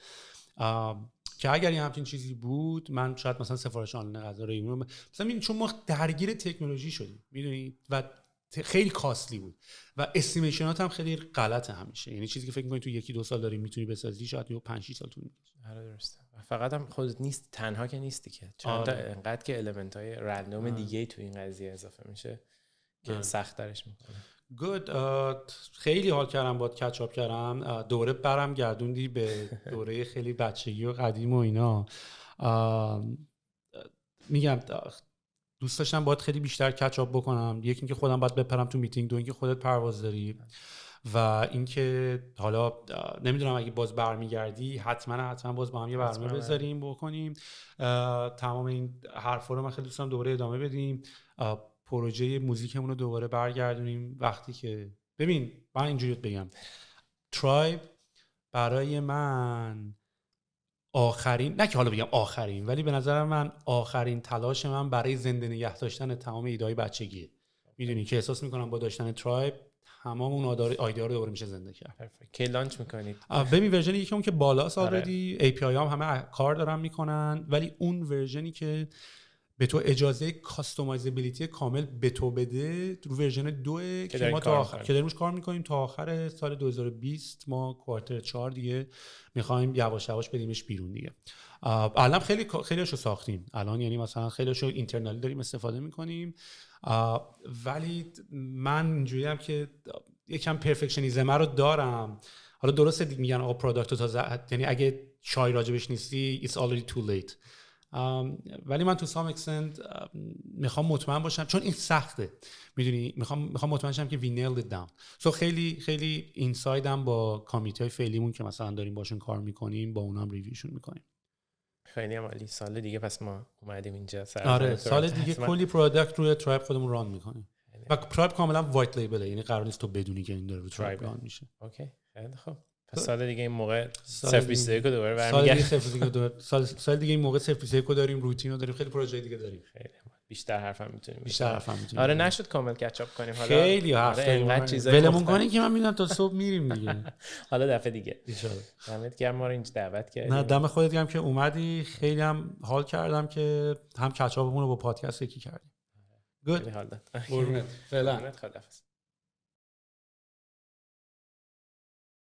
که اگر یه همچین چیزی بود من شاید مثلا سفارش آنلاین غذا رو ایمون مثلا چون ما درگیر تکنولوژی شدیم میدونی و خیلی کاستلی بود و استیمیشنات هم خیلی غلطه همیشه. یعنی چیزی که فکر می‌کنی تو 1-2 سال داری میتونی بسازی شاید یا 5-6 سال طول می‌کشه. آره درسته. فقط هم خودت نیست تنها که نیستی که چند تا انقدر که المنت‌های رندوم دیگه تو این قضیه اضافه میشه که سخت‌ترش می‌کنه. گود. خیلی حال کردم باهات کچاپ کردم. دوره برم گردوندی به دوره خیلی بچگی و قدیم و اینا. میگم دوست داشتم باید خیلی بیشتر کچاپ بکنم. یکی اینکه خودم باید بپرم تو میتینگ، دو اینکه خودت پرواز داری و اینکه حالا نمیدونم اگه باز برمیگردی حتما باز با هم یه برنامه بذاریم بکنیم. تمام این حرفا رو من خیلی دوست دارم دوباره ادامه بدیم، پروژه موزیکمون رو دوباره برگردونیم. وقتی که ببین من اینجوری بگم ترایب برای من آخرین، نه که حالا بگم آخرین، ولی به نظر من آخرین تلاش من برای زنده نگه داشتن تمام ایده‌های بچگیه. میدونی که احساس میکنم با داشتن ترایب تمام اون ایده رو دوباره میشه زنده کرد. کی لانچ میکنید؟ ببین ورژن یکم که بالاست آلردی، API هم همه کار دارن میکنن، ولی اون ورژنی که به تو اجازه کاستومایزبیلیتی کامل به تو بده رو ورژن 2 که ما تا آخر که داریم روش کار میکنیم تا آخر سال 2020 ما کوارتر 4 دیگه میخوایم یواش یواش بدیمش بیرون دیگه. الان خیلیشو ساختیم الان، یعنی مثلا خیلیشو اینترنالی داریم استفاده میکنیم، ولی من اینجوریم که یکم پرفکشنیزم رو دارم. حالا درسته میگن آقا پروداکت تا یعنی اگه شای راجبش نیستی it's already too late، ولی من تو سام اکسنت میخوام مطمئن باشم، چون این سخته میدونی، میخوام مطمئن شم که we nailed it down. so خیلی اینسایدم با کامیته فعلیمون که مثلا داریم باشون کار میکنیم، با اونم ریویوشون میکنیم. خیلی عالی. سال دیگه پس ما اومدیم اینجا آره سال دیگه کلی پروداکت روی ترایب خودمون ران میکنیم و ترایب کاملا وایت لیبله، یعنی قرار نیست تو بدونی که این داره رو ترایب ران میشه. اوکی خیلی خوب. پس سال دیگه این موقع 021 رو دوباره برمیگردیم. سال دیگه این موقع 021 رو داریم، روتین رو داریم، خیلی پروژه دیگه داریم. خیلی بیشتر حرفم میتونیم آره نشد کامل کچاپ کنیم حالا، خیلی حرف انقدر چیزا ولمون کنین که من میدونم تا صبح میریم دیگه. حالا دفعه دیگه ان شاء الله. دمت گرم ما رو اینجا دعوت کردی. نه دم خودت گرم که اومدی، خیلی هم حال کردم که هم کچاپمون رو با پادکست یکی کردیم. گود حال داد. قربونت. فعلا خداحافظ.